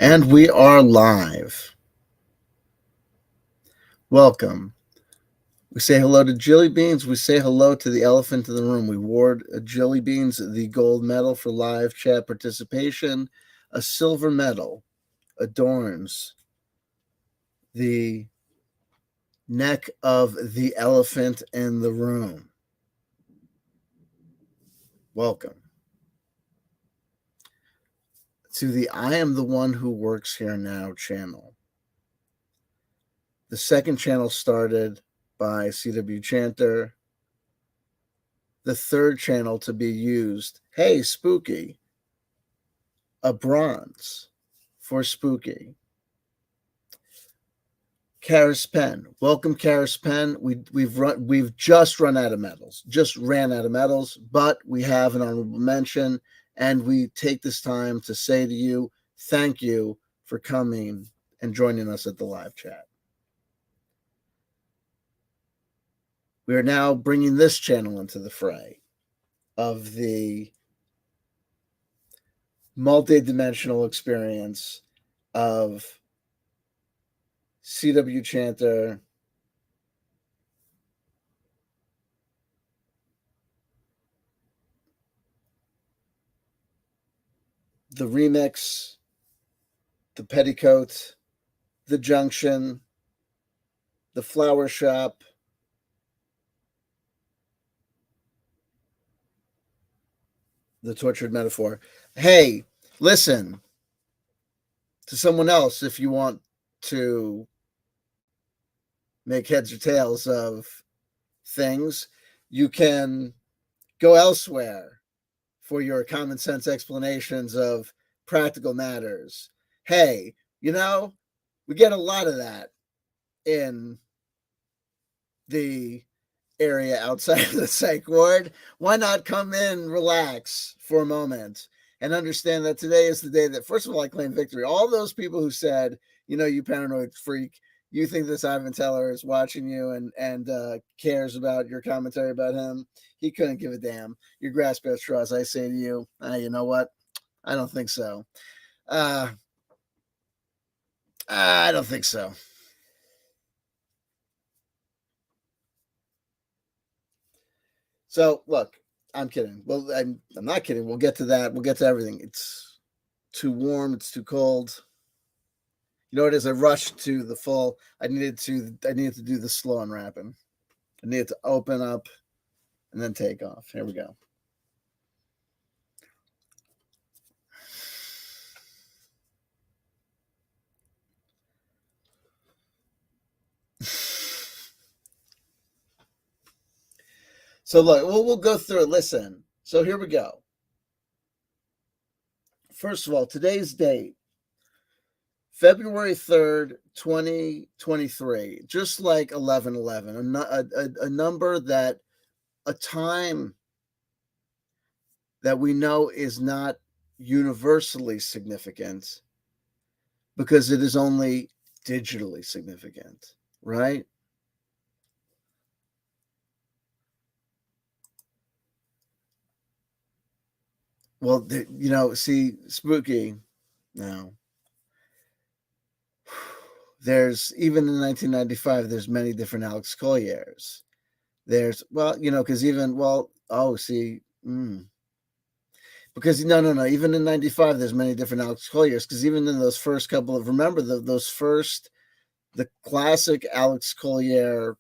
And we are live. Welcome. We say hello to Jelly Beans. We say hello to the elephant in the room. We award Jelly Beans the gold medal for live chat participation. A silver medal adorns the neck of the elephant in the room. Welcome to the I Am the One Who Works Here Now channel. The second channel started by CW Chanter. The third channel to be used, hey, Spooky, a bronze for Spooky. Karis Penn, welcome, Karis Penn. We've just run out of medals, but we have an honorable mention, and we take this time to say to you, thank you for coming and joining us at the live chat. We are now bringing this channel into the fray of the multi-dimensional experience of CW Chanter, the remix, the petticoat, the junction, the flower shop, the tortured metaphor. Hey, listen to someone else if you want to make heads or tails of things. You can go elsewhere for your common sense explanations of practical matters. Hey, we get a lot of that in the area outside of the psych ward. Why not come in, relax for a moment, and understand that today is the day that, first of all, I claim victory. All those people who said, you paranoid freak, you think this Ivan Teller is watching you and cares about your commentary about him. He couldn't give a damn. Your grasp at straws. I say to you, you know what? I don't think so. I don't think so. So look, I'm kidding. Well, I'm not kidding. We'll get to that. We'll get to everything. It's too warm. It's too cold. You know what it is? I rushed to the full. I needed to do the slow unwrapping. I needed to open up and then take off. Here we go. So look, we'll go through it. Listen. So here we go. First of all, today's date, February 3rd, 2023, just like 11/11, a number that, a time that we know is not universally significant because it is only digitally significant, right? Well, see, Spooky, now, there's, even in 1995, there's many different Alex Collier's. There's, because because no, even in 95, there's many different Alex Collier's, because even in those first couple of, remember the classic Alex Collier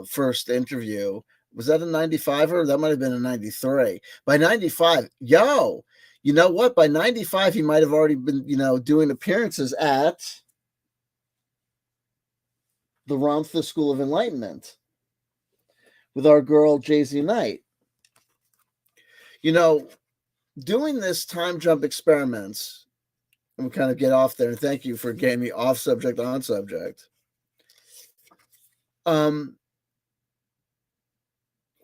first interview, was that a 95 or that might have been a 93? By 95, you know what? By 95, he might have already been, doing appearances at the Ramtha School of Enlightenment with our girl, Jay-Z Knight. Doing this time jump experiments, and we kind of get off there, and thank you for getting me off subject, on subject.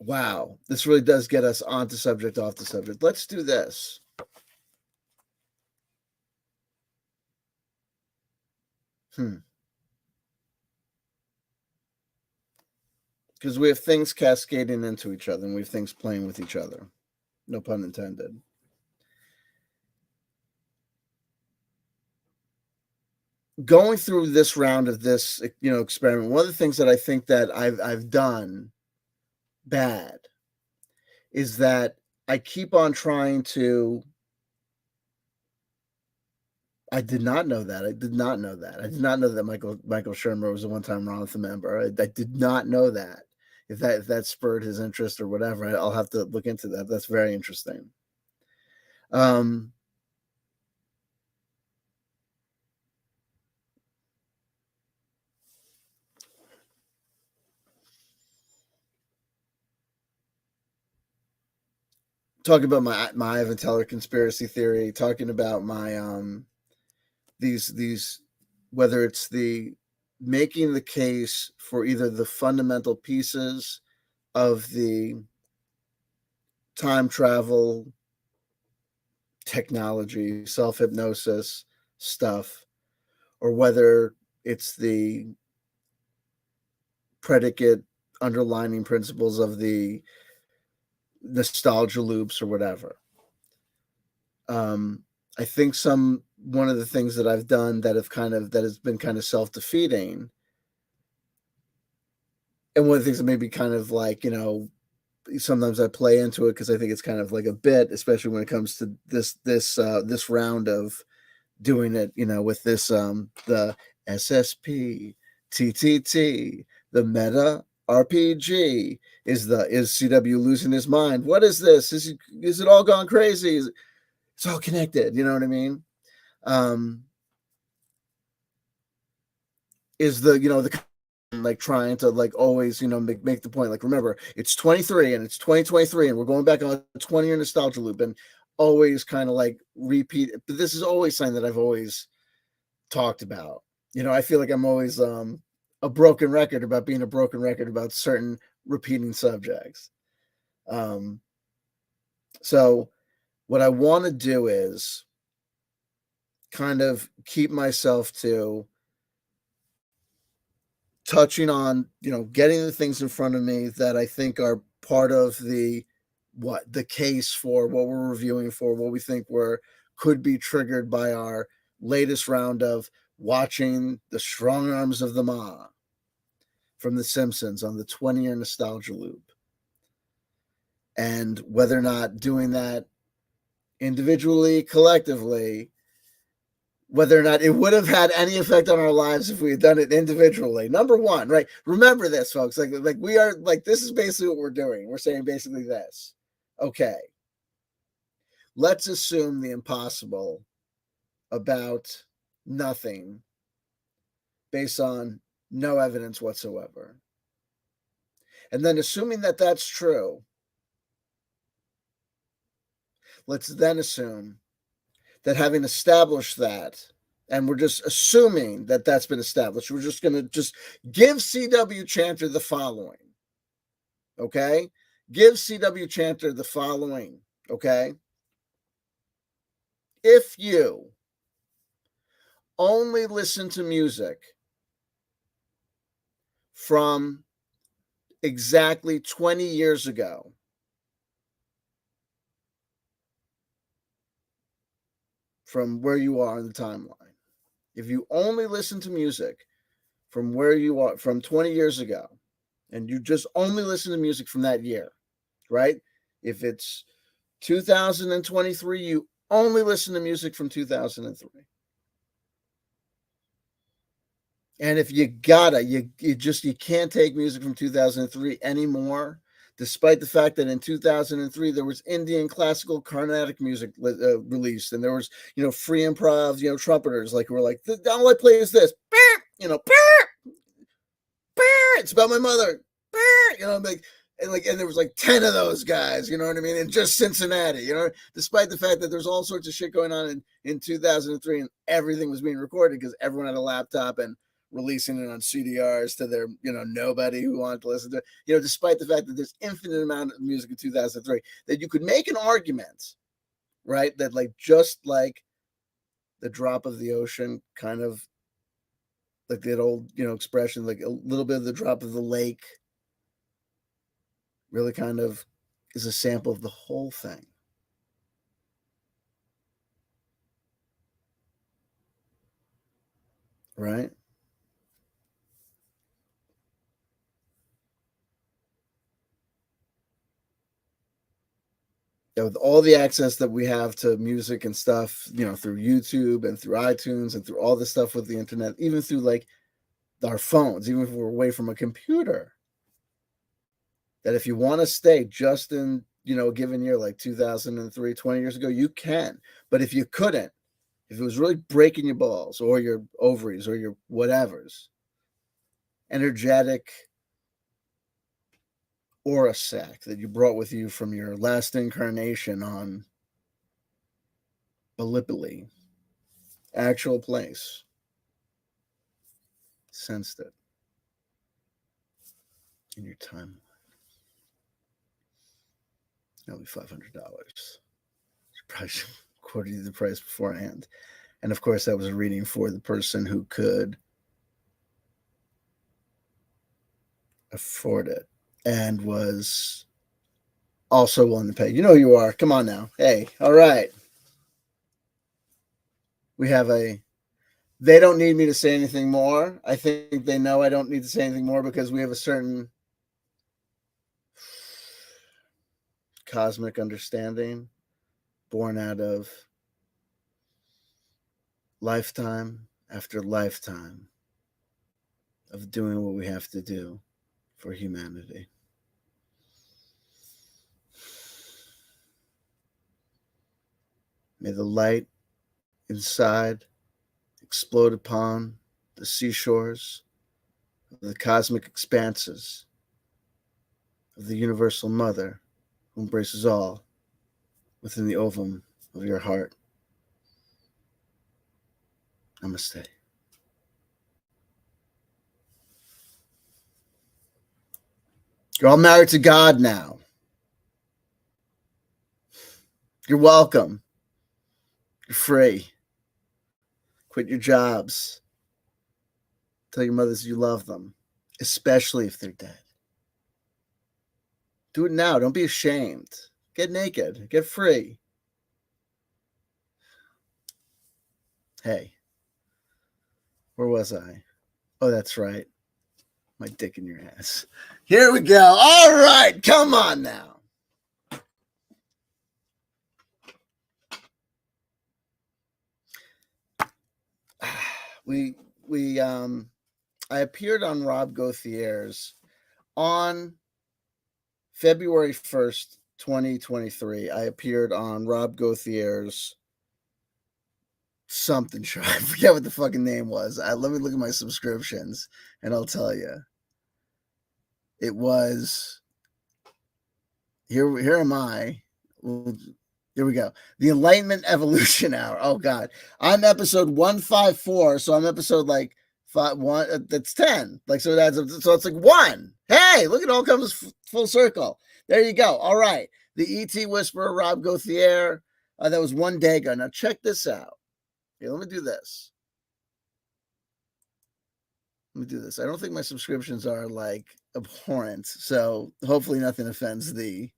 Wow, this really does get us onto subject, off the subject. Let's do this. Because we have things cascading into each other, and we have things playing with each other. No pun intended. going through this round of this, experiment, one of the things that I think that I've done bad is that I keep on trying to. I did not know that. I did not know that. I did not know that Michael Shermer was a one-time Ronatha member. I did not know that. If that spurred his interest or whatever, I'll have to look into that. That's very interesting. Um, talking about my Ivan Teller conspiracy theory, talking about my these whether it's the making the case for either the fundamental pieces of the time travel technology, self hypnosis stuff, or whether it's the predicate underlining principles of the nostalgia loops or whatever. I think one of the things that I've done that has been kind of self defeating, and one of the things that maybe kind of like sometimes I play into it because I think it's kind of like a bit, especially when it comes to this round of doing it, with this the SSP, TTT, the Meta RPG. Is CW losing his mind? What is this? Is it all gone crazy? It's all connected. You know what I mean? Is the like trying to like always make the point, like, remember, it's 23 and it's 2023 and we're going back on a 20-year nostalgia loop, and always kind of like repeat it. But this is always something that I've always talked about. I feel like I'm always a broken record about being a broken record about certain repeating subjects. So what I want to do is kind of keep myself to touching on, getting the things in front of me that I think are part of the case for what we're reviewing, for what we think could be triggered by our latest round of watching The Strong Arms of the Ma from The Simpsons on the 20-year nostalgia loop, and whether or not doing that individually, collectively, whether or not it would have had any effect on our lives if we had done it individually. Number one, right? Remember this, folks. Like we are, like, this is basically what we're doing. We're saying basically this. Okay, let's assume the impossible about nothing based on no evidence whatsoever. And then, assuming that that's true, let's then assume that, having established that, and we're just assuming that that's been established, we're just going to just give C.W. Chanter the following. Okay? Give C.W. Chanter the following. Okay? If you only listen to music from exactly 20 years ago, from where you are in the timeline, if you only listen to music from where you are from 20 years ago, and you just only listen to music from that year, right? If it's 2023, you only listen to music from 2003. And if you can't take music from 2003 anymore, despite the fact that in 2003 there was Indian classical Carnatic music released, and there was free improv trumpeters like who were like, all I play is this, it's about my mother, and there was like 10 of those guys, you know what I mean, in just Cincinnati, despite the fact that there's all sorts of shit going on in 2003, and everything was being recorded because everyone had a laptop and releasing it on CDRs to their nobody who wanted to listen to it, despite the fact that there's infinite amount of music in 2003, that you could make an argument, right, that like just like the drop of the ocean, kind of like that old expression, like a little bit of the drop of the lake, really kind of is a sample of the whole thing. right? With all the access that we have to music and stuff, through YouTube and through iTunes and through all this stuff with the internet, even through like our phones, even if we're away from a computer, that if you want to stay just in, a given year, like 2003, 20 years ago, you can. But if you couldn't, if it was really breaking your balls or your ovaries or your whatevers, energetic aura sac that you brought with you from your last incarnation on Gallipoli, actual place, sensed it in your timeline. That'll be $500. Probably should quote you the price beforehand. And of course, that was a reading for the person who could afford it and was also willing to pay. You know who you are. Come on now. Hey, all right. We have they don't need me to say anything more. I think they know I don't need to say anything more because we have a certain cosmic understanding born out of lifetime after lifetime of doing what we have to do for humanity. May the light inside explode upon the seashores of the cosmic expanses of the universal mother who embraces all within the ovum of your heart. Namaste. You're all married to God now. You're welcome. You're free. Quit your jobs. Tell your mothers you love them, especially if they're dead. Do it now. Don't be ashamed. Get naked. Get free. Hey, where was I? Oh, that's right. My dick in your ass. Here we go. All right. Come on now. I appeared on Rob Gauthier's on February 1st, 2023. I appeared on Rob Gauthier's something show. I forget what the fucking name was. Let me look at my subscriptions and I'll tell you. It was here am I. Here we go. The Enlightenment Evolution Hour. Oh God. I'm episode 154, so I'm episode like 1. That's 10. Like, so it adds up. So it's like 1. Hey, look, it all comes full circle. There you go. All right. The ET Whisperer, Rob Gauthier. That was 1 day ago. Now check this out. Here, let me do this. I don't think my subscriptions are like abhorrent, so hopefully nothing offends thee,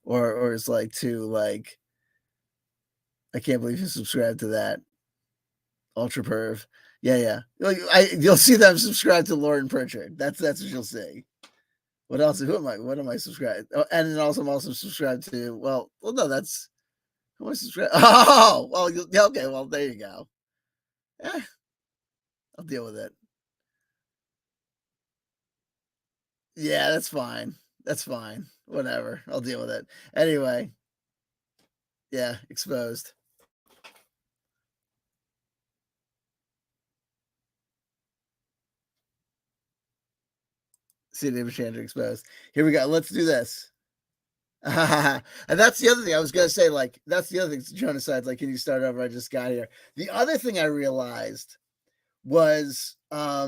or is like too like. I can't believe you subscribed to that. Ultra perv. Yeah. You'll see that I'm subscribed to Lauren Pritchard. That's what you'll see. What else? What am I subscribed? Oh, and then also I'm also subscribed to. Well, no, that's. Who am I subscribed? Oh, well, okay. Well, there you go. I'll deal with it. Yeah, that's fine. Whatever. I'll deal with it. Anyway. Yeah, exposed. See David Chandler exposed. Here we go. Let's do this. And that's the other thing I was going to say. Like, that's the other thing. Genocide. Like, can you start over? I just got here. The other thing I realized was I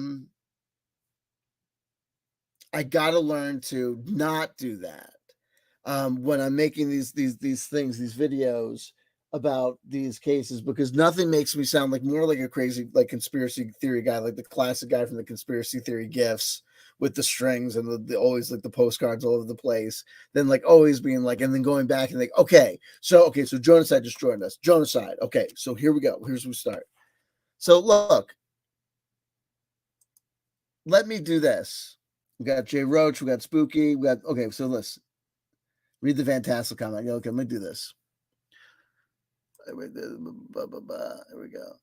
got to learn to not do that when I'm making these things, these videos about these cases, because nothing makes me sound like more like a crazy like conspiracy theory guy, like the classic guy from the conspiracy theory gifs with the strings and the always like the postcards all over the place, then like always being like, and then going back and like, okay, so Genocide just joined us. Genocide. Okay, so here we go. Here's where we start. So look, let me do this. We got Jay Roach, we got Spooky, we got, okay, so let's read the fantastic comment. Okay, let me do this. Here we go.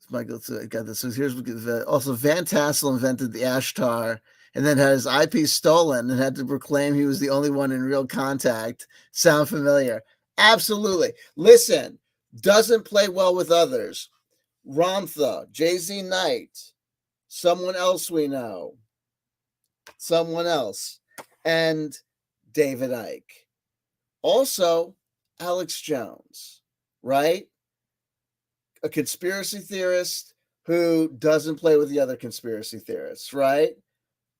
Michael got this. So here's also Van Tassel invented the Ashtar and then had his IP stolen and had to proclaim he was the only one in real contact. Sound familiar? Absolutely. Listen, doesn't play well with others. Ramtha, Jay-Z Knight, someone else we know, someone else, and David Icke. Also, Alex Jones, right? A conspiracy theorist who doesn't play with the other conspiracy theorists, right?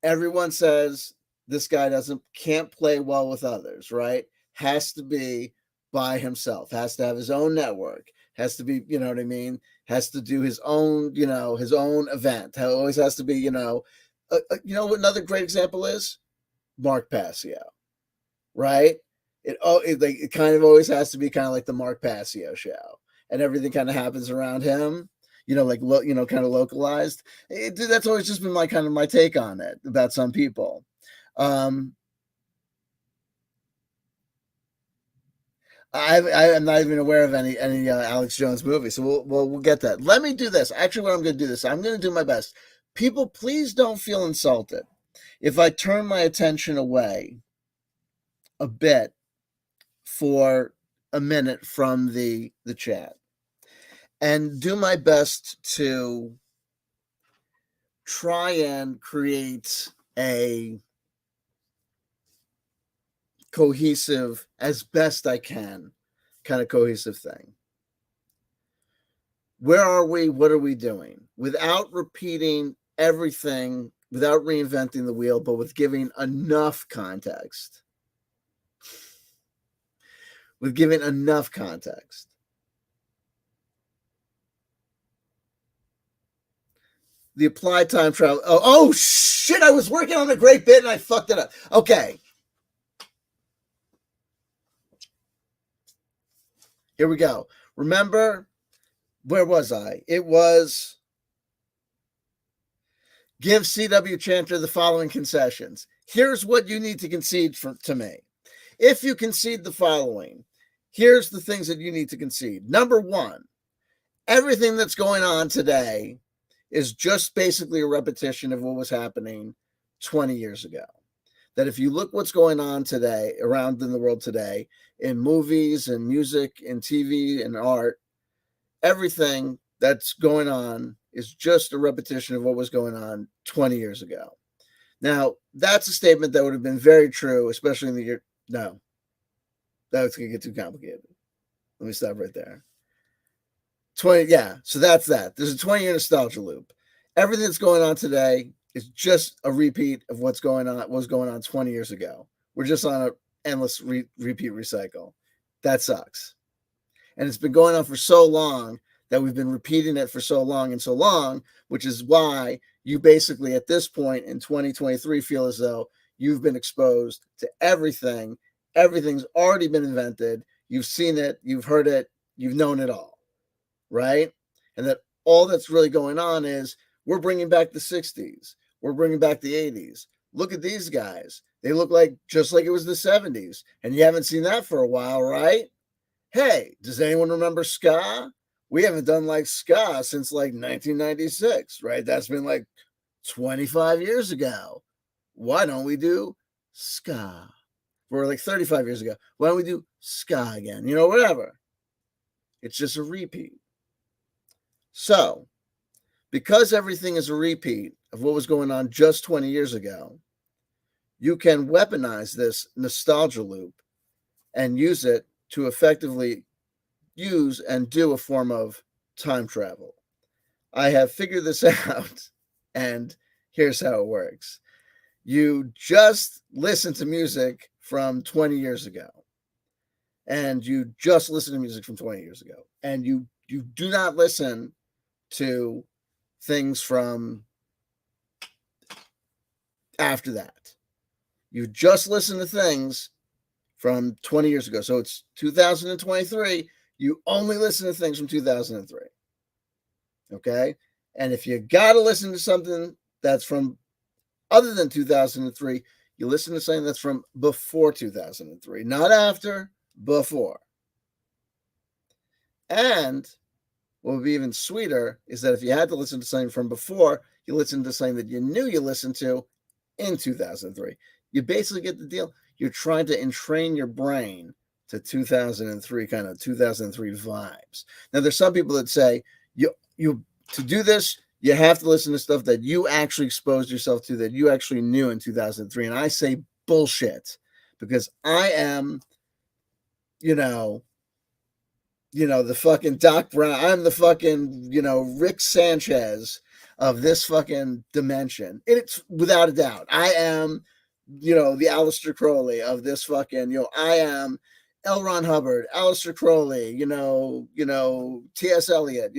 Everyone says this guy can't play well with others, right? Has to be by himself, has to have his own network, has to be, you know what I mean? Has to do his own, his own event. Always has to be, you know what another great example is? Mark Passio, right? It kind of always has to be kind of like the Mark Passio show, and everything kind of happens around him, kind of localized. That's always just been my take on it about some people. I'm not even aware of any Alex Jones movie, so we'll get that. Let me do this. Actually, what I'm going to do this, I'm going to do my best. People, please don't feel insulted if I turn my attention away a bit for a minute from the chat, and do my best to try and create a cohesive, as best I can, kind of cohesive thing. Where are we? What are we doing? Without repeating everything, without reinventing the wheel, but with giving enough context. With giving enough context. The applied time travel. Oh shit! I was working on a great bit and I fucked it up. Okay. Here we go. Remember, where was I? It was give CW Chanter the following concessions. Here's what you need to concede to me. If you concede the following, here's the things that you need to concede. Number one, everything that's going on today is just basically a repetition of what was happening 20 years ago. That if you look what's going on today, around in the world today, in movies and music and TV and art, everything that's going on is just a repetition of what was going on 20 years ago. Now, that's a statement that would have been very true, especially in the year. No, that's going to get too complicated. Let me stop right there. 20, yeah, so that's that. There's a 20-year nostalgia loop. Everything that's going on today is just a repeat of what was going on 20 years ago. We're just on an endless repeat recycle. That sucks. And it's been going on for so long that we've been repeating it for so long and so long, which is why you basically at this point in 2023 feel as though you've been exposed to everything. Everything's already been invented. You've seen it, you've heard it, you've known it all, right? And that all that's really going on is we're bringing back the 60s. We're bringing back the 80s. Look at these guys. They look just like it was the 70s. And you haven't seen that for a while, right? Hey, does anyone remember ska? We haven't done ska since 1996, right? That's been 25 years ago. Why don't we do ska? Or 35 years ago. Why don't we do ska again? Whatever. It's just a repeat. So, because everything is a repeat of what was going on just 20 years ago, you can weaponize this nostalgia loop and use it to effectively use and do a form of time travel. I have figured this out, and here's how it works. You just listen to music from 20 years ago, and you just listen to music from 20 years ago, and you do not listen to things from after that. You just listen to things from 20 years ago. So it's 2023. You only listen to things from 2003. Okay? And if you got to listen to something that's from other than 2003, you listen to something that's from before 2003, not after, before. And what would be even sweeter is that if you had to listen to something from before, you listen to something that you knew you listened to in 2003. You basically get the deal. You're trying to entrain your brain to 2003, kind of 2003 vibes. Now, there's some people that say you to do this, you have to listen to stuff that you actually exposed yourself to, that you actually knew in 2003. And I say bullshit, because I am, the fucking Doc Brown. I'm the fucking, Rick Sanchez of this fucking dimension. It's without a doubt. I am, the Aleister Crowley of this fucking, I am L. Ron Hubbard, Aleister Crowley, T.S. Eliot,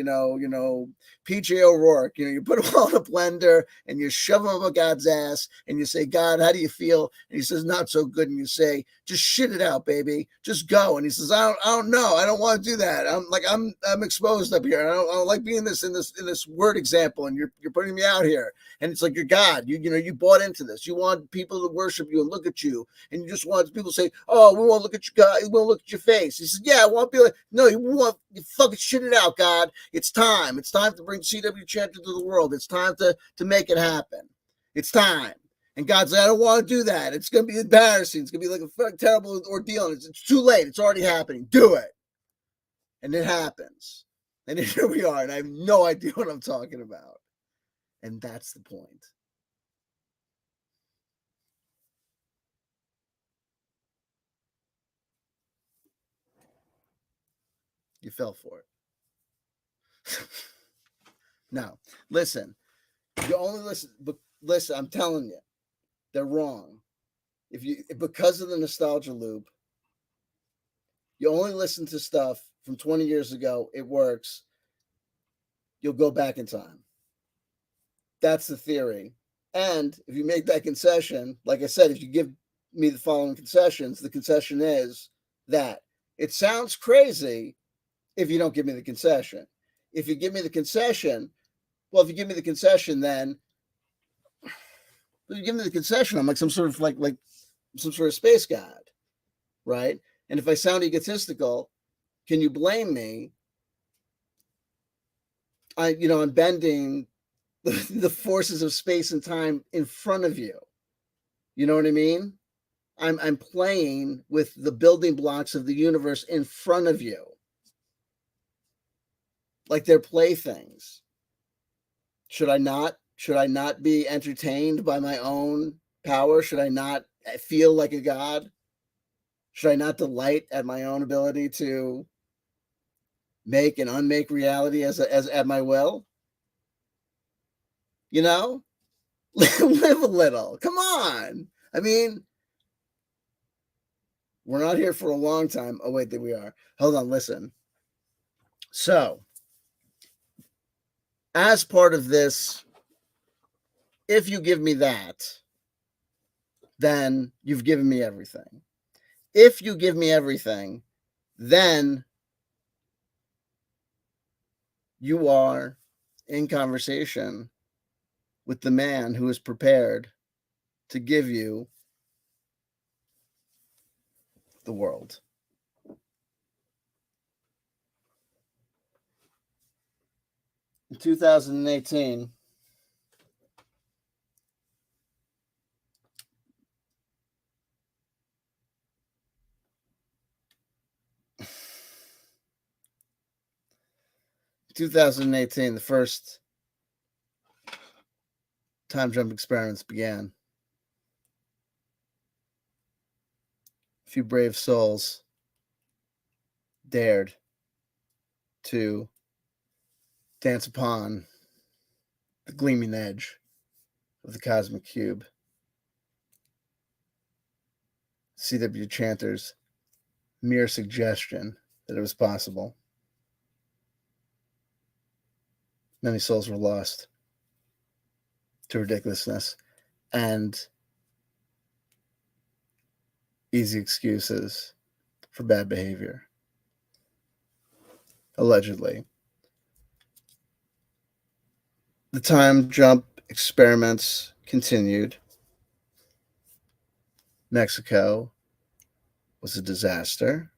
P.J. O'Rourke. You put them all in a blender and you shove them up God's ass and you say, God, how do you feel? And he says, not so good. And you say, just shit it out, baby. Just go. And he says, I don't know. I don't want to do that. I'm exposed up here. I don't like being in this word example. And you're putting me out here. And it's like, you're God. You bought into this. You want people to worship you and look at you. And you just want people to say, oh, we want to look at you, God. We want to look at your face. He says, yeah, I want to be like, no, you fucking shit it out, God. It's time. It's time to bring CW Champion to the world. It's time to make it happen. It's time. And God's like, I don't want to do that. It's going to be embarrassing. It's going to be like a terrible ordeal. And it's too late. It's already happening. Do it. And it happens. And here we are. And I have no idea what I'm talking about. And that's the point. You fell for it. No, listen. You only listen. Listen, I'm telling you, they're wrong. Because of the nostalgia loop, you only listen to stuff from 20 years ago. It works. You'll go back in time. That's the theory. And if you make that concession, like I said, if you give me the following concessions, the concession is that it sounds crazy if you don't give me the concession. If you give me the concession, then if you give me the concession, I'm like some sort of like some sort of space god, right? And if I sound egotistical, can you blame me? I'm bending the forces of space and time in front of you. You know what I mean? I'm playing with the building blocks of the universe in front of you, like they're playthings. Should I not be entertained by my own power? Should I not feel like a god? Should I not delight at my own ability to make and unmake reality as at my will? Live a little. Come on. I mean, we're not here for a long time. Oh, wait, there we are. Hold on, listen. So, as part of this, if you give me that, then you've given me everything. If you give me everything, then you are in conversation with the man who is prepared to give you the world. In 2018, the first time jump experiments began. A few brave souls dared to dance upon the gleaming edge of the cosmic cube. CW Chanter's mere suggestion that it was possible. Many souls were lost to ridiculousness and easy excuses for bad behavior. Allegedly. The time jump Experiments continued. Mexico was a disaster.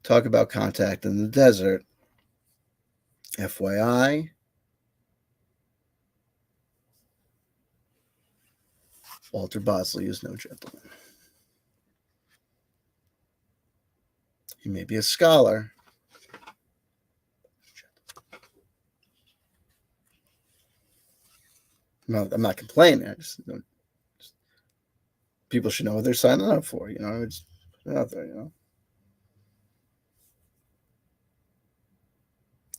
Talk about contact in the desert. FYI, Walter Bosley is no gentleman. He may be a scholar. I'm not complaining. People should know what they're signing up for. It's out there.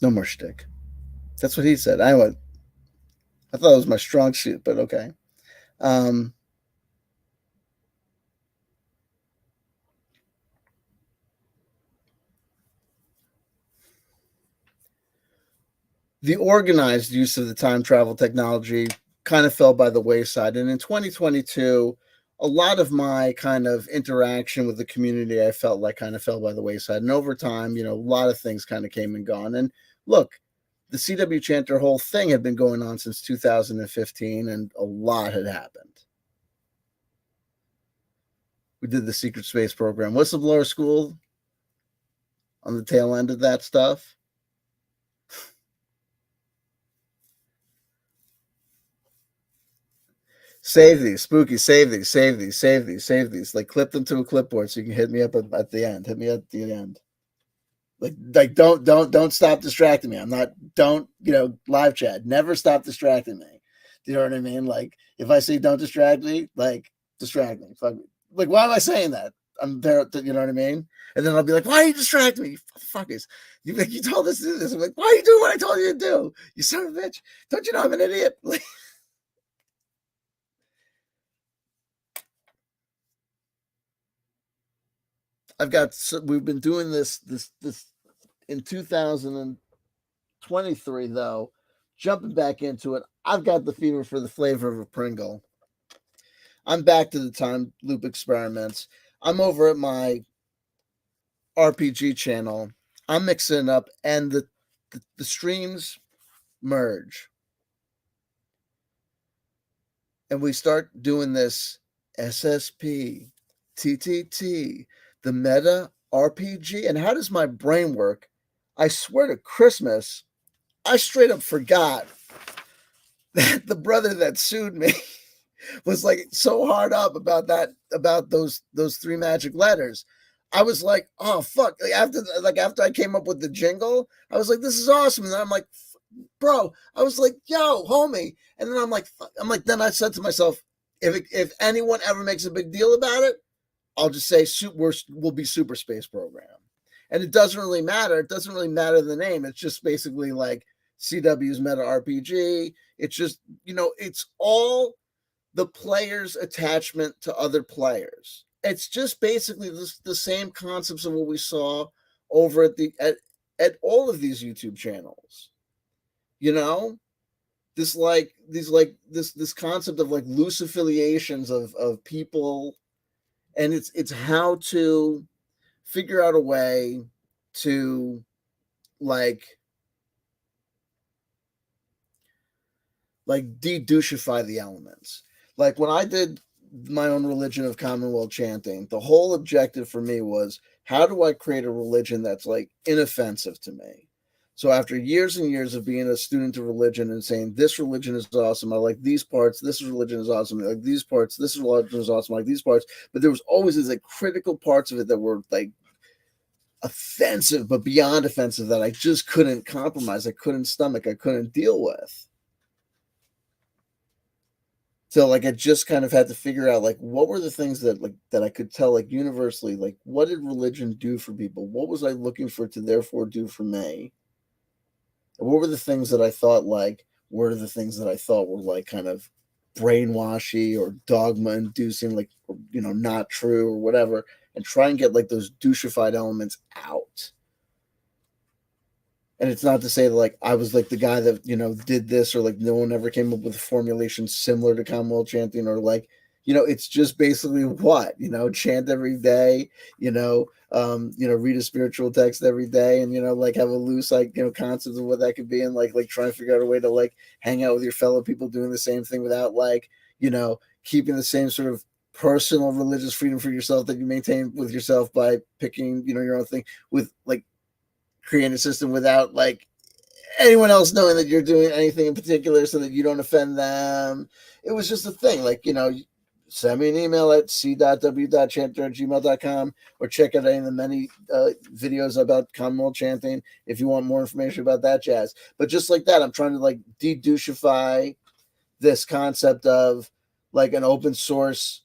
No more shtick. That's what he said. I thought it was my strong suit, but okay. The organized use of the time travel technology kind of fell by the wayside. And in 2022, a lot of my kind of interaction with the community, I felt like kind of fell by the wayside. And over time, a lot of things kind of came and gone. And look, the CW Chanter whole thing had been going on since 2015, and a lot had happened. We did the Secret Space Program Whistleblower School on the tail end of that stuff. Save these, Spooky, save these. Like, clip them to a clipboard so you can hit me up at the end. Hit me at the end. Like don't stop distracting me. Don't live chat. Never stop distracting me. Do you know what I mean? Like, if I say don't distract me, like, distract me. Fuck me. Like, why am I saying that? I'm there, you know what I mean? And then I'll be like, why are you distracting me? You fuckers. You told us to do this. I'm like, why are you doing what I told you to do? You son of a bitch. Don't you know I'm an idiot? Like, we've been doing this in 2023, though. Jumping back into it, I've got the fever for the flavor of a Pringle. I'm back to the time loop experiments. I'm over at my RPG channel. I'm mixing up, and the streams merge. And we start doing this SSP, TTT, the MetaRPG. And how does my brain work? I swear to Christmas, I straight up forgot that the brother that sued me was like so hard up about those three magic letters. I was like, oh fuck! After I came up with the jingle, I was like, this is awesome. And then I'm like, bro, I was like, yo, homie. And then then I said to myself, if anyone ever makes a big deal about it, I'll just say we'll be Super Space Program. And it doesn't really matter. It doesn't really matter the name. It's just basically like CW's MetaRPG. It's just, it's all the player's attachment to other players. It's just basically the same concepts of what we saw over at all of these YouTube channels. This concept of like loose affiliations of people, and it's how to figure out a way to like de-douchify the elements. Like, when I did my own religion of Commonwealth chanting, the whole objective for me was, how do I create a religion that's like inoffensive to me? So after years and years of being a student of religion and saying, this religion is awesome, I like these parts, this religion is awesome, I like these parts, this religion is awesome, I like these parts, but there was always these like critical parts of it that were like offensive, but beyond offensive, that I just couldn't compromise, I couldn't stomach, I couldn't deal with. So like, I just kind of had to figure out like, what were the things that I could tell like universally, like, what did religion do for people? What was I looking for to therefore do for me? And what were the things that I thought like were the things that I thought were like kind of brainwashy or dogma inducing, like, not true or whatever, and try and get like those douchified elements out. And it's not to say that like I was like the guy that, did this, or like no one ever came up with a formulation similar to Commonwealth chanting, or like, it's just basically what, chant every day, read a spiritual text every day, and like have a loose like concept of what that could be, and like trying to figure out a way to like hang out with your fellow people doing the same thing without like keeping the same sort of personal religious freedom for yourself that you maintain with yourself by picking your own thing, with like creating a system without like anyone else knowing that you're doing anything in particular so that you don't offend them. It was just a thing. Like, send me an email at c.w.chanter@gmail.com, or check out any of the many videos about Commonwealth chanting if you want more information about that jazz. But just like that, I'm trying to like de-douchify this concept of like an open source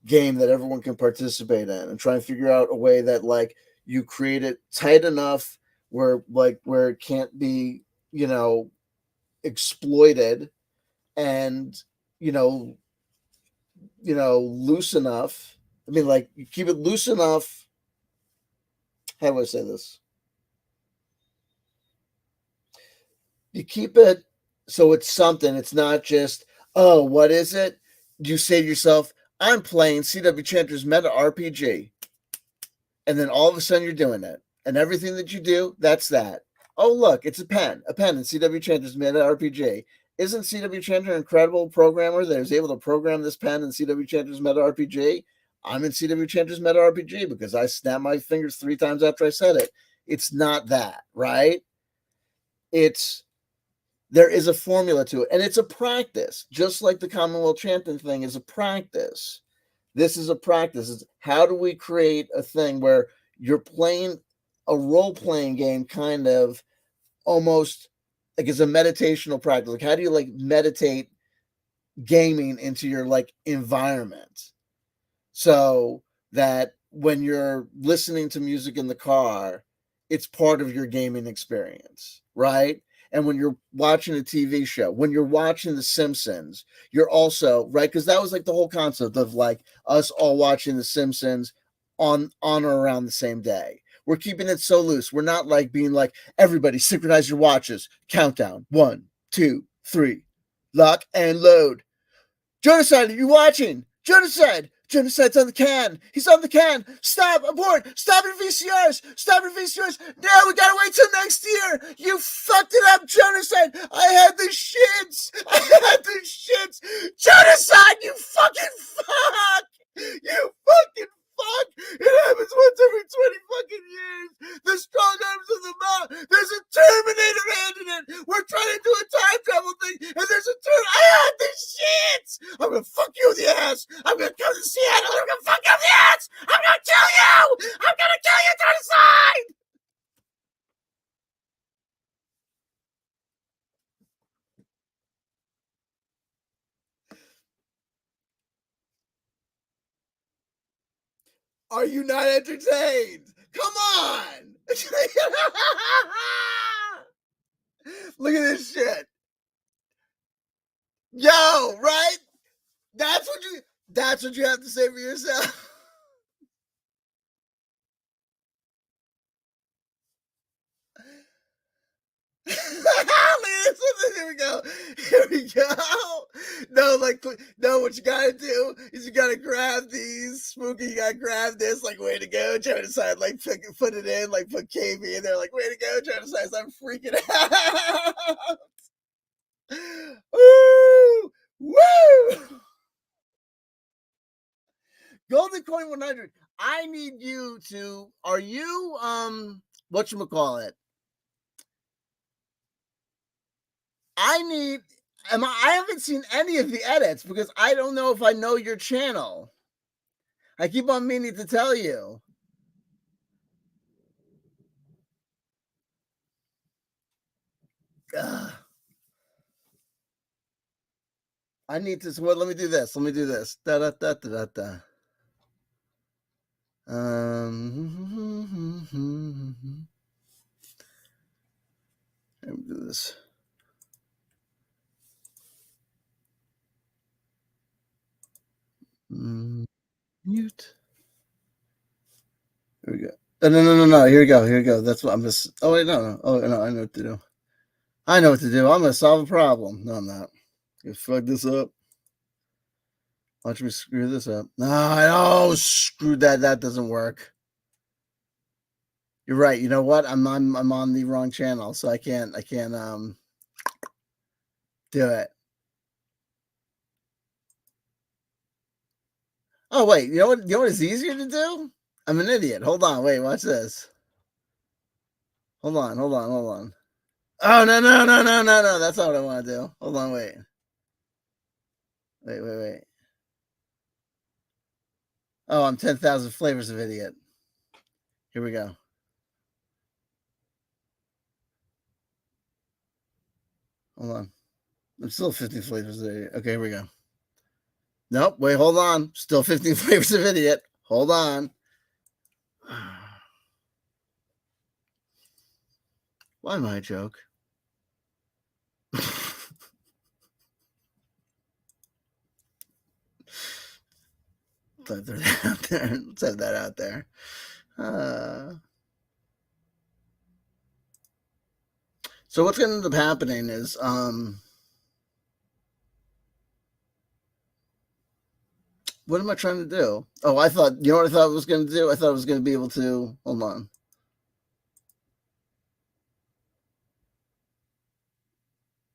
game that everyone can participate in, and try and figure out a way that like you create it tight enough where it can't be exploited, and loose enough. I mean, like, you keep it loose enough. How do I say this? You keep it so it's something. It's not just, oh, what is it? You say to yourself, I'm playing CW Chanter's MetaRPG. And then all of a sudden you're doing it. And everything that you do, that's that. Oh, look, it's a pen in CW Chanter's MetaRPG. Isn't CW Chanter an incredible programmer that is able to program this pen in CW Chanter's MetaRPG? I'm in CW Chanter's MetaRPG because I snapped my fingers 3 times after I said it. It's not that, right? There is a formula to it, and it's a practice, just like the Commonwealth chanting thing is a practice. This is a practice. It's how do we create a thing where you're playing a role-playing game, kind of almost like it's a meditational practice. Like, how do you like meditate gaming into your like environment, so that when you're listening to music in the car, it's part of your gaming experience, right? And when you're watching a TV show, when you're watching The Simpsons, you're also, right? Because that was like the whole concept of like us all watching The Simpsons on or around the same day. We're keeping it so loose. We're not like being like, everybody synchronize your watches. Countdown. 1, 2, 3. Lock and load. Genocide, are you watching? Genocide! Genocide's on the can. He's on the can. Stop, abort. Stop your VCRs. Stop your VCRs. No, we gotta wait till next year. You fucked it up, Genocide. I had the shits. Genocide, you fucking fuck. You fucking fuck. It happens once every 20 fucking years. The strong arms of the law. There's a Terminator hand in it. We're trying to do a time travel thing, and there's a I had the shits. I'm gonna fuck you in the ass. I'm gonna come to Seattle. I'm gonna fuck you in the ass. I'm gonna kill you. I'm gonna kill you, Genocide. Are you not entertained? Come on. Look at this shit. Yo, right? That's what you have to say for yourself. Here we go. Here we go. No, no, what you gotta do is you gotta grab these spooky, you gotta grab this, like, way to go, Genocide, like put it in, like put KB in there, like, way to go, Genocide. I'm freaking out. Woo! Woo! Golden Coin 100. I need you to, are you whatchamacallit? I haven't seen any of the edits because I don't know if I know your channel. I keep on meaning to tell you. Ugh. I need to, well, let me do this. Da da da da da. Let me do this. Mute. Here we go. No. Here we go. That's what I'm just. Oh wait, no. Oh no, I know what to do. I'm gonna solve a problem. No, I'm not. You fuck this up. Watch me screw this up. No, screw that. That doesn't work. You're right. You know what? I'm on the wrong channel, so I can't do it. Oh wait, you know what? You know what is easier to do? I'm an idiot. Hold on, wait, watch this. Hold on. Oh no. That's not what I want to do. Hold on, wait. Wait. Oh, I'm 10,000 flavors of idiot. Here we go. Hold on. I'm still 50 flavors of idiot. Okay, here we go. Nope, wait, hold on. Still 15 flavors of idiot. Hold on. Why am I a joke? Let's have that out there. Let's have that out there. So what's going to end up happening is what am I trying to do? Oh, I thought, you know what I thought I was going to do? I thought I was going to be able to, hold on.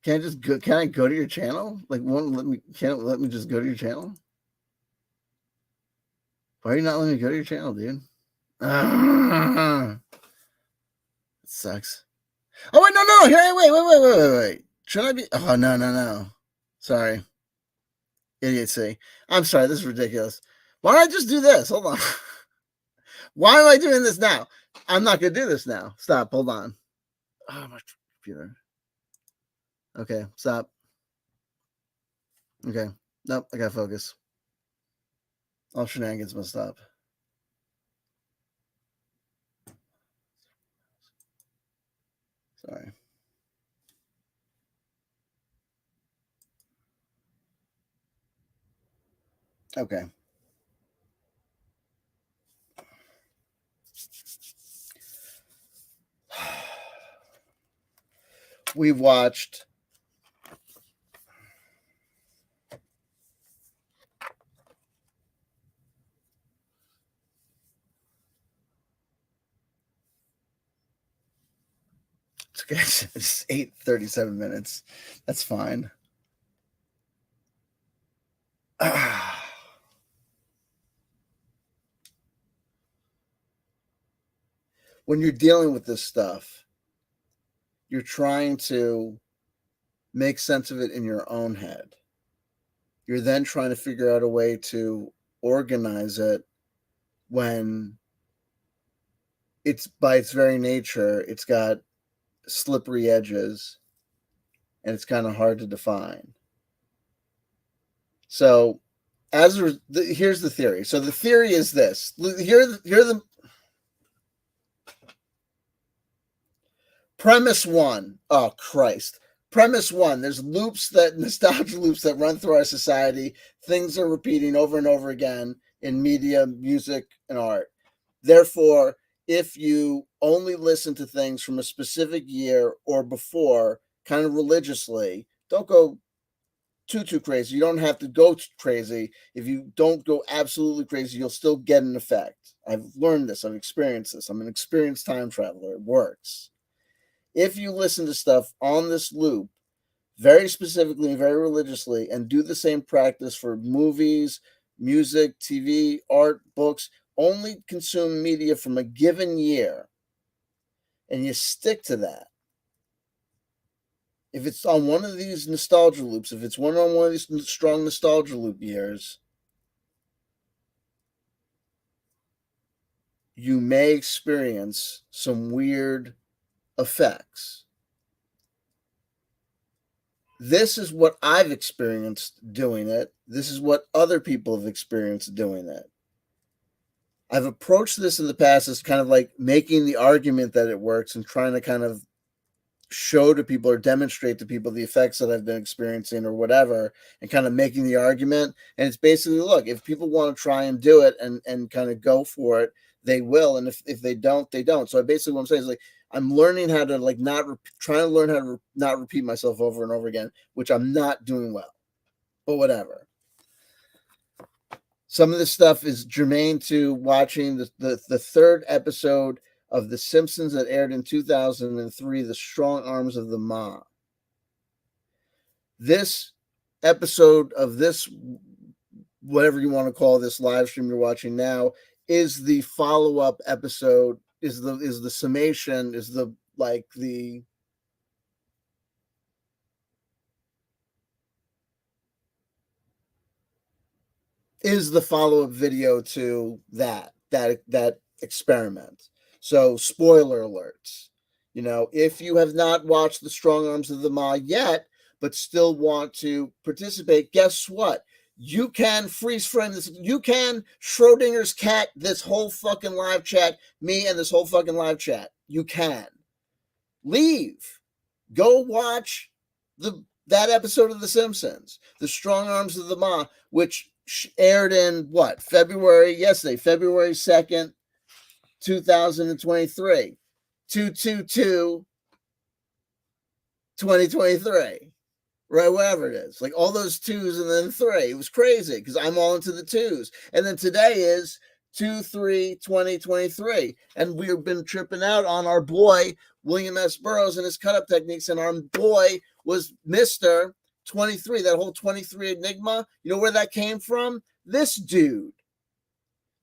Can I just go, can I go to your channel? Like, can't it let me just go to your channel? Why are you not letting me go to your channel, dude? It sucks. Oh, wait, no. Here, wait. Should I be? Oh, no. Sorry. Idiocy. I'm sorry. This is ridiculous. Why don't I just do this? Hold on. Why am I doing this now? I'm not going to do this now. Stop. Hold on. Oh, my computer. Okay. Stop. Okay. Nope. I got to focus. All shenanigans must stop. Sorry. Okay. We've watched it's 8:37 minutes. That's fine. When you're dealing with this stuff, you're trying to make sense of it in your own head. You're then trying to figure out a way to organize it when it's, by its very nature, it's got slippery edges and it's kind of hard to define. So, here's the theory. So the theory is this. Here the premise one. Oh Christ. Premise one, there's nostalgia loops that run through our society. Things are repeating over and over again in media, music, and art. Therefore, if you only listen to things from a specific year or before, kind of religiously, don't go too crazy. You don't have to go crazy. If you don't go absolutely crazy, you'll still get an effect. I've learned this. I've experienced this. I'm an experienced time traveler. It works. If you listen to stuff on this loop very specifically and very religiously and do the same practice for movies, music, TV, art, books, only consume media from a given year, and you stick to that. If it's on one of these nostalgia loops, if it's on one of these strong nostalgia loop years, you may experience some weird effects. This is what I've experienced doing it. This is what other people have experienced doing it. I've approached this in the past as kind of like making the argument that it works and trying to kind of show to people or demonstrate to people the effects that I've been experiencing or whatever, and kind of making the argument. And it's basically, look, if people want to try and do it and kind of go for it, they will. And if they don't, they don't. So basically what I'm saying is, like, I'm learning how to trying to learn how to not repeat myself over and over again, which I'm not doing well, but whatever. Some of this stuff is germane to watching the third episode of The Simpsons that aired in 2003, The Strong Arms of the Ma. This episode of this, whatever you want to call this live stream you're watching now, is the follow-up episode, is the summation, is the is the follow-up video to that experiment. So spoiler alerts. If you have not watched The Strong Arms of the Ma yet, but still want to participate, guess what? You can freeze frame this. You can Schrodinger's cat this whole fucking live chat, me and this whole fucking live chat. You can. Leave. Go watch that episode of The Simpsons, The Strong Arms of the Ma, which aired in February 2nd, 2023. 2/22/2023. Right, whatever it is. Like all those 2s and then 3. It was crazy because I'm all into the 2s. And then today is 2/3/2023. And we've been tripping out on our boy, William S. Burroughs, and his cut-up techniques. And our boy was Mr. 23. That whole 23 enigma. You know where that came from? This dude.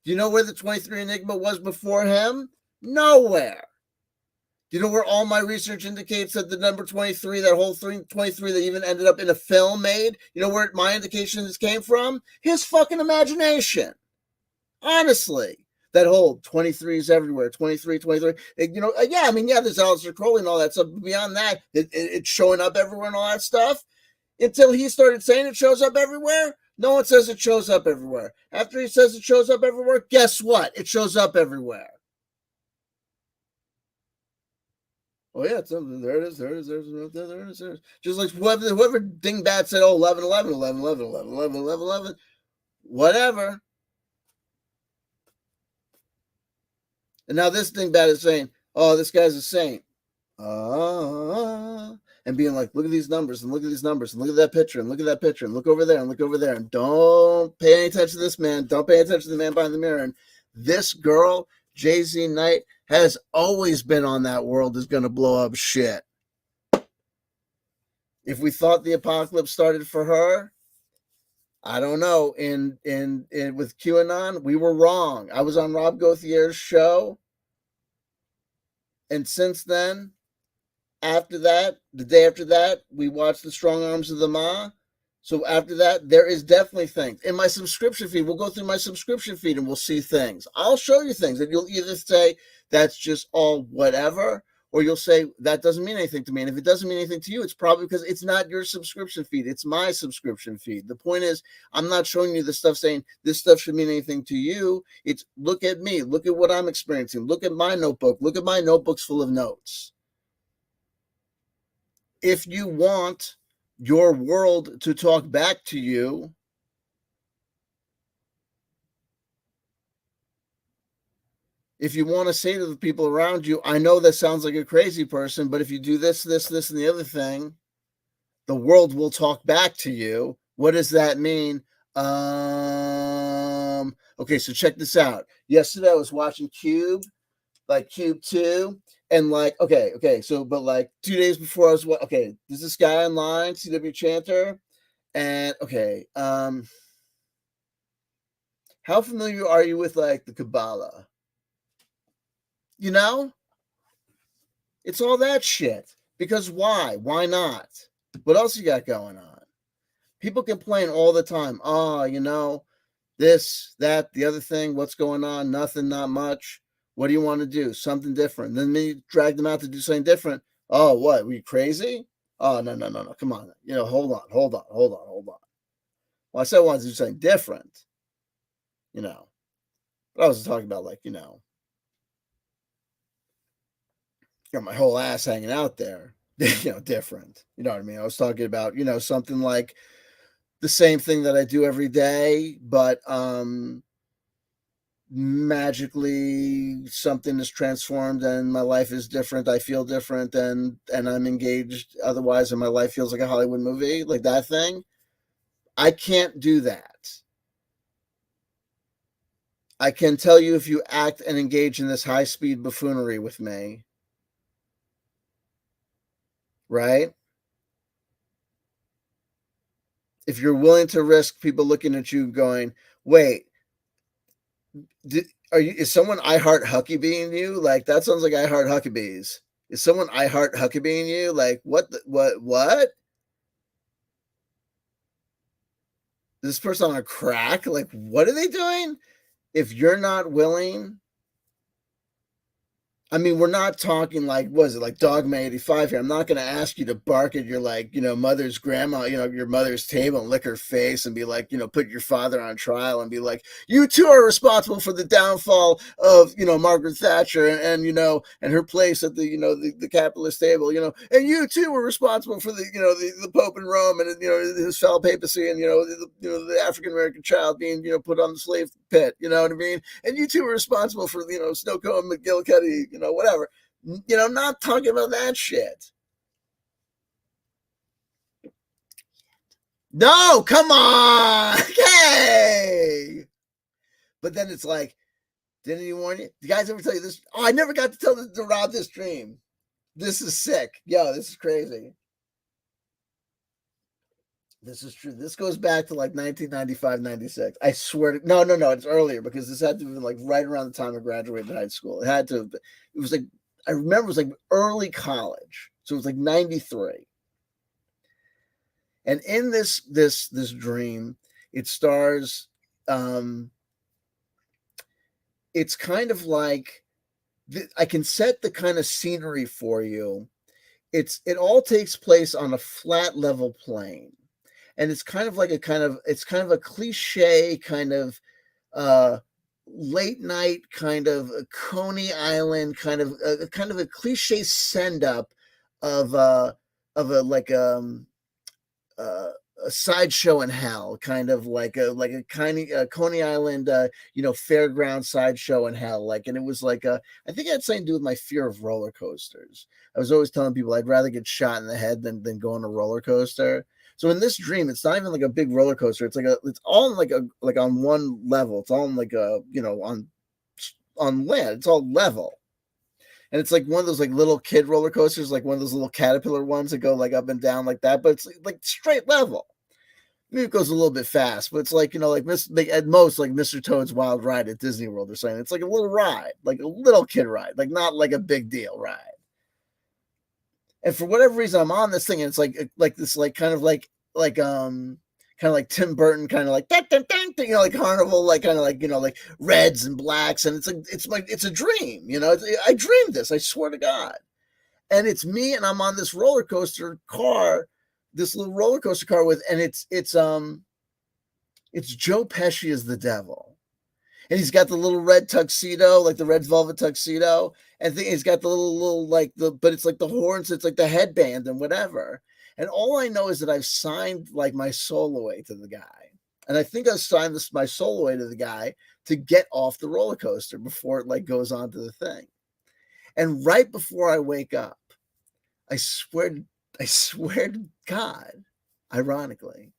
Do you know where the 23 enigma was before him? Nowhere. Do you know where all my research indicates that the number 23, that whole 23 that even ended up in a film made, you know where my indications came from? His fucking imagination. Honestly. That whole 23 is everywhere, 23, 23. There's Alistair Crowley and all that stuff. Beyond that, it's showing up everywhere and all that stuff. Until he started saying it shows up everywhere, no one says it shows up everywhere. After he says it shows up everywhere, guess what? It shows up everywhere. Oh yeah, there it is. Just like whoever dingbat said, 11, 11, 11, 11, 11, 11, 11, 11, whatever. And now this dingbat is saying, oh, this guy's a saint. And being like, look at these numbers and look at these numbers and look at that picture and look at that picture and look over there and look over there and don't pay any attention to this man. Don't pay attention to the man behind the mirror. And this girl, Jay-Z Knight, has always been on that world is going to blow up shit. If we thought the apocalypse started for her, I don't know. In with QAnon, we were wrong. I was on Rob Gauthier's show, and since then, after that, the day after that, we watched The Strong Arms of the Ma. So after that, there is definitely things. In my subscription feed, we'll go through my subscription feed and we'll see things. I'll show you things and you'll either say, that's just all whatever, or you'll say, that doesn't mean anything to me. And if it doesn't mean anything to you, it's probably because it's not your subscription feed. It's my subscription feed. The point is, I'm not showing you the stuff saying this stuff should mean anything to you. It's look at me. Look at what I'm experiencing. Look at my notebook. Look at my notebooks full of notes. If you want your world to talk back to you, if you want to say to the people around you, I know that sounds like a crazy person, but if you do this, this, this, and the other thing, the world will talk back to you. What does that mean? Okay, so check this out. Yesterday I was watching Cube 2, and but 2 days before I was there's this guy online, CW Chanter, and how familiar are you with the Kabbalah? It's all that shit. Because why? Why not? What else you got going on? People complain all the time. This, that, the other thing. What's going on? Nothing, not much. What do you want to do? Something different. Then you drag them out to do something different. Oh, what? Were you crazy? Oh, no. Come on. Hold on. Well, I said I wanted to do something different. But I was talking about got my whole ass hanging out there, different. You know what I mean? I was talking about, something like the same thing that I do every day, but magically something is transformed and my life is different. I feel different and I'm engaged otherwise, and my life feels like a Hollywood movie, like that thing. I can't do that. I can tell you if you act and engage in this high-speed buffoonery with me, right? If you're willing to risk people looking at you going, wait, is someone I Heart Huckabeeing you? Like, that sounds like I Heart Huckabees. Is someone I Heart Huckabeeing you? Like, what? Is this person on a crack? Like, what are they doing? If you're not willing, I mean, we're not talking like, what is it, like Dogma 85 here. I'm not going to ask you to bark at your, like, mother's grandma, your mother's table and lick her face and be like, put your father on trial and be like, you too are responsible for the downfall of, Margaret Thatcher and her place at the capitalist table, and you too were responsible for the Pope in Rome and, his foul papacy and, the African-American child being, put on the slave pit, you know what I mean? And you too were responsible for, Snowcomb, McGillicuddy, whatever. Not talking about that shit. No, come on. Hey. But then it's like, didn't he warn you? The guys ever tell you this? Oh, I never got to tell to Rob this dream. This is sick. Yo, this is crazy. This is true. This goes back to like 1995, 96. I swear to no, it's earlier because this had to have been like right around the time I graduated high school. It had to, it was like, I remember it was like early college. So it was like 93. And in this dream, it stars, it's kind of like, I can set the kind of scenery for you. It all takes place on a flat level plane. And it's kind of like a cliche kind of late night kind of a Coney Island kind of a cliche send up of a sideshow in hell, kind of like a Coney Island fairground sideshow in hell. And it was I think it had something to do with my fear of roller coasters. I was always telling people I'd rather get shot in the head than go on a roller coaster. So in this dream, it's not even like a big roller coaster. It's it's all like on one level. It's all like on land. It's all level. And it's like one of those like little kid roller coasters, like one of those little caterpillar ones that go like up and down like that, but it's like straight level. Maybe it goes a little bit fast, but it's like, at most like Mr. Toad's Wild Ride at Disney World or something. It's like a little ride, like a little kid ride, like not like a big deal ride. And for whatever reason, I'm on this thing, and it's like this, kind of like Tim Burton, kind of like like carnival, like kind of like reds and blacks, and it's a dream, I dreamed this, I swear to God, and it's me, and I'm on this roller coaster car, this little roller coaster car and it's Joe Pesci as the devil. And he's got the little red tuxedo, like the red velvet tuxedo. And he's got the little but it's like the horns, it's like the headband and whatever. And all I know is that I've signed like my soul away to the guy. And I think I signed my soul away to the guy to get off the roller coaster before it like goes on to the thing. And right before I wake up, I swear to God, ironically,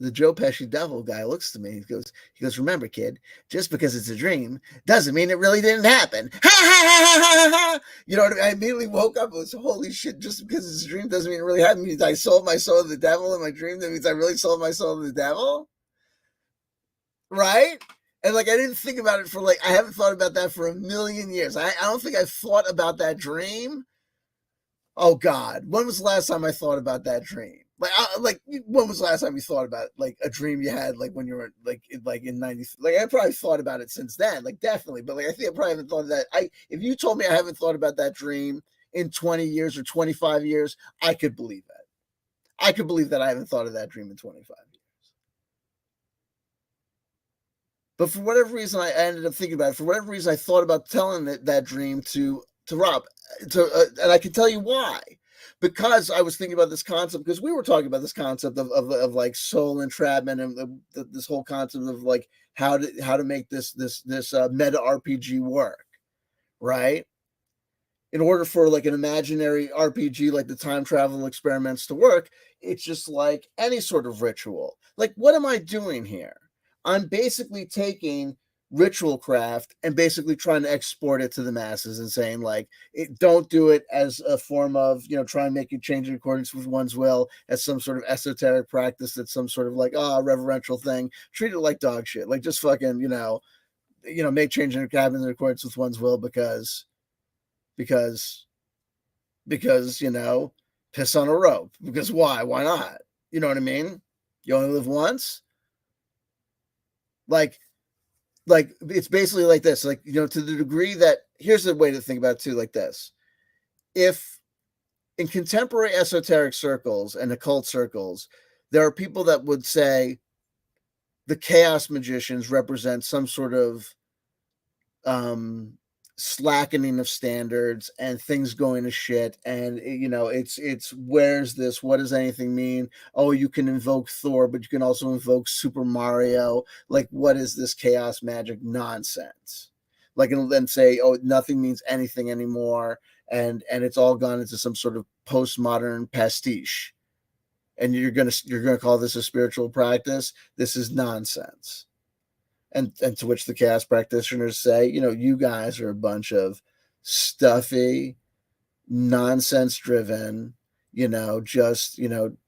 the Joe Pesci devil guy looks to me. He goes, remember, kid, just because it's a dream doesn't mean it really didn't happen. Ha ha ha ha ha! You know what I mean? I immediately woke up and was, holy shit, just because it's a dream doesn't mean it really happened. It means I sold my soul to the devil in my dream. That means I really sold my soul to the devil. Right? And I didn't think about it I haven't thought about that for a million years. I don't think I've thought about that dream. Oh God, when was the last time I thought about that dream? When was the last time you thought about a dream you had when you were in 90? I probably thought about it since then, definitely. But I think I probably haven't thought of that. If you told me I haven't thought about that dream in 20 years or 25 years, I could believe that. I could believe that I haven't thought of that dream in 25 years. But for whatever reason, I ended up thinking about it. For whatever reason, I thought about telling that dream to Rob, and I can tell you why. Because I was thinking about this concept, because we were talking about this concept of soul entrapment and this whole concept of how to make this meta RPG work, right? in order for like an imaginary RPG like the time travel experiments to work, it's just like any sort of ritual. Like, what am I doing here? I'm basically taking ritual craft and basically trying to export it to the masses and saying like, don't do it as a form of, try and make you change in accordance with one's will, as some sort of esoteric practice that's some sort of like reverential thing. Treat it like dog shit. Like, just fucking make change in accordance with one's will because because piss on a rope. Because why not? You know what I mean? You only live once. Like it's basically like this, like, to the degree that, here's the way to think about it too, like this. If in contemporary esoteric circles and occult circles, there are people that would say the chaos magicians represent some sort of slackening of standards and things going to shit, and it's where's this, what does anything mean? Oh, you can invoke Thor, but you can also invoke Super Mario. Like, what is this chaos magic nonsense? Like, and then say, oh, nothing means anything anymore, and it's all gone into some sort of postmodern pastiche, and you're gonna call this a spiritual practice? This is nonsense. And to which the chaos practitioners say, you guys are a bunch of stuffy, nonsense driven, just,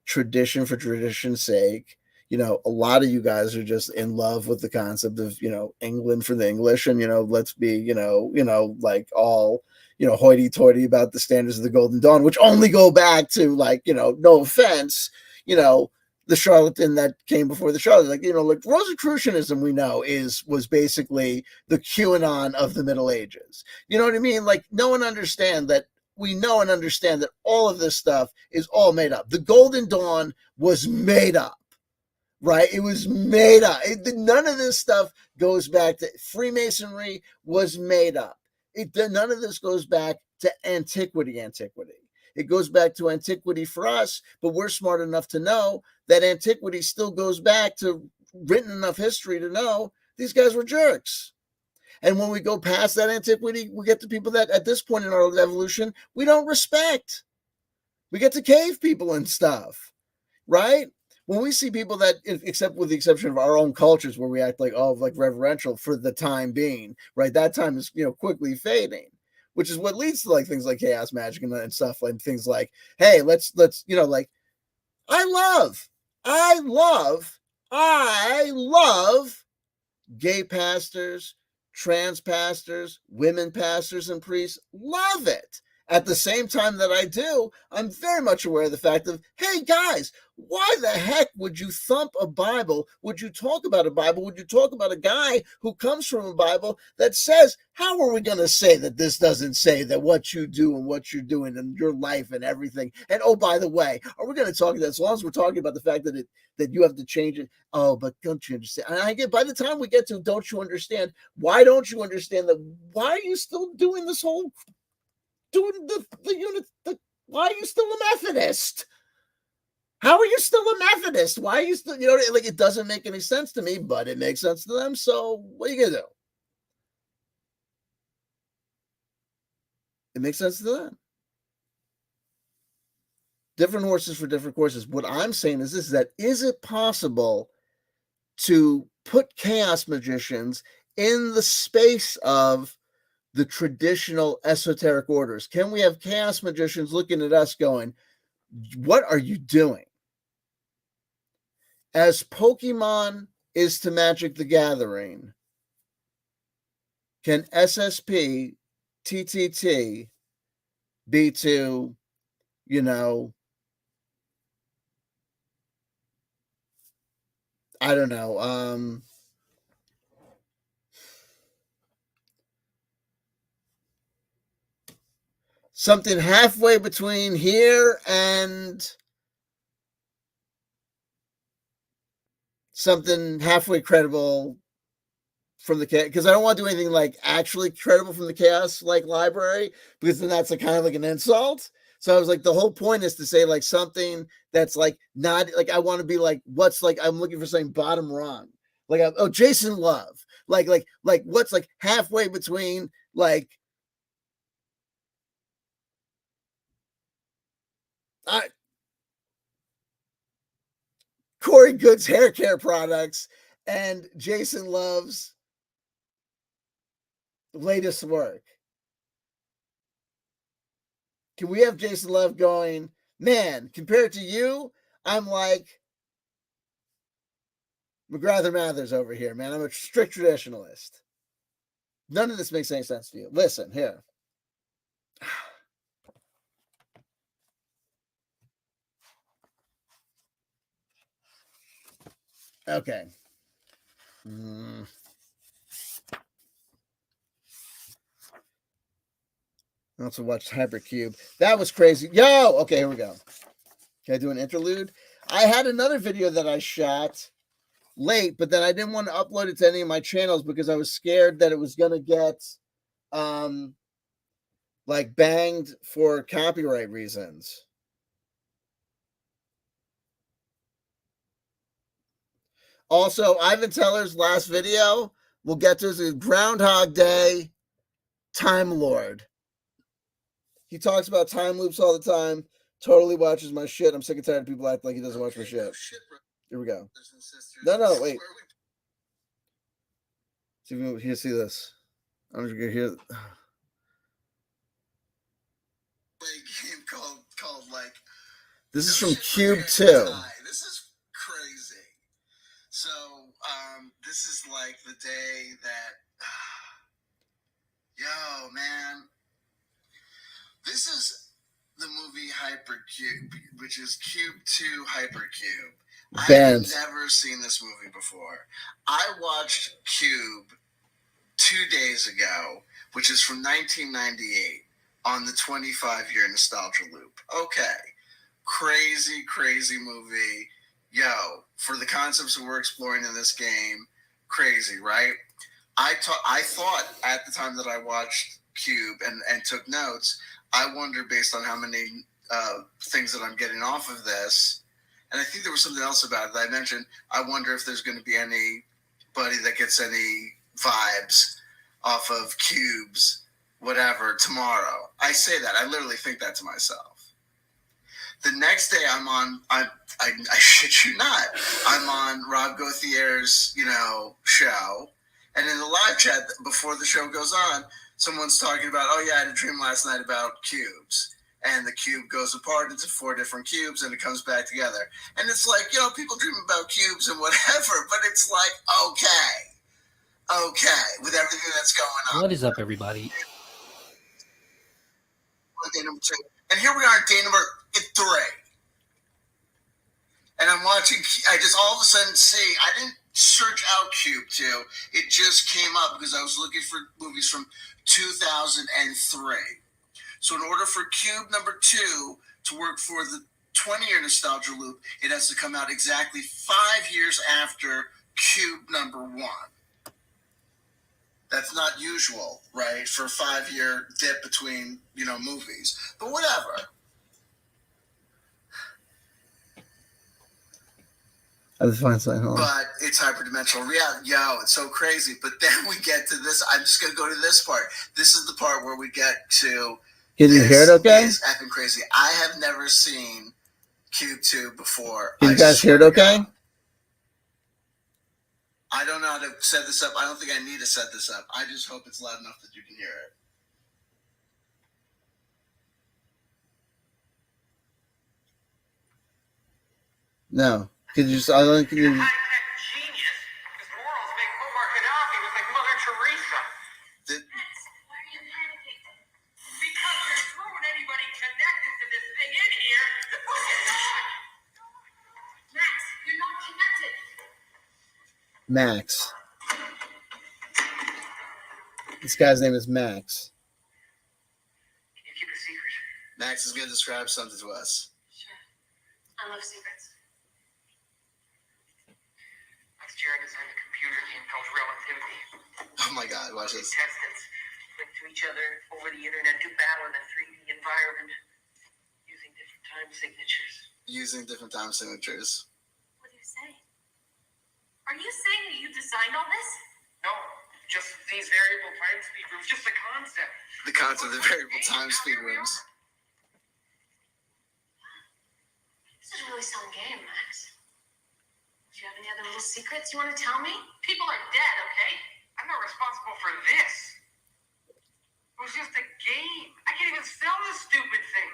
tradition for tradition's sake. A lot of you guys are just in love with the concept of, England for the English, and, let's be, like all, hoity toity about the standards of the Golden Dawn, which only go back to, like, no offense, the charlatan that came before the charlatan. Like Rosicrucianism, we know, was basically the QAnon of the Middle Ages. You know what I mean? Like, know and understand that all of this stuff is all made up. The Golden Dawn was made up, right? It was made up. None of this stuff goes back to Freemasonry. Was made up. None of this goes back to antiquity. It goes back to antiquity for us, but we're smart enough to know that antiquity still goes back to written enough history to know these guys were jerks. And when we go past that antiquity, we get to people that at this point in our evolution, we don't respect. We get to cave people and stuff, right? When we see people that, except with the exception of our own cultures, where we act like, reverential for the time being, right? That time is, quickly fading, which is what leads to like things like chaos magic and stuff, like things like, hey, let's, like, I love gay pastors, trans pastors, women pastors and priests. Love it. At the same time that I do, I'm very much aware of the fact of, hey guys, why the heck would you thump a Bible? Would you talk about a Bible? Would you talk about a guy who comes from a Bible that says, how are we going to say that this doesn't say that what you do and what you're doing in your life and everything? And oh, by the way, are we going to talk about, as long as we're talking about the fact that you have to change it? Oh, but don't you understand? And I get, by the time we get to, don't you understand? Why don't you understand that? Why are you still doing this whole doing the unit? Why are you still a Methodist? How are you still a Methodist? Why are you still, like, it doesn't make any sense to me, but it makes sense to them. So what are you gonna do? It makes sense to them. Different horses for different courses. What I'm saying is this: is it possible to put chaos magicians in the space of the traditional esoteric orders? Can we have chaos magicians looking at us going, what are you doing? As Pokemon is to Magic the Gathering, can SSP, TTT be to, I don't know, something halfway between here and something halfway credible from the chaos, because I don't want to do anything like actually credible from the chaos like library, because then that's kind of like an insult. So I was like, the whole point is to say like something that's like not like, I want to be like, what's like, I'm looking for something bottom rung, like, oh, Jason Love, like what's like halfway between like Corey Good's hair care products and Jason Love's latest work. Can we have Jason Love going, man, compared to you, I'm like McGrath Mathers over here, man. I'm a strict traditionalist. None of this makes any sense to you. Listen, here. Okay. I also watched Hypercube. That was crazy. Yo! Okay, here we go. Can I do an interlude? I had another video that I shot late, but then I didn't want to upload it to any of my channels because I was scared that it was going to get like banged for copyright reasons. Also, Ivan Teller's last video, we'll get to is Groundhog Day, Time Lord. He talks about time loops all the time. Totally watches my shit. I'm sick and tired of people acting like he doesn't watch my shit. Here we go. No, wait. See if you can see this. I'm just gonna hear. Game called like. This is from Cube 2. This is crazy. So, this is like the day that. Yo, man. This is the movie Hypercube, which is Cube 2 Hypercube. I've never seen this movie before. I watched Cube 2 days ago, which is from 1998, on the 25-year nostalgia loop. Okay. Crazy, crazy movie. Yo, for the concepts that we're exploring in this game, crazy, right? I thought at the time that I watched Cube and took notes, I wonder based on how many things that I'm getting off of this, and I think there was something else about it that I mentioned, I wonder if there's going to be anybody that gets any vibes off of Cube's whatever tomorrow. I say that. I literally think that to myself. The next day I shit you not, I'm on Rob Gauthier's, show, and in the live chat before the show goes on, someone's talking about, oh yeah, I had a dream last night about cubes. And the cube goes apart into 4 different cubes and it comes back together. And it's like, people dream about cubes and whatever, but it's like, okay, with everything that's going on. What is up, everybody? Day number 2. And here we are at day number 3. And I'm watching, I just all of a sudden see, I didn't search out Cube 2. It just came up because I was looking for movies from 2003. So in order for Cube number 2 to work for the 20-year nostalgia loop, it has to come out exactly 5 years after Cube number 1. That's not usual, right? For a 5-year dip between, movies. But whatever. But it's hyperdimensional reality. Yo, it's so crazy. But then we get to this. I'm just going to go to this part. This is the part where we get to. Can you hear it okay? It's effing crazy. I have never seen Cube 2 before. Can you guys hear it okay? I don't know how to set this up. I don't think I need to set this up. I just hope it's loud enough that you can hear it. No. Could you just, I don't think you. High-tech genius. His morals make Muammar Gaddafi look like Mother Teresa. Why are you panicking? Because there's throwing anybody connected to this thing in here. Max, you're not connected. Max. This guy's name is Max. Can you keep a secret? Max is going to describe something to us. Sure. I love secrets. Jared designed a computer game called Relativity. Oh my God, watch this. Contestants link to each other over the internet, do battle in a 3D environment using different time signatures. What are you saying? Are you saying that you designed all this? No, just these variable time speed rooms, just the concept. The concept of variable time speed rooms. secrets you want to tell me? People are dead, okay? I'm not responsible for this. It was just a game. I can't even sell this stupid thing.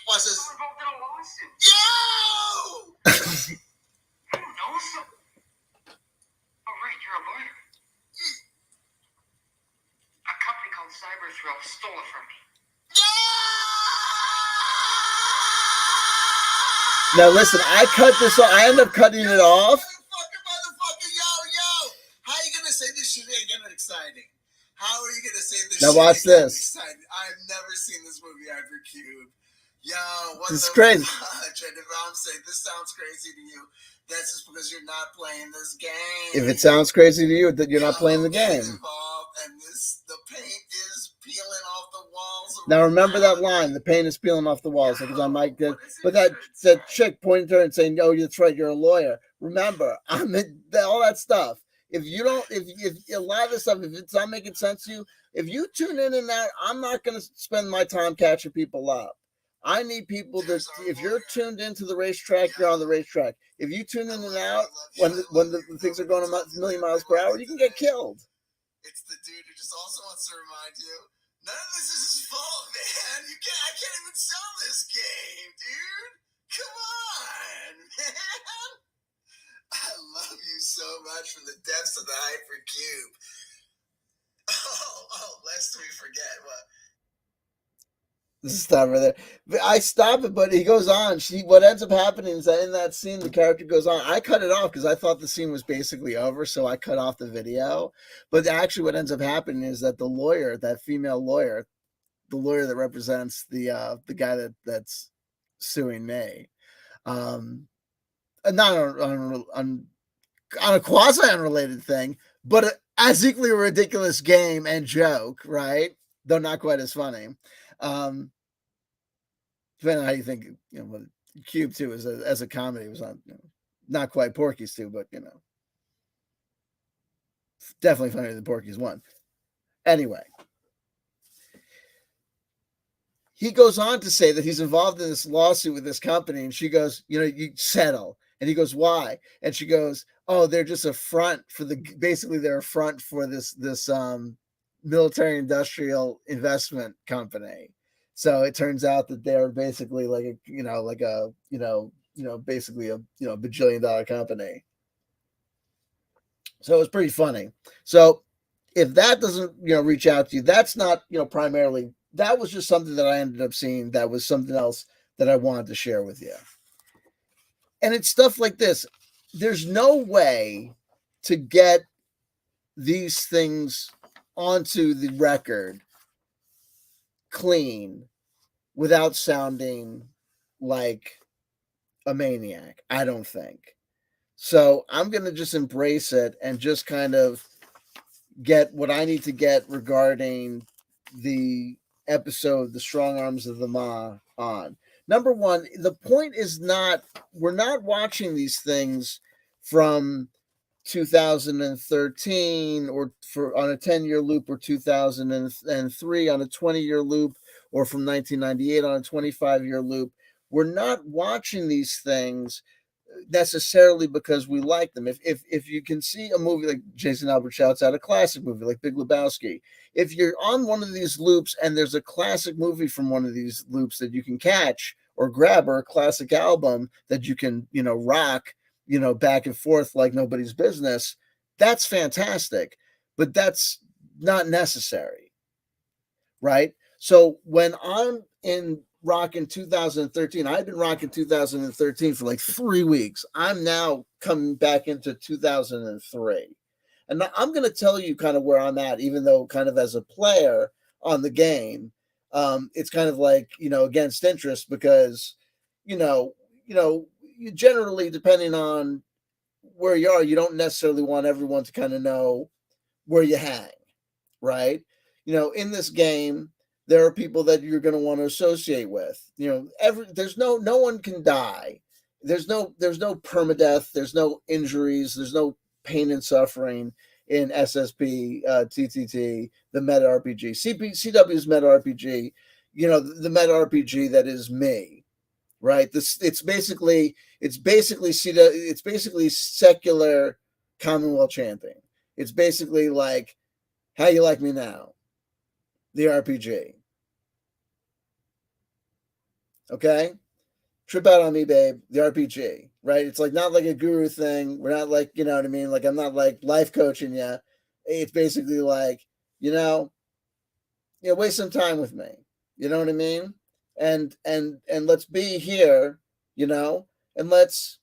What's this? I'm involved in a lawsuit. Yo! I don't know. So... Oh, right, you're a lawyer. A company called Cyberthrill stole it from me. Now listen, I cut this off. I end up cutting it off. Motherfucker, yo. How are you gonna say this shit ain't gonna exciting? How are you gonna say this now shit watch ain't this. exciting? I've never seen this movie Hypercube. Yo, what this is the crazy. Fuck? And if I'm saying this sounds crazy to you, that's just because you're not playing this game. If it sounds crazy to you, that you're not playing the game. And the paint is peeling off the walls. Now remember that line: the paint is peeling off the walls. Because I might get, but that chick pointing to her and saying, "Oh, that's right, you're a lawyer." Remember, I'm in all that stuff. If you don't, if a lot of this stuff, if it's not making sense to you, if you tune in and out, I'm not going to spend my time catching people up. I need people that, if you're tuned into the racetrack, you're on the racetrack. If you tune in and out when the things are going a million miles per hour, you can get killed. It's the dude who just also wants to remind you, none of this is his fault, man. I can't even sell this game, dude. Come on, man. I love you so much from the depths of the Hypercube. Oh, lest we forget what. Stop right there. But I stop it, but he goes on. What ends up happening is that in that scene, the character goes on. I cut it off because I thought the scene was basically over, so I cut off the video. But actually, what ends up happening is that the lawyer, that female lawyer, the lawyer that represents the guy that's suing me, not on a quasi unrelated thing, but as equally a ridiculous game and joke, right? Though not quite as funny. Depending on how you think, what Cube 2 is as a comedy was not quite Porky's 2, but definitely funnier than Porky's 1. Anyway, he goes on to say that he's involved in this lawsuit with this company, and she goes, you settle. And he goes, why? And she goes, oh, they're just a front for they're a front for this military industrial investment company. So it turns out that they're basically basically a bajillion-dollar company. So it's pretty funny. So if that doesn't reach out to you, that's not primarily. That was just something that I ended up seeing. That was something else that I wanted to share with you. And it's stuff like this. There's no way to get these things onto the record clean without sounding like a maniac, I don't think. So I'm going to just embrace it and just kind of get what I need to get regarding the episode, The Strong Arms of the Ma, on. Number one, the point is we're not watching these things from 2013 or on a 10-year loop, or 2003 on a 20-year loop, or from 1998 on a 25-year loop. We're not watching these things necessarily because we like them. If you can see a movie like Jason Albert shouts out, a classic movie like Big Lebowski, if you're on one of these loops and there's a classic movie from one of these loops that you can catch or grab, or a classic album that you can rock back and forth like nobody's business, that's fantastic, but that's not necessary, right? So when I'm in rocking 2013, I've been rocking 2013 for like 3 weeks. I'm now coming back into 2003. And I'm going to tell you kind of where I'm at, even though kind of as a player on the game, it's kind of like, against interest, because, you generally, depending on where you are, you don't necessarily want everyone to kind of know where you hang, right? In this game, there are people that you're going to want to associate with. There's no one can die. There's no permadeath. There's no injuries. There's no pain and suffering in SSP, TTT, the MetaRPG, CW's MetaRPG. The MetaRPG that is me, right? It's basically secular Commonwealth chanting. It's basically like, how you like me now? The RPG. Okay? Trip out on me, babe. The RPG, right? It's like not like a guru thing. We're not like, you know what I mean? Like I'm not like life coaching you. It's basically like, waste some time with me. You know what I mean? And let's be here, and let's,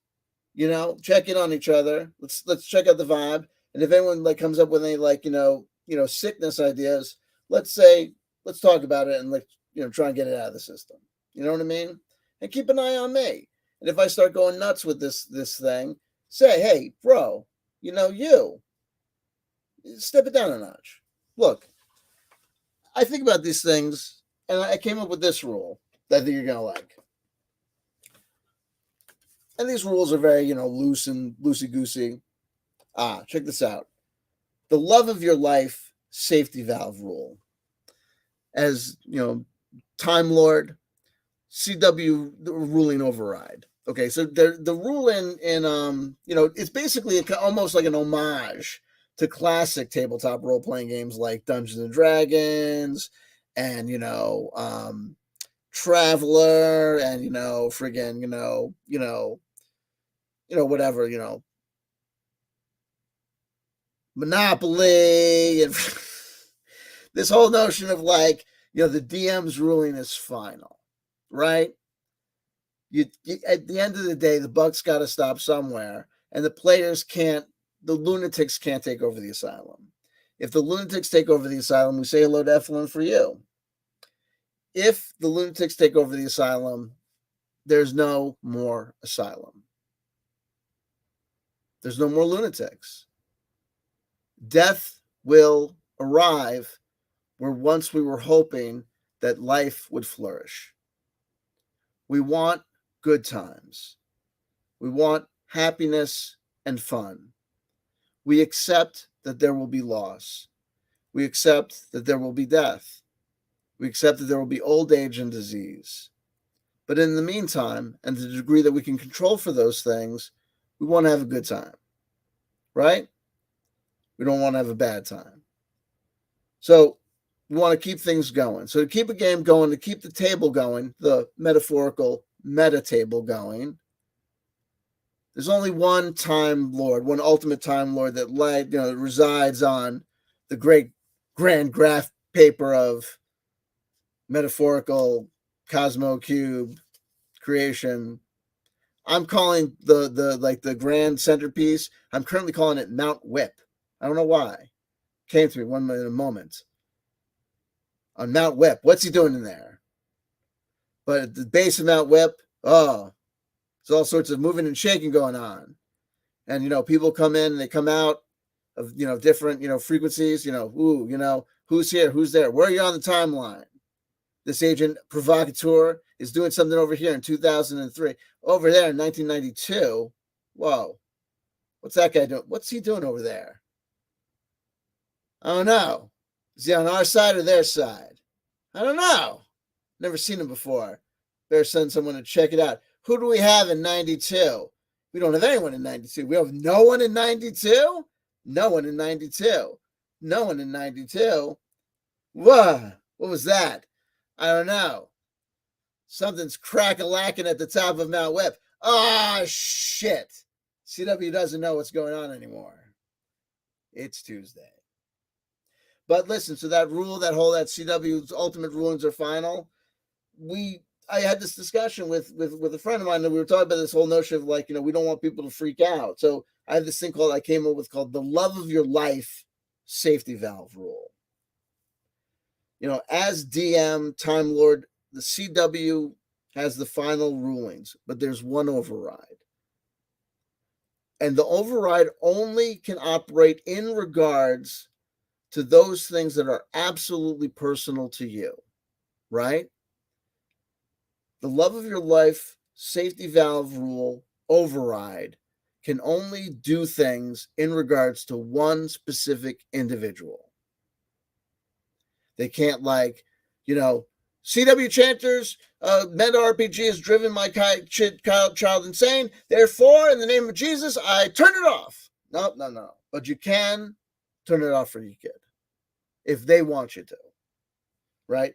check in on each other. Let's check out the vibe. And if anyone like comes up with any like, sickness ideas, let's talk about it and like, try and get it out of the system. You know what I mean? And keep an eye on me. And if I start going nuts with this thing, say, hey, bro, you step it down a notch. Look, I think about these things, and I came up with this rule that I think you're gonna like. And these rules are very, loose and loosey-goosey. Check this out. The love of your life safety valve rule. As, Time Lord, CW ruling override. Okay, so the rule in it's basically almost like an homage to classic tabletop role-playing games like Dungeons and Dragons and Traveler and friggin' whatever, Monopoly and this whole notion of like, the DM's ruling is final, right? You at the end of the day, the buck's got to stop somewhere, and the lunatics can't take over the asylum. If the lunatics take over the asylum, we say hello to Evelyn for you. If the lunatics take over the asylum, there's no more asylum. There's no more lunatics. Death will arrive where once we were hoping that life would flourish. We want good times. We want happiness and fun. We accept that there will be loss. We accept that there will be death. We accept that there will be old age and disease. But in the meantime, and to the degree that we can control for those things, we want to have a good time, right? We don't want to have a bad time. So we want to keep things going. So to keep a game going, to keep the table going, the metaphorical meta table going, there's only one Time Lord, one ultimate Time Lord that resides on the great grand graph paper of metaphorical Cosmo Cube creation. I'm calling the grand centerpiece, I'm currently calling it Mount Whip. I don't know why. Came to me in a moment. On Mount Whip, what's he doing in there? But at the base of Mount Whip, there's all sorts of moving and shaking going on. And, people come in and they come out of, different, frequencies, who's here, who's there? Where are you on the timeline? This agent provocateur is doing something over here in 2003. Over there in 1992. Whoa. What's that guy doing? What's he doing over there? I don't know. Is he on our side or their side? I don't know. Never seen him before. Better send someone to check it out. Who do we have in 92? We don't have anyone in 92. We have no one in 92? No one in 92. No one in 92. Whoa. What was that? I don't know. Something's crack-a-lacking at the top of Mount Whip. Ah, shit. CW doesn't know what's going on anymore. It's Tuesday. But listen, so that rule, that CW's ultimate rulings are final. I had this discussion with a friend of mine, and we were talking about this whole notion of like, we don't want people to freak out. So I have this thing I came up with called the love of your life safety valve rule. As DM, Time Lord, the CW has the final rulings, but there's one override. And the override only can operate in regards to those things that are absolutely personal to you, right? The love of your life safety valve rule override can only do things in regards to one specific individual. They can't CW chanters, MetaRPG has driven my child insane. Therefore, in the name of Jesus, I turn it off. No. But you can turn it off for your kid if they want you to, right?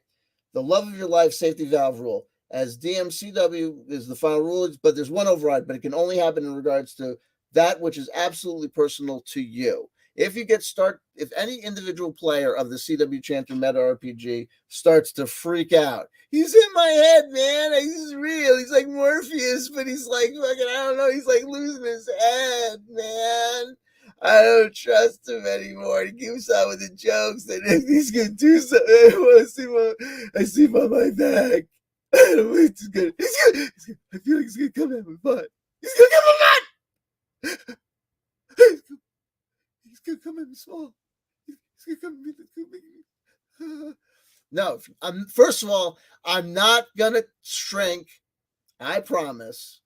The love of your life safety valve rule. As DMCW is the final rule, but there's one override, but it can only happen in regards to that which is absolutely personal to you. If any individual player of the CW Chanter MetaRPG starts to freak out, he's in my head, man. He's real. He's like Morpheus, but he's like fucking, I don't know. He's like losing his head, man. I don't trust him anymore. He keeps on with the jokes that if he's gonna do something, I see him on my back. I don't know if he's gonna. I feel like he's gonna come at my butt. He's gonna come at my butt. He's gonna come at me small. He's gonna come at me. No, first of all, I'm not gonna shrink. I promise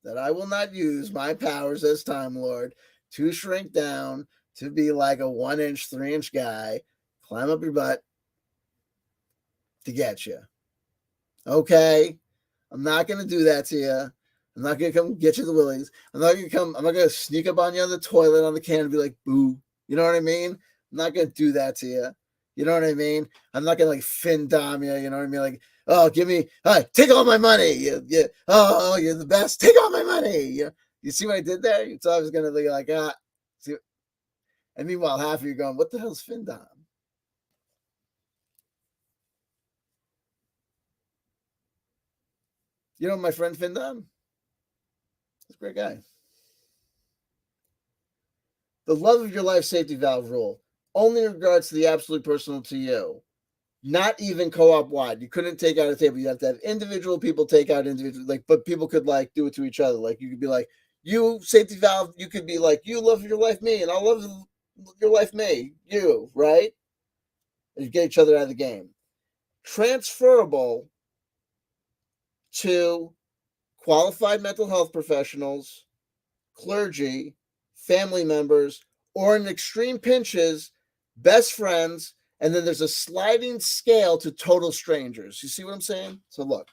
that I will not use my powers as Time Lord to shrink down to be like a 1-inch, 3-inch guy, climb up your butt to get you. Okay? I'm not going to do that to you. I'm not going to come get you the willies. I'm not going to sneak up on you on the toilet on the can and be like, boo. You know what I mean? I'm not going to do that to you. You know what I mean? I'm not going to like fin dom you. You know what I mean? Like, oh, take all my money. Oh, you're the best. Take all my money. You see what I did there? You thought I was going to be like, see. And meanwhile, half of you going, what the hell's fin dom? You know my friend Findom? He's a great guy. The love of your life safety valve rule only in regards to the absolute personal to you. Not even co-op wide. You couldn't take out a table. You have to have individual people take out individual, but people could like do it to each other. Like you could be like, you safety valve, you could be like, you love your life me, and I'll love your life me, you, right? And you get each other out of the game. Transferable to qualified mental health professionals, clergy, family members, or in extreme pinches, best friends, and then there's a sliding scale to total strangers. You see what I'm saying? So look,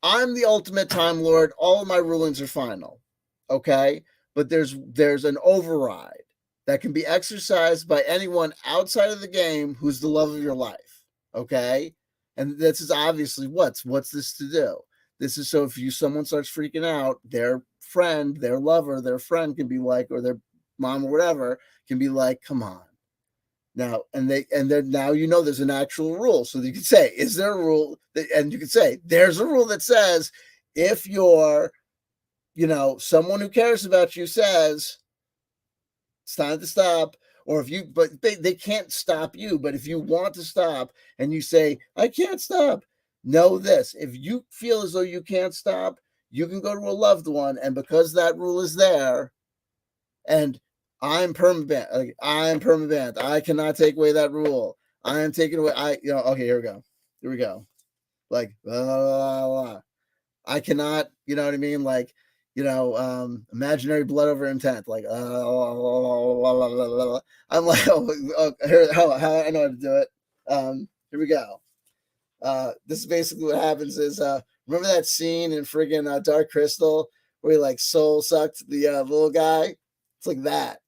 I'm the ultimate Time Lord. All of my rulings are final, okay? But there's an override that can be exercised by anyone outside of the game who's the love of your life, okay? And this is obviously what's this to do? This is so if someone starts freaking out, their friend, their lover, their friend can be like, or their mom or whatever can be like, come on. Now, and then now you know there's an actual rule. So you can say, is there a rule? And you can say, there's a rule that says if you're, someone who cares about you says it's time to stop, or if you, but they can't stop you. But if you want to stop and you say, I can't stop, know this. If you feel as though you can't stop, you can go to a loved one. And because that rule is there, and I'm permabanned. I cannot take away that rule. I am taking away. Okay, here we go. Like, blah, blah, blah. I cannot, you know what I mean? Like, imaginary blood over intent. Like, I'm like, how I know how to do it. Here we go. This is basically what happens is, remember that scene in friggin' Dark Crystal where he like soul sucked the little guy? It's like that.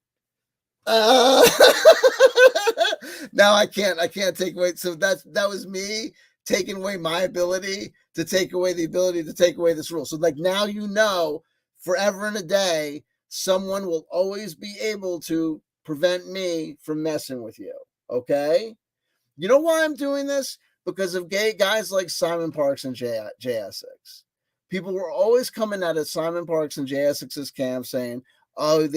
Now I can't take away. So that was me taking away my ability to take away the ability to take away this rule. So like now forever and a day, someone will always be able to prevent me from messing with you. Okay? You know why I'm doing this? Because of gay guys like Simon Parks and Jay Essex. People were always coming out of Simon Parks and Jay Essex's camp saying, oh,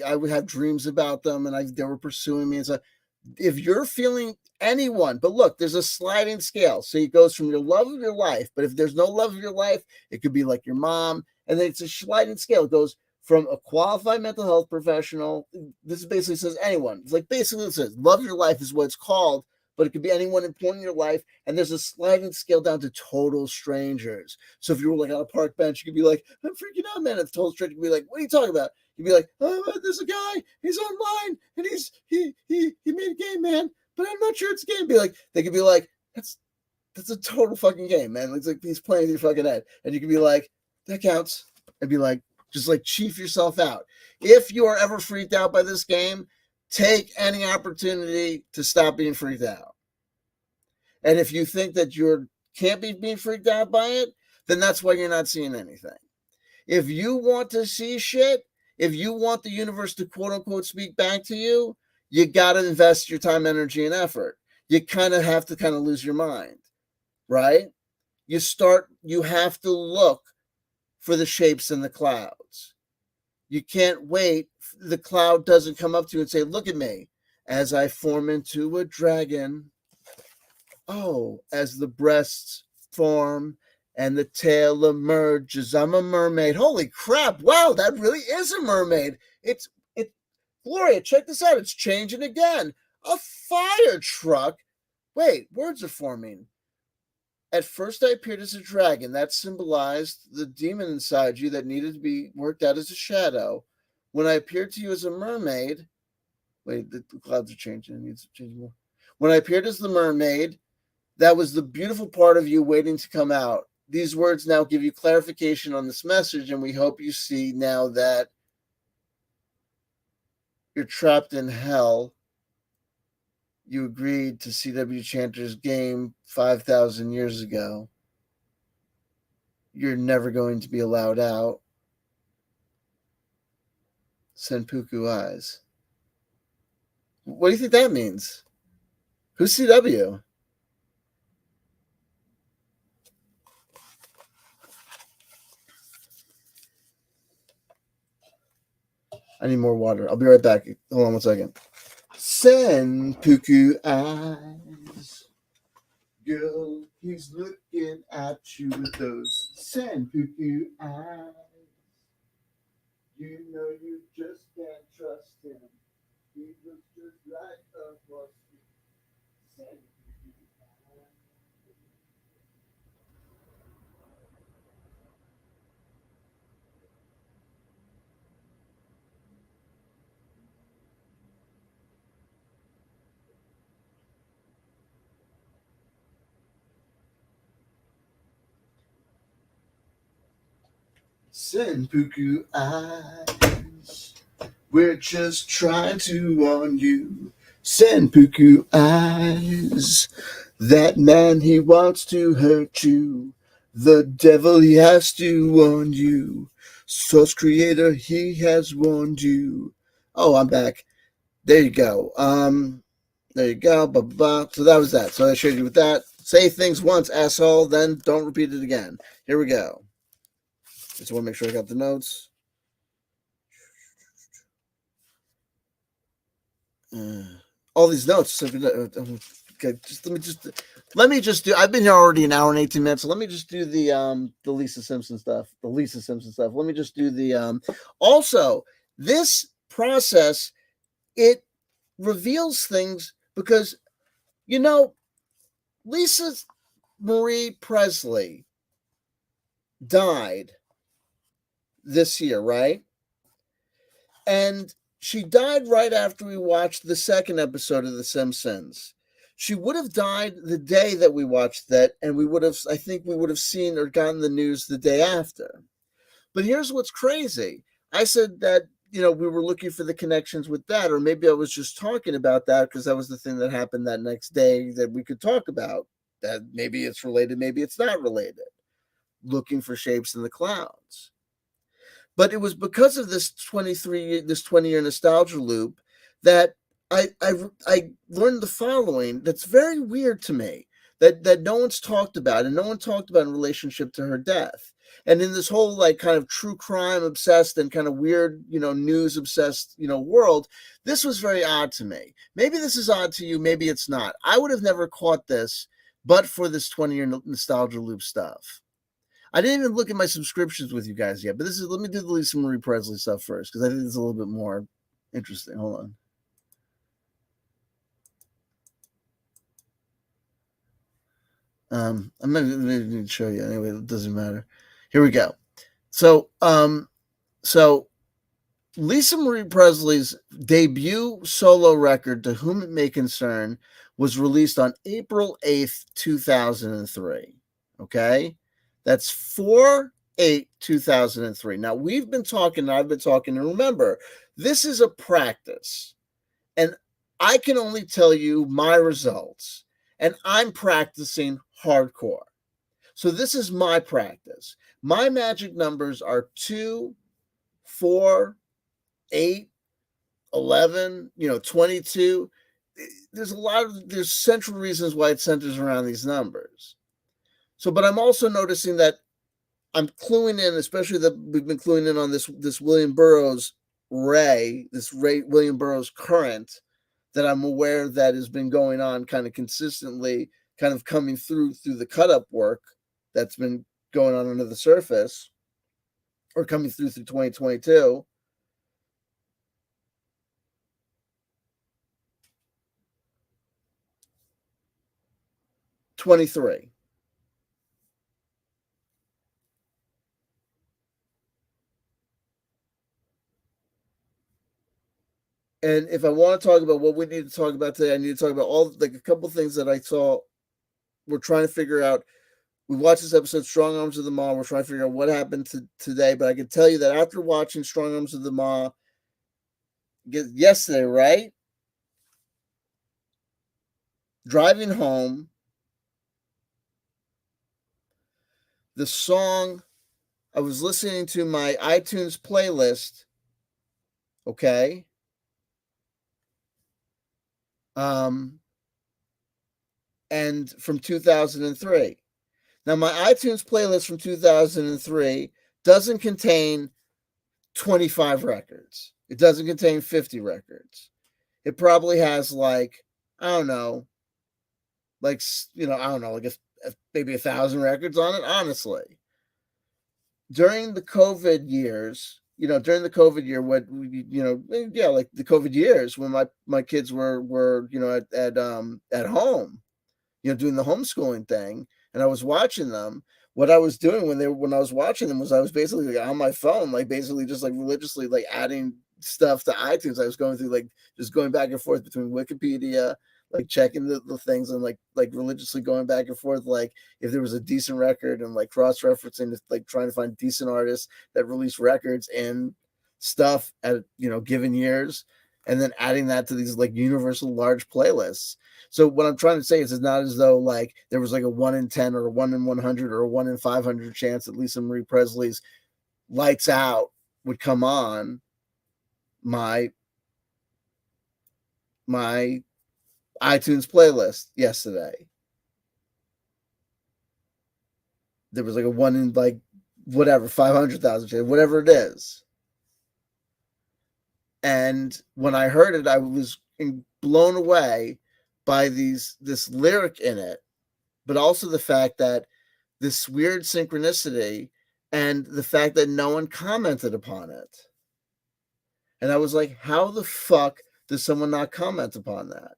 I would have dreams about them and they were pursuing me. And so if you're feeling anyone, but look, there's a sliding scale. So it goes from your love of your life, but if there's no love of your life, it could be like your mom. And then it's a sliding scale. It goes from a qualified mental health professional. This basically says anyone. It's like basically it says love your life is what it's called, but it could be anyone important in your life. And there's a sliding scale down to total strangers. So if you were like on a park bench, you could be like, I'm freaking out, man. And the total stranger could be like, what are you talking about? You'd be like, oh, there's a guy, he's online, and he made a game, man, but I'm not sure it's a game. They could be like, that's a total fucking game, man. It's like he's playing with your fucking head. And you could be like, that counts. And be like, Just like chief yourself out. If you are ever freaked out by this game, take any opportunity to stop being freaked out. And if you think that you can't be being freaked out by it, then that's why you're not seeing anything. If you want to see shit, if you want the universe to quote unquote speak back to you, you got to invest your time, energy, and effort. You kind of have to kind of lose your mind, right? You have to look for the shapes in the clouds. You can't wait. The cloud doesn't come up to you and say, look at me as I form into a dragon. Oh, as the breasts form and the tail emerges, I'm a mermaid. Holy crap. Wow, that really is a mermaid. It's Gloria, check this out. It's changing again. A fire truck. Wait, words are forming. At first I appeared as a dragon. That symbolized the demon inside you that needed to be worked out as a shadow. When I appeared to you as a mermaid, wait, the clouds are changing. It needs to change more. When I appeared as the mermaid, that was the beautiful part of you waiting to come out. These words now give you clarification on this message, and we hope you see now that you're trapped in hell. You agreed to C.W. Chanter's game 5,000 years ago. You're never going to be allowed out. Senpuku eyes. What do you think that means? Who's CW? I need more water. I'll be right back. Hold on one second. Senpuku eyes. Girl, he's looking at you with those Senpuku eyes. You know you just can't trust him. He looks just like a horse. Senpuku eyes, we're just trying to warn you. Senpuku eyes, that man, he wants to hurt you. The devil, he has to warn you. Source creator, he has warned you. Oh, I'm back. There you go. There you go. Blah, blah, blah. So that was that. So I showed you with that. Say things once, asshole, then don't repeat it again. Here we go. Just want to make sure I got the notes. All these notes. Okay, let me just do. I've been here already an hour and 18 minutes. So let me just do the Lisa Simpson stuff. Let me just do the. Also, this process, it reveals things because, Lisa Marie Presley died this year, right? And she died right after we watched the second episode of The Simpsons. She would have died the day that we watched that, and I think we would have seen or gotten the news the day after. But here's what's crazy. I said that, we were looking for the connections with that, or maybe I was just talking about that because that was the thing that happened that next day that we could talk about. That maybe it's related, maybe it's not related. Looking for shapes in the clouds. But it was because of this 20-year nostalgia loop that I learned the following that's very weird to me, that no one's talked about, and no one talked about in relationship to her death. And in this whole kind of true crime obsessed and kind of weird, news obsessed, world, this was very odd to me. Maybe this is odd to you, maybe it's not. I would have never caught this but for this 20-year nostalgia loop stuff. I didn't even look at my subscriptions with you guys yet, but let me do the Lisa Marie Presley stuff first, because I think it's a little bit more interesting. Hold on. I'm not going to show you anyway. It doesn't matter. Here we go. So Lisa Marie Presley's debut solo record, To Whom It May Concern, was released on April 8th, 2003. Okay? That's 4 8, 2003. Now, I've been talking, and remember, this is a practice, and I can only tell you my results, and I'm practicing hardcore. So this is my practice. My magic numbers are 2, 4, 8, 11, 22. There's central reasons why it centers around these numbers. So, but I'm also noticing that I'm cluing in, especially that we've been cluing in on this William Burroughs William Burroughs current, that I'm aware that has been going on kind of consistently, kind of coming through the cut up work that's been going on under the surface, or coming through 2022. '23. And if I want to talk about what we need to talk about today, I need to talk about a couple things that I saw. We're trying to figure out. We watched this episode, Strong Arms of the Maw. We're trying to figure out what happened today. But I can tell you that after watching Strong Arms of the Maw yesterday, right? Driving home, the song, I was listening to my iTunes playlist, okay? And from 2003. Now, my iTunes playlist from 2003 doesn't contain 25 records. It doesn't contain 50 records. It probably has I don't know, like maybe 1,000 records on it, honestly. During the COVID years, like the COVID years when my kids were at home, doing the homeschooling thing, and I was watching them. What I was doing when I was watching them was I was basically on my phone, basically just religiously adding stuff to iTunes. I was going through just going back and forth between Wikipedia, checking the things, and religiously going back and forth, if there was a decent record, and cross-referencing, trying to find decent artists that release records and stuff at given years, and then adding that to these universal large playlists. So what I'm trying to say is, it's not as though there was a 1 in 10 or a 1 in 100 or a 1 in 500 chance that Lisa Marie Presley's Lights Out would come on my iTunes playlist yesterday. There was a 1 in whatever, 500,000, whatever it is. And when I heard it, I was blown away by this lyric in it, but also the fact that this weird synchronicity, and the fact that no one commented upon it. And I was like, how the fuck does someone not comment upon that?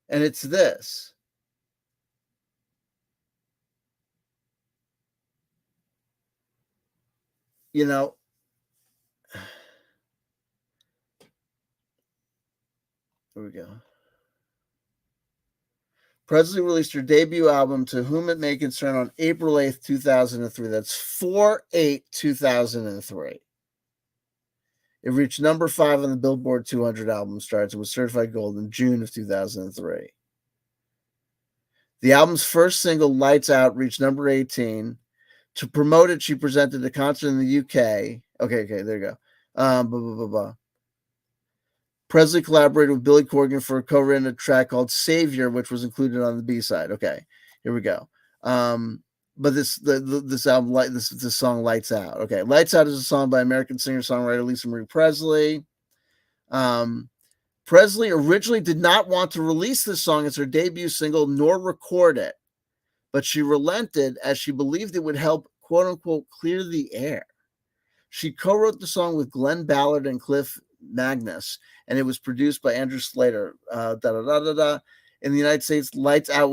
And it's this. Here we go. Presley released her debut album, To Whom It May Concern, on April 8th, 2003. That's 4/8/2003. It reached number 5 on the Billboard 200 album charts and was certified gold in June of 2003. The album's first single, Lights Out, reached number 18. To promote it, she presented a concert in the UK. Okay, there you go. Presley collaborated with Billy Corgan for a co-written a track called Savior, which was included on the B-side. Okay, here we go. But this album, this song, Lights Out. Okay, Lights Out is a song by American singer-songwriter Lisa Marie Presley. Presley originally did not want to release this song as her debut single, nor record it, but she relented as she believed it would help, quote-unquote, clear the air. She co-wrote the song with Glenn Ballard and Cliff Magnus, and it was produced by Andrew Slater. In the United States, Lights Out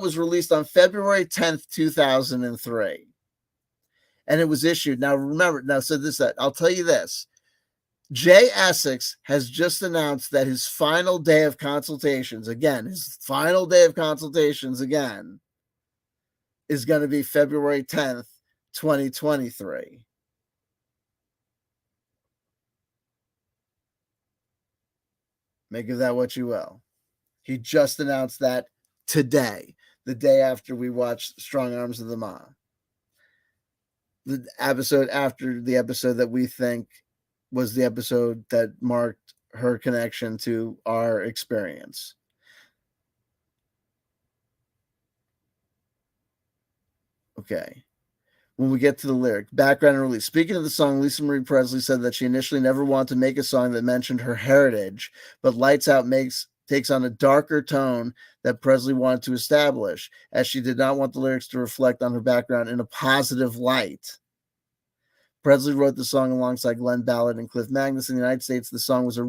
was released on February 10th, 2003. And it was issued. Now, remember, I'll tell you this. Jay Essex has just announced that his final day of consultations, again, is going to be February 10th, 2023. Make of that what you will. He just announced that today, the day after we watched Strong Arms of the Ma. The episode after the episode that we think was the episode that marked her connection to our experience. Okay. When we get to the lyric, background and release. Speaking of the song, Lisa Marie Presley said that she initially never wanted to make a song that mentioned her heritage, but Lights Out takes on a darker tone that Presley wanted to establish, as she did not want the lyrics to reflect on her background in a positive light. Presley wrote the song alongside Glenn Ballard and Cliff Magnus. In the United States, the song was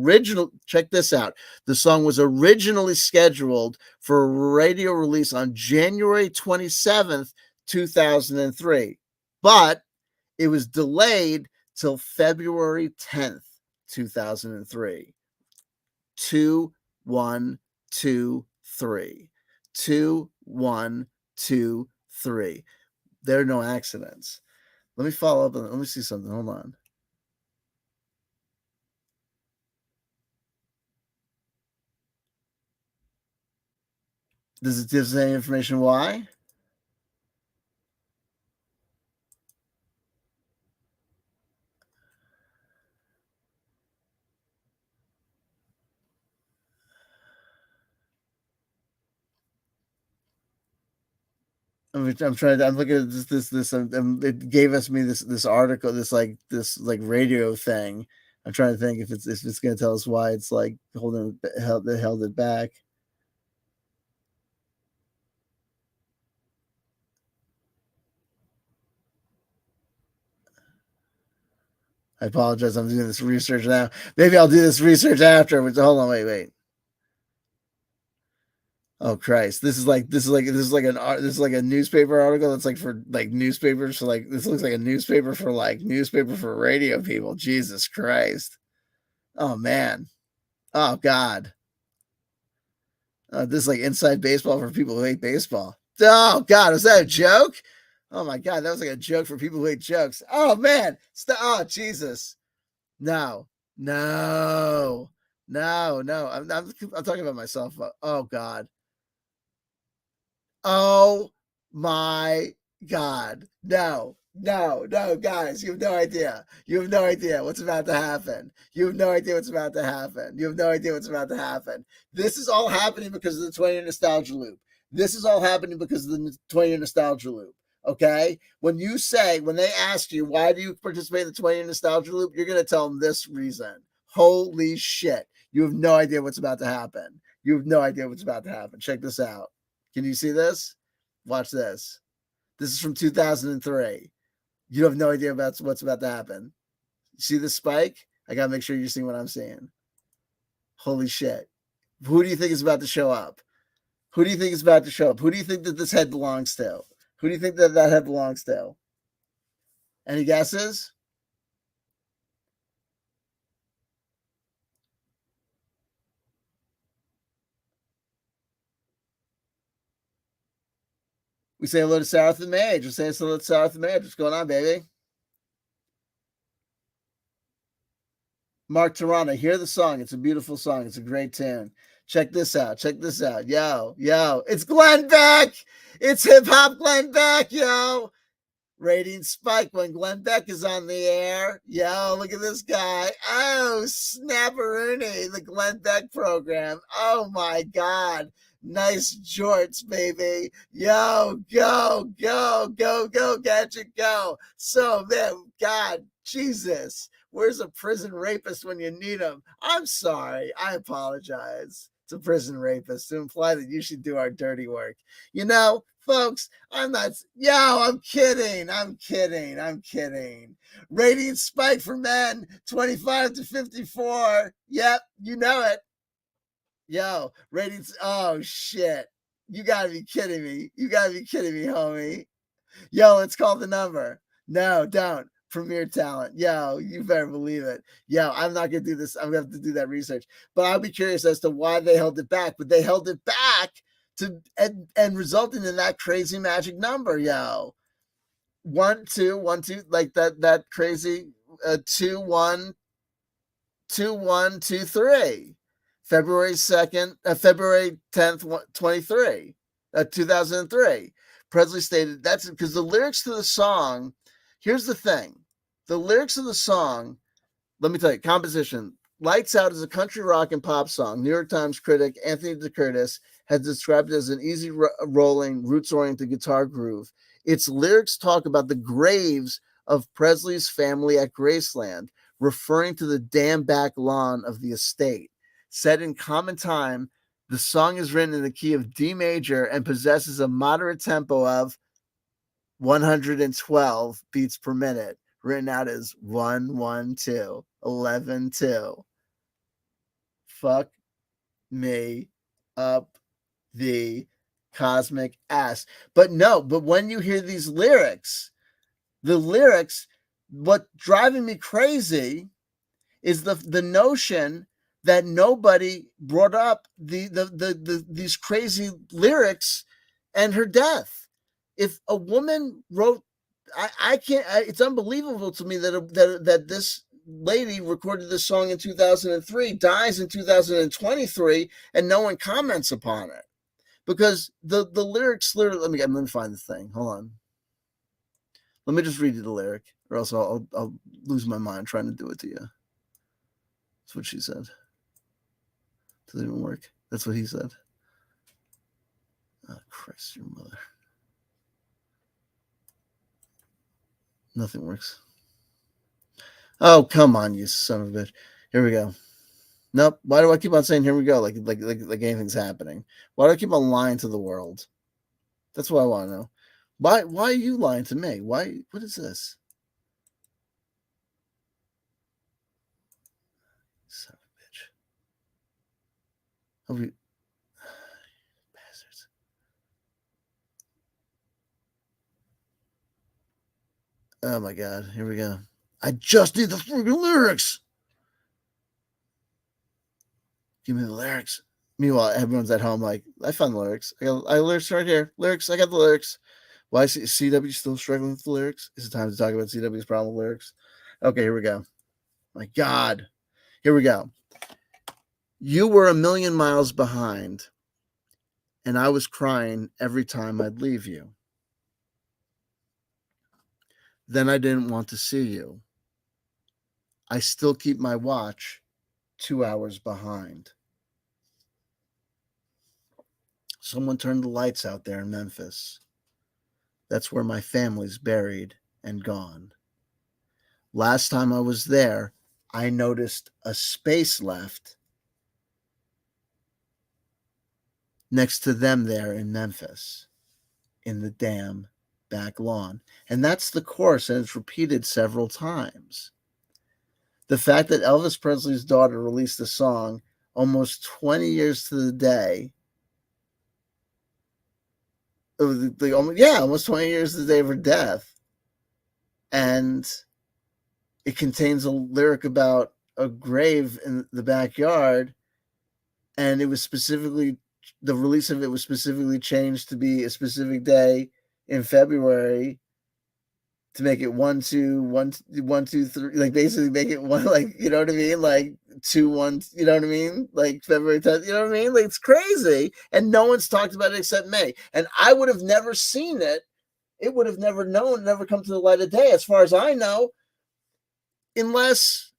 check this out. The song was originally scheduled for a radio release on January 27th, 2003, but it was delayed till February 10th, 2003. 2, 1, 2, 3. 2, 1, 2, 3. There are no accidents. Let me follow up on it. Let me see something. Hold on. Does it give us any information why? I'm looking at this. It gave me this article, this radio thing. I'm trying to think if it's going to tell us why it's like they held it back. I apologize. I'm doing this research now. Maybe I'll do this research after. Hold on, wait. Oh Christ! This is like a newspaper article that's like for like newspapers. So like this looks like a newspaper for radio people. Jesus Christ! Oh man! Oh God! This is like inside baseball for people who hate baseball. Oh God! Was that a joke? Oh my God! That was like a joke for people who hate jokes. Oh man! Oh Jesus! No! I'm talking about myself. Oh God! Oh my God. No, guys, you have no idea. You have no idea what's about to happen. You have no idea what's about to happen. You have no idea what's about to happen. This is all happening because of the 20-year nostalgia loop. This is all happening because of the 20-year nostalgia loop. Okay? When they ask you, why do you participate in the 20-year nostalgia loop? You're going to tell them this reason. Holy shit. You have no idea what's about to happen. You have no idea what's about to happen. Check this out. Can you see this? Watch this. This is from 2003. You have no idea about what's about to happen. See the spike? I got to make sure you're seeing what I'm seeing. Holy shit. Who do you think is about to show up? Who do you think is about to show up? Who do you think that this head belongs to? Who do you think that head belongs to? Any guesses? We say hello to Sarah with the Mage. We say hello to Sarah with the Mage. What's going on, baby? Mark Toronto, hear the song. It's a beautiful song. It's a great tune. Check this out. Yo. It's Glenn Beck. It's hip hop Glenn Beck, yo. Ratings spike when Glenn Beck is on the air. Yo, look at this guy. Oh, snapperoonie, the Glenn Beck program. Oh my God. Nice jorts, baby. Yo, go, gadget, go. So, man, God, Jesus. Where's a prison rapist when you need him? I'm sorry. I apologize to prison rapists to imply that you should do our dirty work. You know, folks, I'm kidding. Rating spike for men 25 to 54. Yep, you know it. Yo, ratings. Oh, shit. You gotta be kidding me. Homie. Yo, let's call the number. No, don't. Premier talent. Yo, you better believe it. Yo, I'm not going to do this. I'm going to have to do that research. But I'll be curious as to why they held it back. But they held it back and resulting in that crazy magic number, yo. 1 2 1 2, like that crazy 2 1 2 1 2 3. February 2nd, February 10th, 23, 2003. Presley stated that's because the lyrics to the song. Here's the thing: the lyrics of the song. Let me tell you, composition. Lights Out is a country rock and pop song. New York Times critic Anthony DeCurtis has described it as an easy rolling, roots-oriented guitar groove. Its lyrics talk about the graves of Presley's family at Graceland, referring to the dam back lawn of the estate. Set in common time, the song is written in the key of D major and possesses a moderate tempo of 112 beats per minute, written out as 1 1 2 11 2. Fuck me up the cosmic ass. But when you hear these lyrics, what driving me crazy is the notion that nobody brought up these crazy lyrics and her death. If a woman wrote, I can't. It's unbelievable to me that this lady recorded this song in 2003, dies in 2023, and no one comments upon it because the lyrics. Let me find the thing. Hold on. Let me just read you the lyric, or else I'll lose my mind trying to do it to you. That's what she said. Doesn't even work. That's what he said. Oh, Christ, your mother. Nothing works. Oh, come on, you son of a bitch. Here we go. Nope. Why do I keep on saying here we go? Like anything's happening. Why do I keep on lying to the world? That's what I want to know. Why are you lying to me? What is this? Son of a bitch. Bastards. Oh my God. Here we go. I just need the freaking lyrics. Give me the lyrics. Meanwhile, everyone's at home like, I found the lyrics. I got lyrics right here. Lyrics. I got the lyrics. Why is CW still struggling with the lyrics? Is it time to talk about CW's problem with lyrics? Okay, here we go. My God. Here we go. You were a million miles behind, and I was crying every time I'd leave you. Then I didn't want to see you. I still keep my watch 2 hours behind. Someone turned the lights out there in Memphis. That's where my family's buried and gone. Last time I was there, I noticed a space left next to them there in Memphis, in the damn back lawn. And that's the chorus, and it's repeated several times. The fact that Elvis Presley's daughter released a song almost 20 years to the day, almost 20 years to the day of her death, and it contains a lyric about a grave in the backyard, and it was specifically, the release of it was specifically changed to be a specific day in February to make it 1 2 1 1 2 3, like basically make it one, like, you know what I mean, like 2 1, you know what I mean, like February 10th, you know what I mean, like it's crazy, and no one's talked about it except me, and I would have never seen it. It would have never come to the light of day, as far as I know, unless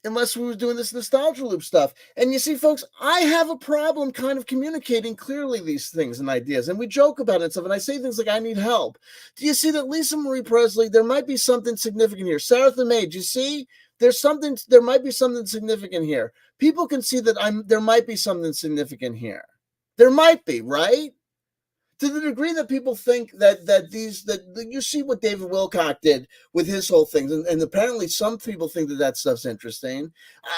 we were doing this nostalgia loop stuff. And you see, folks, I have a problem kind of communicating clearly these things and ideas, and we joke about it and stuff, and I say things like, I need help. Do you see that Lisa Marie Presley, there might be something significant here? Sarah the Maid, you see? There might be something significant here. People can see that there might be something significant here. There might be, right? To the degree that people think that you see what David Wilcock did with his whole thing, and apparently some people think that stuff's interesting.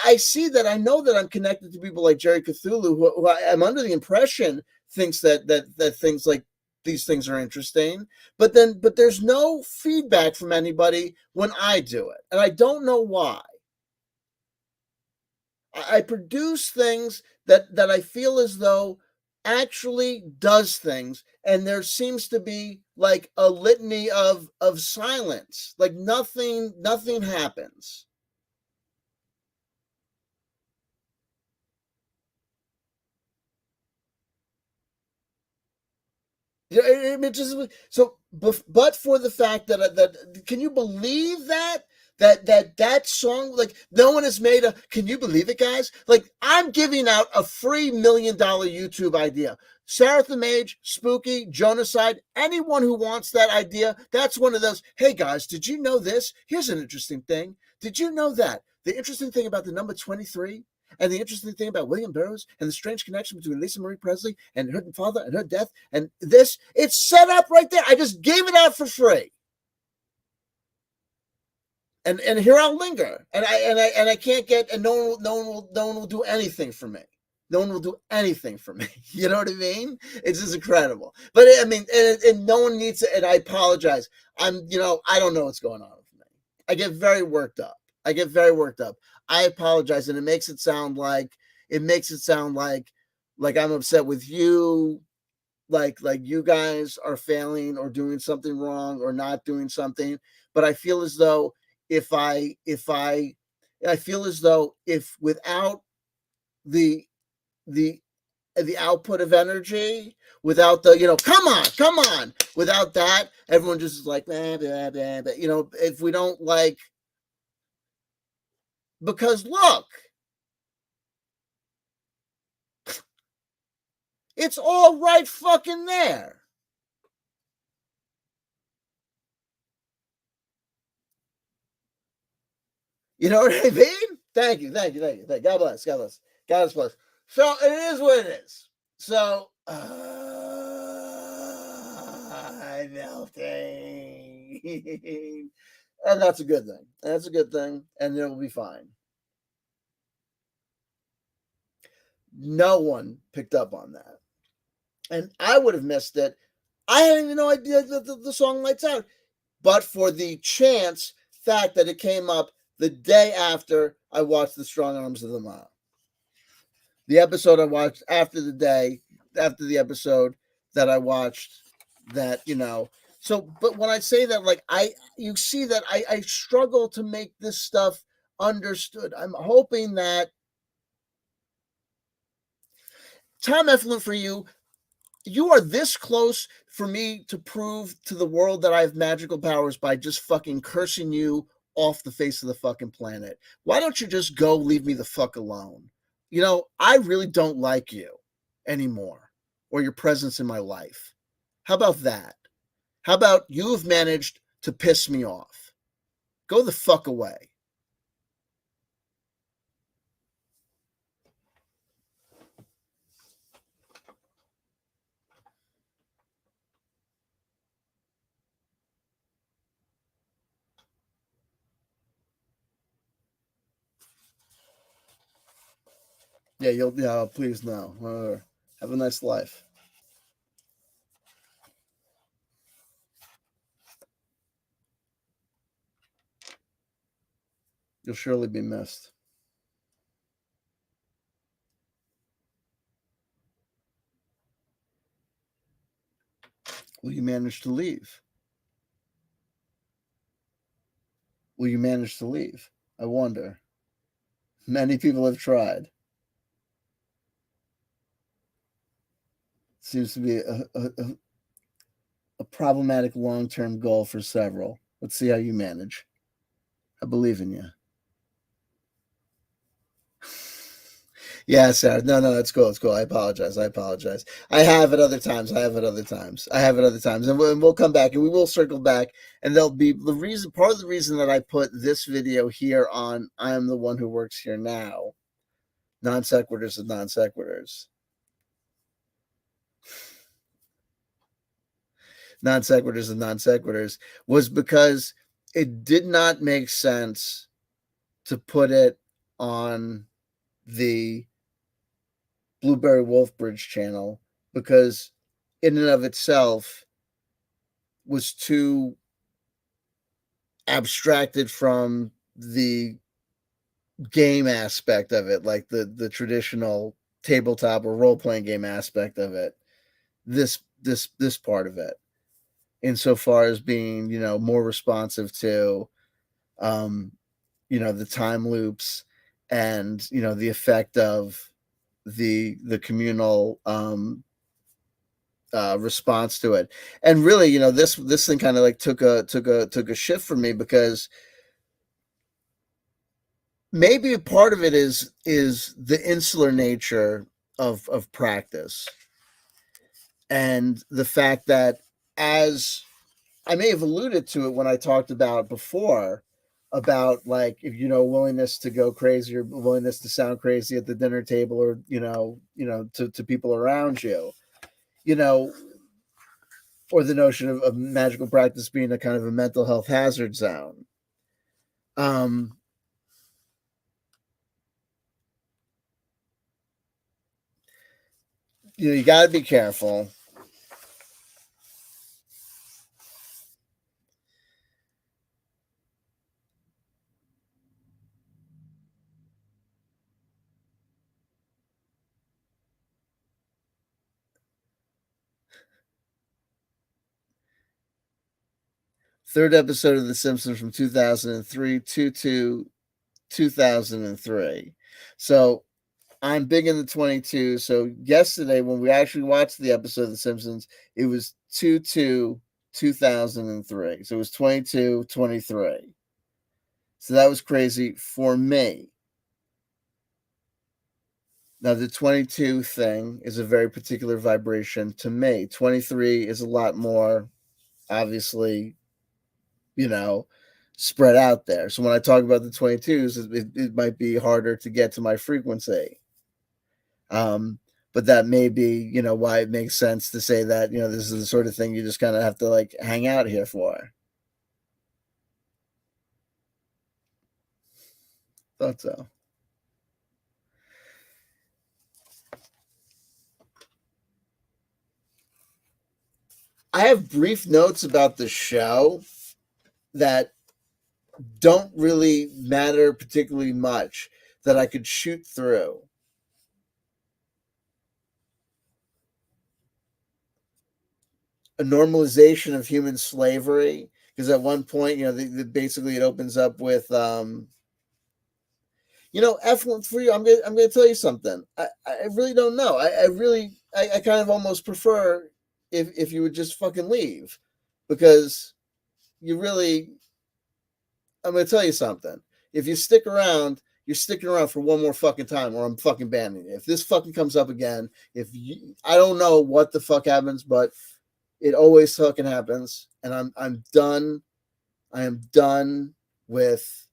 I see that. I know that I'm connected to people like Jerry Cthulhu, who I'm under the impression thinks that things like these things are interesting. But there's no feedback from anybody when I do it, and I don't know why. I produce things that I feel as though actually does things, and there seems to be like a litany of silence, like nothing happens. Yeah, it just so, but for the fact that can you believe that song, like no one has made a, can you believe it, guys? Like I'm giving out a free $1 million YouTube idea. Sarah the Mage, Spooky, Jonaside, anyone who wants that idea, that's one of those, hey guys, did you know this? Here's an interesting thing. Did you know that? The interesting thing about the number 23 and the interesting thing about William Burroughs and the strange connection between Lisa Marie Presley and her father and her death and this, it's set up right there. I just gave it out for free. And here I'll linger. And I can't get, and no one will do anything for me. No one will do anything for me. You know what I mean? It's just incredible. But I mean, and no one needs to, and I apologize. I don't know what's going on with me. I get very worked up. I apologize, and it makes it sound like I'm upset with you, like you guys are failing or doing something wrong or not doing something. But I feel as though if without the output of energy, without the come on, without that, everyone just is like blah, blah, blah, blah. If we don't like, because look, it's all right fucking there. You know what I mean? Thank you. God bless. God bless. So it is what it is. So I'm melting. And that's a good thing. And it'll be fine. No one picked up on that. And I would have missed it. I had even no idea that the song Lights Out. But for the fact that it came up the day after I watched The Strong Arms of the Ma. The episode I watched after the episode that I watched that, So, but when I say that, like, you see that I struggle to make this stuff understood. I'm hoping that Tom Eflin, for you are this close for me to prove to the world that I have magical powers by just fucking cursing you off the face of the fucking planet. Why don't you just go leave me the fuck alone? I really don't like you anymore or your presence in my life. How about that? How about you've managed to piss me off? Go the fuck away. Yeah, please no. Have a nice life. You'll surely be missed. Will you manage to leave? I wonder. Many people have tried. Seems to be a problematic long-term goal for several. Let's see how you manage. I believe in you. Yeah, Sarah. No, it's cool. I apologize. I have at other times. And we'll come back and we will circle back. And there'll be part of the reason that I put this video here on I Am the One Who Works Here Now. Non sequiturs and non sequiturs. Non sequiturs and non sequiturs was because it did not make sense to put it on the Blueberry Wolfbridge channel because in and of itself was too abstracted from the game aspect of it, like the traditional tabletop or role-playing game aspect of it, this part of it, insofar as being, more responsive to the time loops and, the effect of the communal response to it. And really, this thing kind of like took a shift for me, because maybe a part of it is the insular nature of practice, and the fact that, as I may have alluded to it when I talked about before, about like, if willingness to go crazy, or willingness to sound crazy at the dinner table, or to people around you, or the notion of magical practice being a kind of a mental health hazard zone. You got to be careful. Third episode of The Simpsons from 2003 to 2003. So I'm big in the 22. So yesterday, when we actually watched the episode of The Simpsons, it was 2003. So it was 22-23. So that was crazy for me. Now, the 22 thing is a very particular vibration to me. 23 is a lot more, obviously, spread out there. So when I talk about the 22s, it might be harder to get to my frequency. But that may be, why it makes sense to say that, this is the sort of thing you just kind of have to like hang out here for. Thought so. I have brief notes about the show that don't really matter particularly much, that I could shoot through. A normalization of human slavery, because at one point, basically it opens up with, F1 for you. I'm gonna tell you something. I really don't know. I kind of almost prefer if you would just fucking leave, because you really. I'm gonna tell you something. If you stick around, you're sticking around for one more fucking time, or I'm fucking banning you. If this fucking comes up again, I don't know what the fuck happens, but it always fucking happens, and I'm done. I am done with.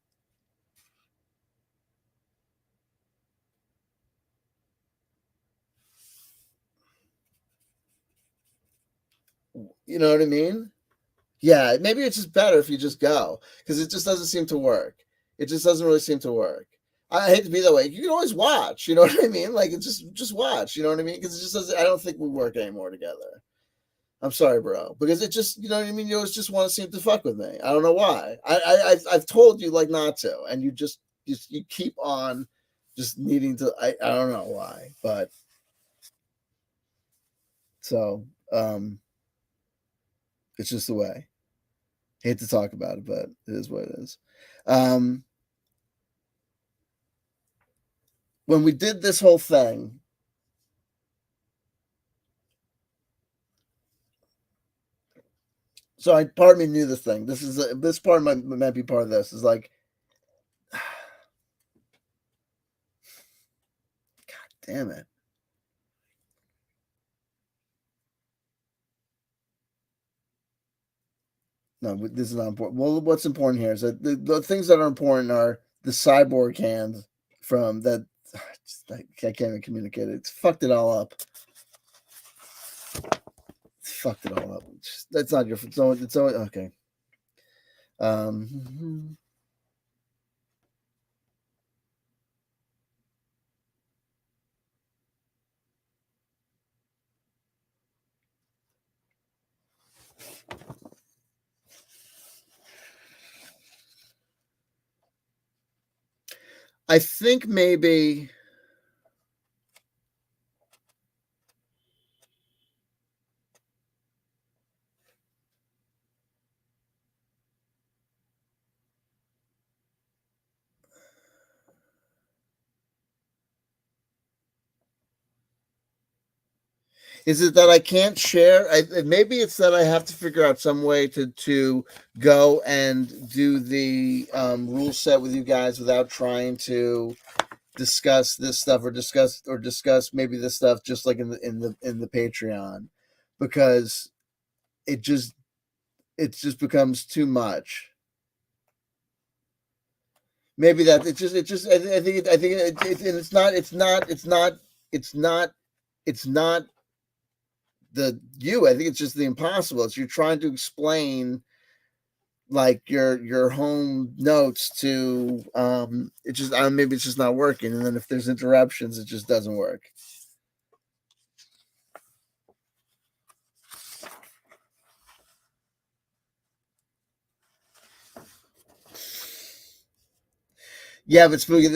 You know what I mean? Yeah, maybe it's just better if you just go, because it just doesn't seem to work. It just doesn't really seem to work. I hate to be that way. You can always watch. You know what I mean? Like, it's just watch. You know what I mean? Because it just doesn't. I don't think we work anymore together. I'm sorry, bro, because it just, you know what I mean. You always just want to seem to fuck with me. I don't know why. I've told you like not to, and you just you keep on just needing to. I don't know why, but so it's just the way. Hate to talk about it, but it is what it is. When we did this whole thing, so part of me knew this thing. This part might be part of this. Is like, God damn it. No, this is not important. Well, what's important here is that the things that are important are the cyborg hand from that. I can't even communicate it. It's fucked it all up. It's fucked it all up. That's not your fault. It's only okay. I think maybe Is it that I can't share? Maybe it's that I have to figure out some way to go and do the rule set with you guys without trying to discuss this stuff or discuss maybe this stuff just like in the Patreon, because it just becomes too much. Maybe that it just I think and it's not the you. I think it's just the impossible. It's you're trying to explain like your home notes to it just maybe it's just not working, and then if there's interruptions it just doesn't work. Yeah, but spooky.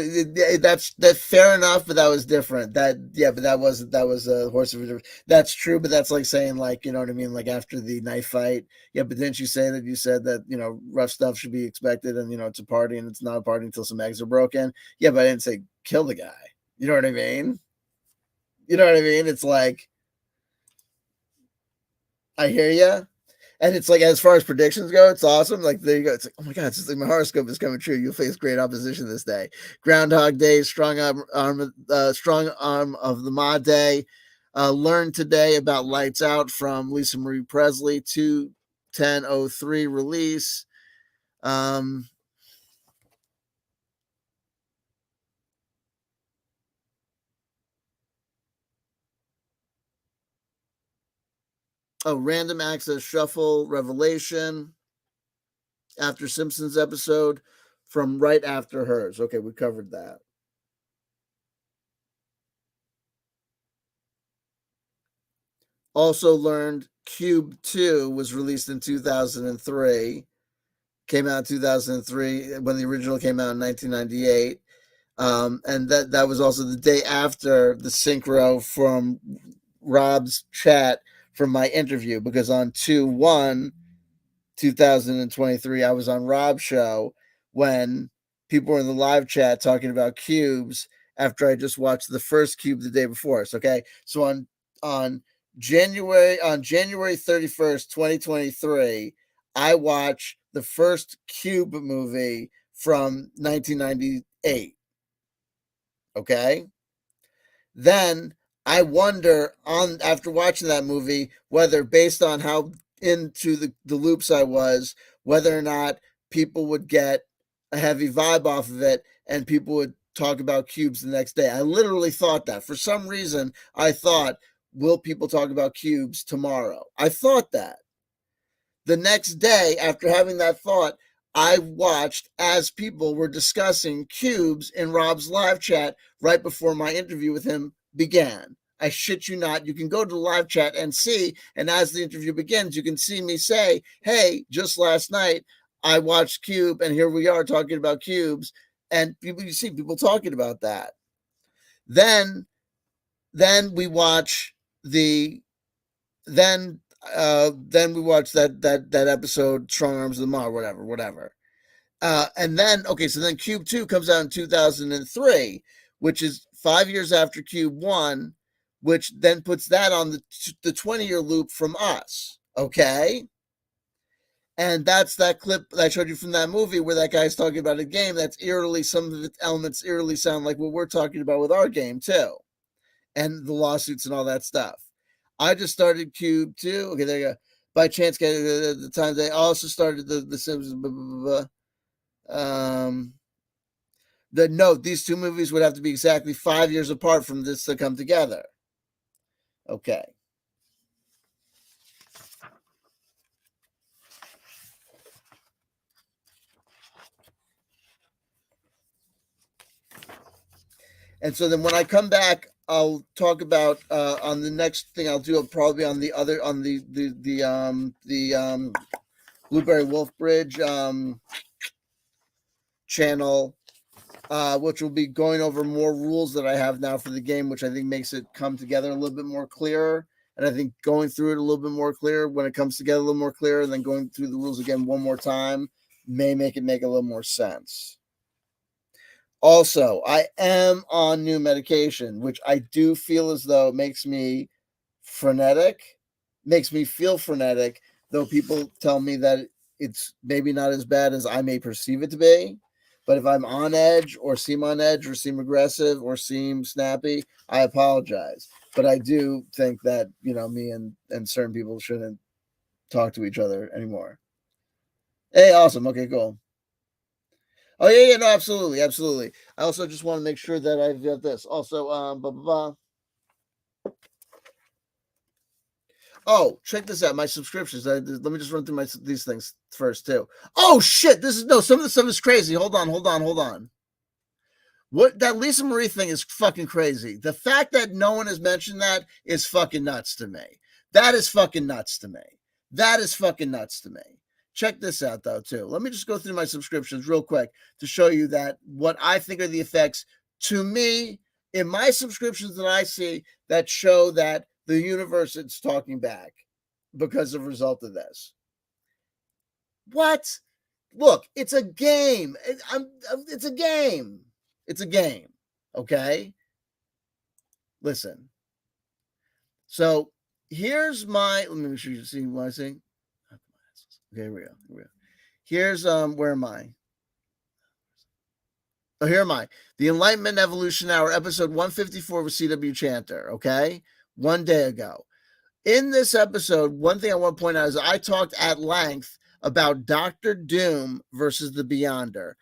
That's fair enough, but that was different. But that was a horse of a different. That's true, but that's like saying like you know what I mean, like after the knife fight. Yeah, but didn't you say that you said that rough stuff should be expected, and it's a party, and it's not a party until some eggs are broken. Yeah, but I didn't say kill the guy. You know what I mean? You know what I mean? It's like I hear you. And it's like, as far as predictions go, it's awesome. Like, there you go. It's like, oh my God, it's just like my horoscope is coming true. You'll face great opposition this day. Groundhog Day, strong arm of the Ma Day. Learn today about Lights Out from Lisa Marie Presley, 2/10/03 release. Random access shuffle revelation after Simpsons episode from right after hers. Okay, we covered that. Also learned Cube 2 was released in 2003. Came out in 2003 when the original came out in 1998. And that was also the day after the synchro from Rob's chat from my interview, because on 2/1/2023 I was on Rob's show when people were in the live chat talking about cubes after I just watched the first cube the day before. So, okay, so on January 31st, 2023, I watched the first Cube movie from 1998. Okay? Then I wonder after watching that movie whether, based on how into the loops I was, whether or not people would get a heavy vibe off of it and people would talk about cubes the next day. I literally thought that. For some reason, I thought, will people talk about cubes tomorrow? I thought that. The next day, after having that thought, I watched as people were discussing cubes in Rob's live chat right before my interview with him began. I shit you not. You can go to the live chat and see, and as the interview begins, you can see me say, hey, just last night, I watched Cube, and here we are talking about cubes, and you see people talking about that. Then we watch then we watch that episode, Strong Arms of the Ma, whatever. And then, okay, so then Cube 2 comes out in 2003, which is 5 years after Cube 1, which then puts that on the 20-year loop from us, okay? And that's that clip that I showed you from that movie where that guy's talking about a game that's eerily, some of the elements eerily sound like what we're talking about with our game, too. And the lawsuits and all that stuff. I just started Cube 2. Okay, there you go. By chance, at the time they also started the Simpsons. Blah, blah, blah. These two movies would have to be exactly 5 years apart from this to come together. Okay. And so then when I come back, I'll talk about on the next thing I'll do. I'll probably on the other on the Blueberry Wolf Bridge channel, which will be going over more rules that I have now for the game, which I think makes it come together a little bit more clearer. And I think going through it a little bit more clear when it comes together a little more clear, and then going through the rules again one more time may make it make a little more sense. Also, I am on new medication, which I do feel as though it makes me frenetic, makes me feel frenetic, though people tell me that it's maybe not as bad as I may perceive it to be. But if I'm on edge or seem on edge or seem aggressive or seem snappy, I apologize. But I do think that, me and certain people shouldn't talk to each other anymore. Hey, awesome. Okay, cool. Oh, yeah, no, absolutely, absolutely. I also just want to make sure that I've got this. Also, blah, blah, blah. Oh, check this out. My subscriptions. Let me just run through these things first, too. Oh, shit. Some of the stuff is crazy. Hold on. What that Lisa Marie thing is fucking crazy. The fact that no one has mentioned that is fucking nuts to me. That is fucking nuts to me. Check this out, though, too. Let me just go through my subscriptions real quick to show you that what I think are the effects to me in my subscriptions that I see that show that the universe is talking back because of a result of this. What? Look, it's a game. It's a game. It's a game. Okay? Listen. So here's let me make sure you see what I see. Okay, here we go. Here's where am I? Oh, here am I. The Enlightenment Evolution Hour, episode 154 with CW Chanter, okay? 1 day ago. In this episode, one thing I want to point out is I talked at length about Doctor Doom versus the Beyonder.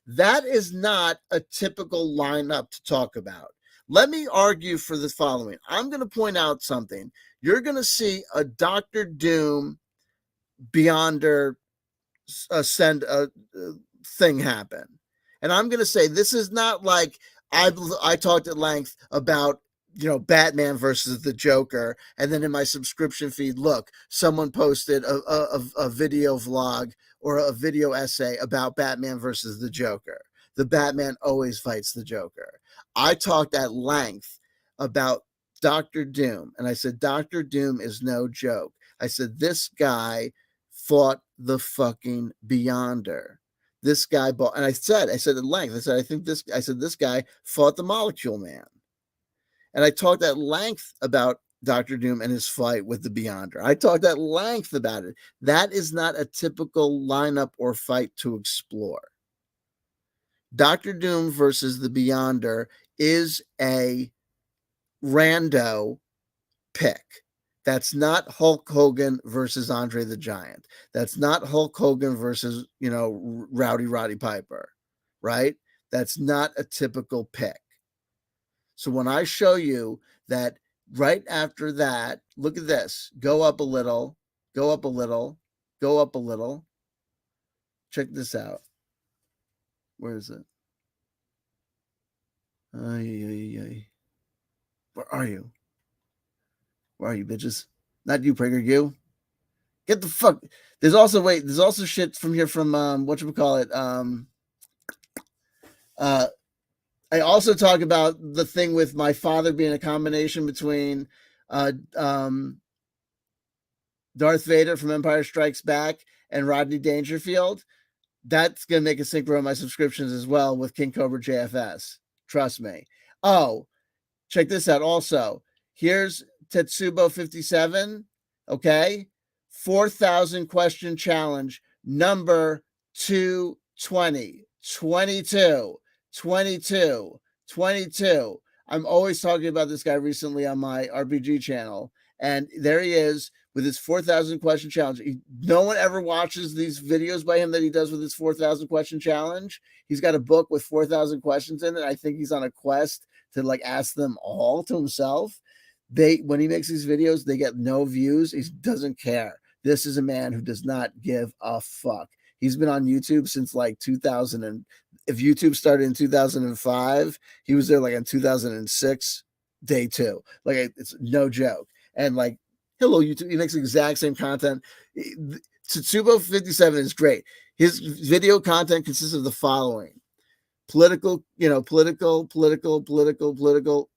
That is not a typical lineup to talk about. Let me argue for the following. I'm going to point out something. You're going to see a Doctor Doom Beyonder thing happen. And I'm going to say this is not like I talked at length about, Batman versus the Joker. And then in my subscription feed, look, someone posted a video vlog or a video essay about Batman versus the Joker. The Batman always fights the Joker. I talked at length about Dr. Doom. And I said, Dr. Doom is no joke. I said, this guy fought the fucking Beyonder. This guy and I said at length, this guy fought the Molecule Man. And I talked at length about Dr. Doom and his fight with the Beyonder. I talked at length about it. That is not a typical lineup or fight to explore. Dr. Doom versus the Beyonder is a rando pick. That's not Hulk Hogan versus Andre the Giant. That's not Hulk Hogan versus, Roddy Piper, right? That's not a typical pick. So when I show you that right after that, look at this. Go up a little. Check this out. Where is it? Where are you? Where are you, bitches? Not you, Prager, you. Get the fuck. There's also shit from here from whatchamacallit. I also talk about the thing with my father being a combination between Darth Vader from Empire Strikes Back and Rodney Dangerfield. That's gonna make a synchro on my subscriptions as well with King Cobra JFS. Trust me. Oh, check this out. Also, here's Tetsubo 57. Okay, 4,000 question challenge number 220. 22. I'm always talking about this guy recently on my RPG channel. And there he is with his 4,000 question challenge. No one ever watches these videos by him that he does with his 4,000 question challenge. He's got a book with 4,000 questions in it. I think he's on a quest to ask them all to himself. When he makes these videos, they get no views. He doesn't care. This is a man who does not give a fuck. He's been on YouTube since 2000. And if YouTube started in 2005, he was there in 2006, day 2. It's no joke. And hello, YouTube. He makes the exact same content. Tetsubo 57 is great. His video content consists of the following: political,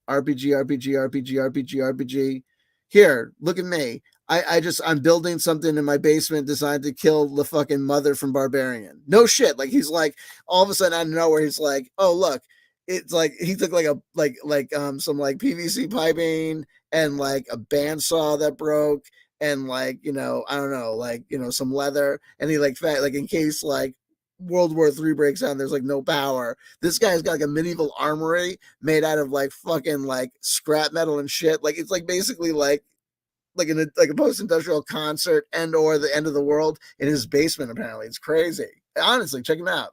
RPG. Here, look at me. I'm building something in my basement designed to kill the fucking mother from Barbarian. No shit. He's all of a sudden out of nowhere, he's oh, look, it's like he took like some like PVC piping and like a bandsaw that broke and like I don't know, like some leather, and he like in case like World War III breaks out and there's like no power. This guy's got like a medieval armory made out of like fucking like scrap metal and shit. Like it's like basically like a post-industrial concert and or the end of the world in his basement. Apparently, it's crazy. Honestly, check him out.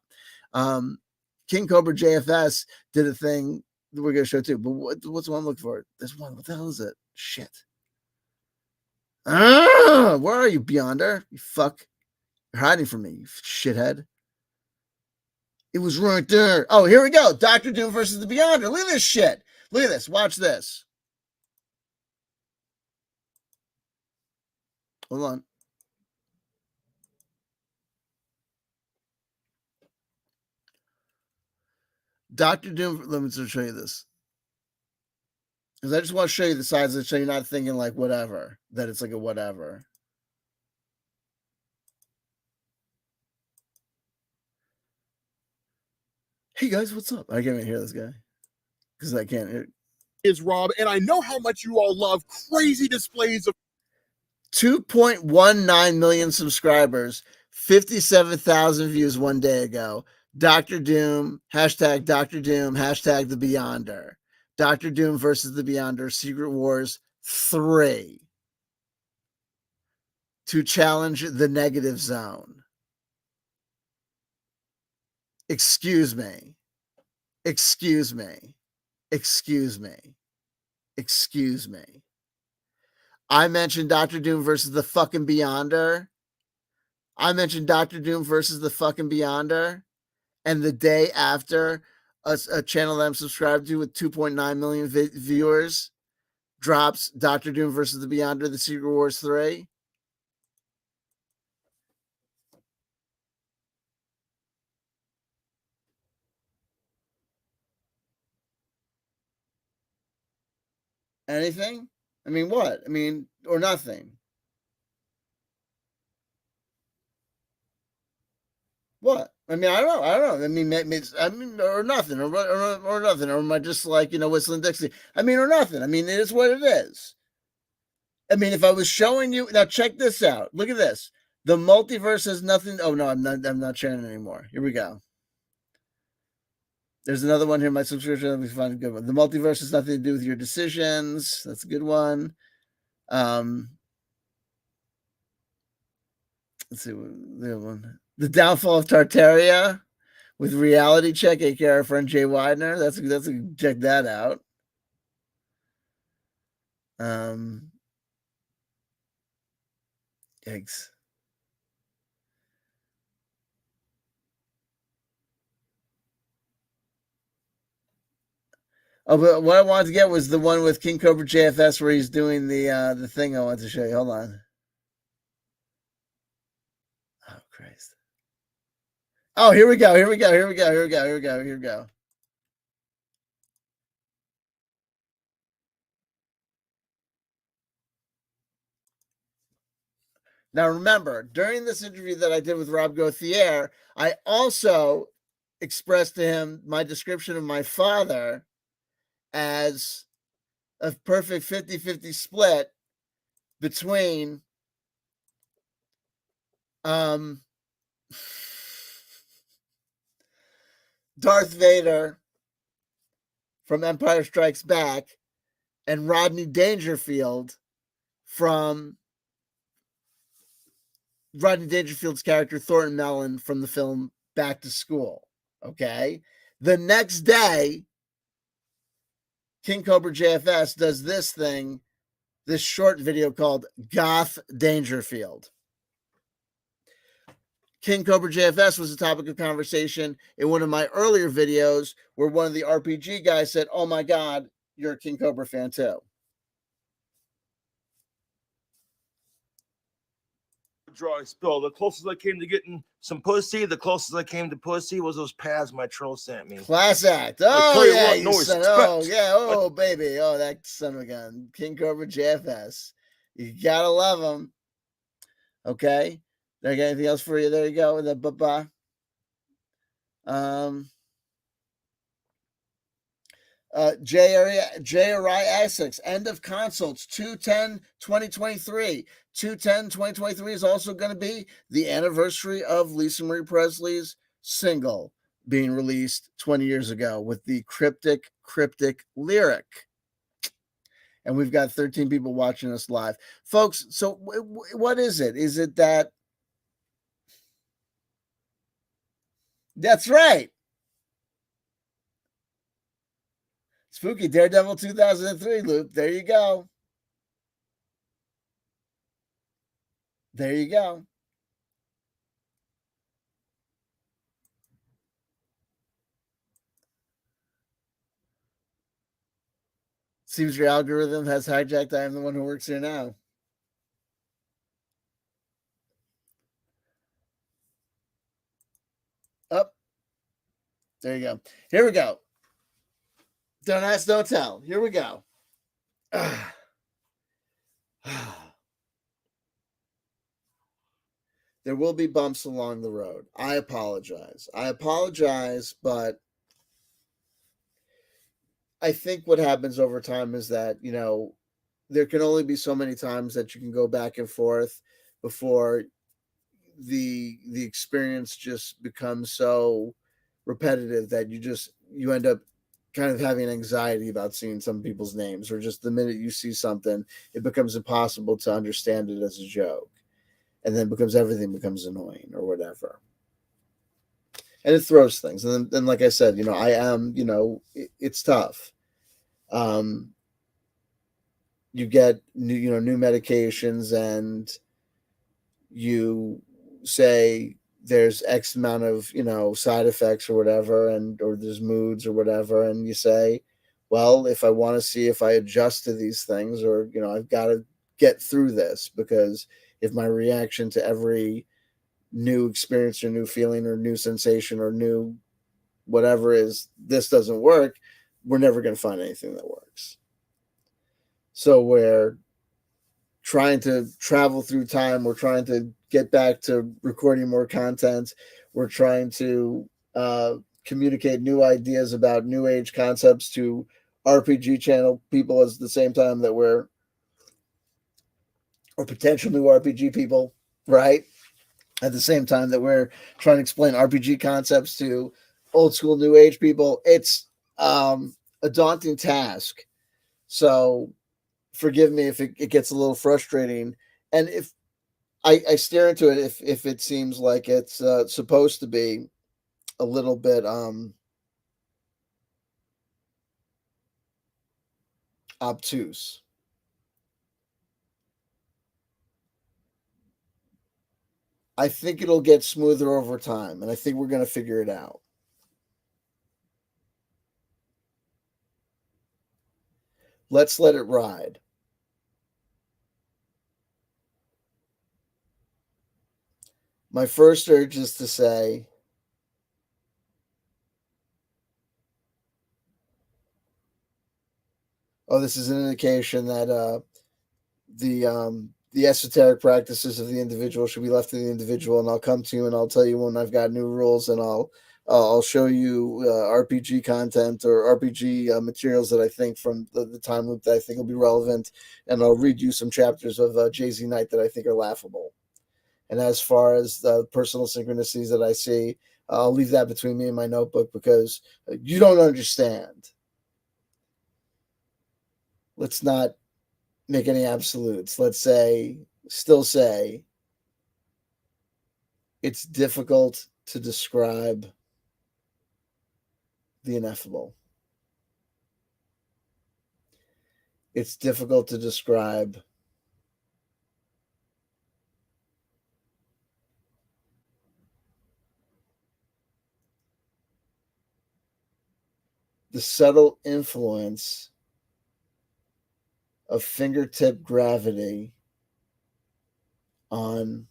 King Cobra JFS did a thing that we're gonna show too. But what's the one I'm looking for? This one. What the hell is it? Shit. Where are you, Beyonder? You fuck. You're hiding from me, you shithead. It was right there. Oh, here we go. Dr. Doom versus the Beyonder. Look at this shit. Look at this. Watch this. Hold on. Dr. Doom, let me show you this. Because I just want to show you the size of it so you're not thinking like whatever, that it's like a whatever. Hey guys, what's up? I can't even hear this guy because I can't hear. Is Rob, and I know how much you all love crazy displays of 2.19 million subscribers, 57,000 views one day ago. Dr. Doom, hashtag Dr. Doom, hashtag the Beyonder. Dr. Doom versus the Beyonder, Secret Wars 3. To challenge the negative zone. Excuse me. Excuse me. Excuse me. Excuse me. I mentioned Dr. Doom versus the fucking Beyonder. I mentioned Dr. Doom versus the fucking Beyonder. And the day after, a channel that I'm subscribed to with 2.9 million viewers drops Dr. Doom versus the Beyonder, the Secret Wars 3. Anything? I mean, what? I mean, or nothing. What? I mean, I don't know. I mean, or nothing, or nothing, or am I just like whistling Dixie? I mean, or nothing. I mean, it is what it is. I mean, if I was showing you now, check this out. Look at this. The multiverse has nothing. Oh no, I'm not sharing it anymore. Here we go. There's another one here. My subscription. Let me find a good one. The multiverse has nothing to do with your decisions. That's a good one. Let's see the other one. The Downfall of Tartaria with Reality Check, aka our friend Jay Widener. That's check that out. Yikes. Oh, but what I wanted to get was the one with King Cobra JFS where he's doing the thing I wanted to show you. Hold on. Oh Christ. Oh, here we go. Here we go. Here we go. Here we go. Here we go. Here we go. Now remember, during this interview that I did with Rob Gauthier, I also expressed to him my description of my father as a perfect 50-50 split between Darth Vader from Empire Strikes Back and Rodney Dangerfield from Rodney Dangerfield's character Thornton Mellon from the film Back to School. Okay. The next day, King Cobra JFS does this thing, this short video called Goth Dangerfield. King Cobra JFS was a topic of conversation in one of my earlier videos where one of the RPG guys said, "Oh my God, you're a King Cobra fan too." Draw spill. The closest I came to getting some pussy, the closest I came to pussy was those pads my troll sent me. Class act. Oh yeah, you son. Oh yeah. Oh baby. Oh, that son of a gun. King Cobra JFS. You gotta love him. Okay. Did I got anything else for you? There you go. The bye. JRI Essex, end of consults, 2/10/2023. 2/10/2023 is also going to be the anniversary of Lisa Marie Presley's single being released 20 years ago with the cryptic lyric. And we've got 13 people watching us live. Folks, so what is it? Is it that? That's right. Spooky Daredevil 2003 loop. There you go. There you go. Seems your algorithm has hijacked I Am the One Who Works Here now. Up. There you go. Here we go. Don't ask, don't tell. Here we go. There will be bumps along the road. I apologize, but I think what happens over time is that, there can only be so many times that you can go back and forth before the experience just becomes so repetitive that you end up kind of having anxiety about seeing some people's names, or just the minute you see something, it becomes impossible to understand it as a joke. And then everything becomes annoying or whatever. And it throws things. And then like I said, I am, it's tough. You get new medications, and you say there's X amount of, side effects or whatever, or there's moods or whatever. And you say, well, if I want to see if I adjust to these things, or, I've got to get through this, because if my reaction to every new experience or new feeling or new sensation or new whatever is, this doesn't work, we're never going to find anything that works. So we're trying to travel through time. We're trying to get back to recording more content. We're trying to communicate new ideas about new age concepts to RPG channel people at the same time that we're, or potential new RPG people, right? At the same time that we're trying to explain RPG concepts to old school new age people. It's a daunting task. So forgive me if it gets a little frustrating. And if I stare into it, if it seems like it's supposed to be a little bit obtuse. I think it'll get smoother over time, and I think we're going to figure it out. Let's let it ride. My first urge is to say, oh, this is an indication that the esoteric practices of the individual should be left to the individual, and I'll come to you and I'll tell you when I've got new rules, and I'll show you RPG content or RPG materials that I think from the time loop that I think will be relevant, and I'll read you some chapters of Jay-Z Knight that I think are laughable. And as far as the personal synchronicities that I see, I'll leave that between me and my notebook, because you don't understand. Let's not make any absolutes. Let's still say it's difficult to describe the ineffable. It's difficult to describe the subtle influence of fingertip gravity on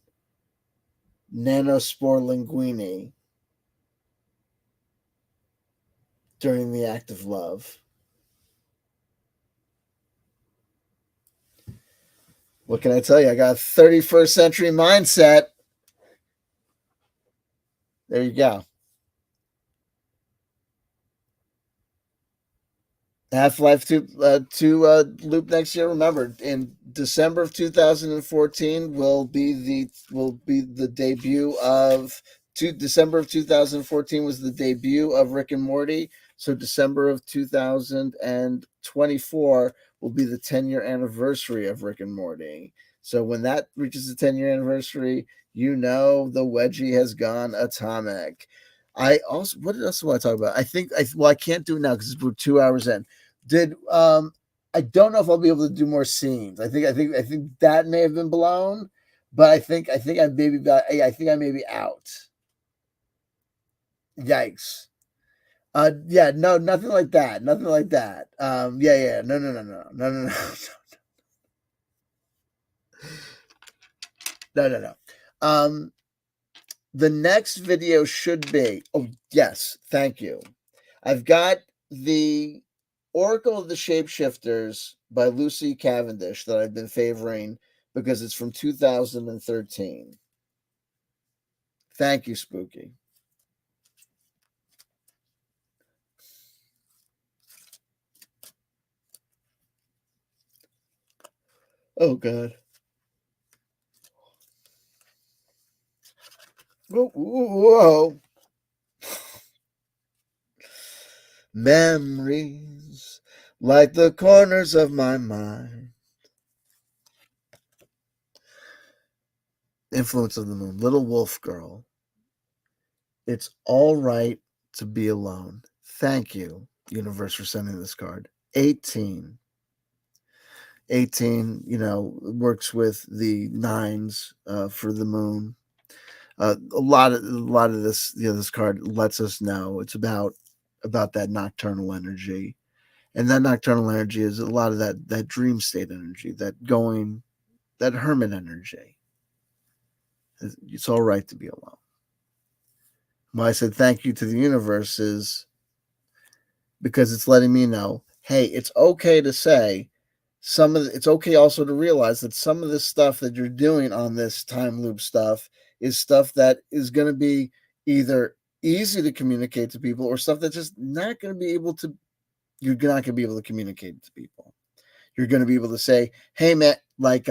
nanospore linguini during the act of love. What can I tell you? I got a 31st century mindset. There you go. Half-Life 2 loop next year. Remember, in December of 2014 will be the debut of December of 2014 was the debut of Rick and Morty. So December of 2024 will be the 10-year anniversary of Rick and Morty. So when that reaches the 10-year anniversary, the wedgie has gone atomic. What else do I want to talk about? I can't do it now because we're 2 hours in. I don't know if I'll be able to do more scenes. I think that may have been blown, but I think I may be out. Yikes. Yeah, no, nothing like that. Nothing like that. Yeah, no. No. The next video should be, oh yes, thank you. I've got the Oracle of the Shapeshifters by Lucy Cavendish that I've been favoring because it's from 2013. Thank you, Spooky. Oh, God. Whoa. Memories like the corners of my mind. Influence of the Moon. Little Wolf Girl. It's all right to be alone. Thank you, universe, for sending this card. 18, works with the nines for the moon. A lot of this, this card lets us know it's about that nocturnal energy, and that nocturnal energy is a lot of that dream state energy, that hermit energy. It's all right to be alone. Why I said thank you to the universe is because it's letting me know, hey, it's okay to say it's okay also to realize that some of this stuff that you're doing on this time loop stuff is stuff that is going to be either easy to communicate to people or stuff that's just not going to be able to, you're not going to be able to communicate to people. You're going to be able to say, hey, man, like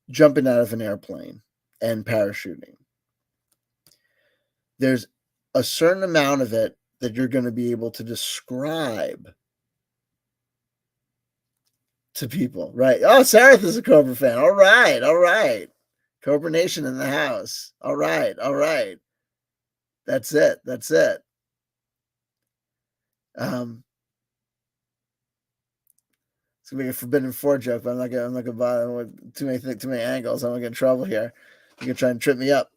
jumping out of an airplane and parachuting. There's a certain amount of it that you're going to be able to describe to people, right? Oh, Sareth is a Cobra fan. All right. Cobra Nation in the house. All right. That's it. It's gonna be a Forbidden 4 joke, but I'm not gonna bother with too many angles. I'm gonna get in trouble here. You're gonna try and trip me up.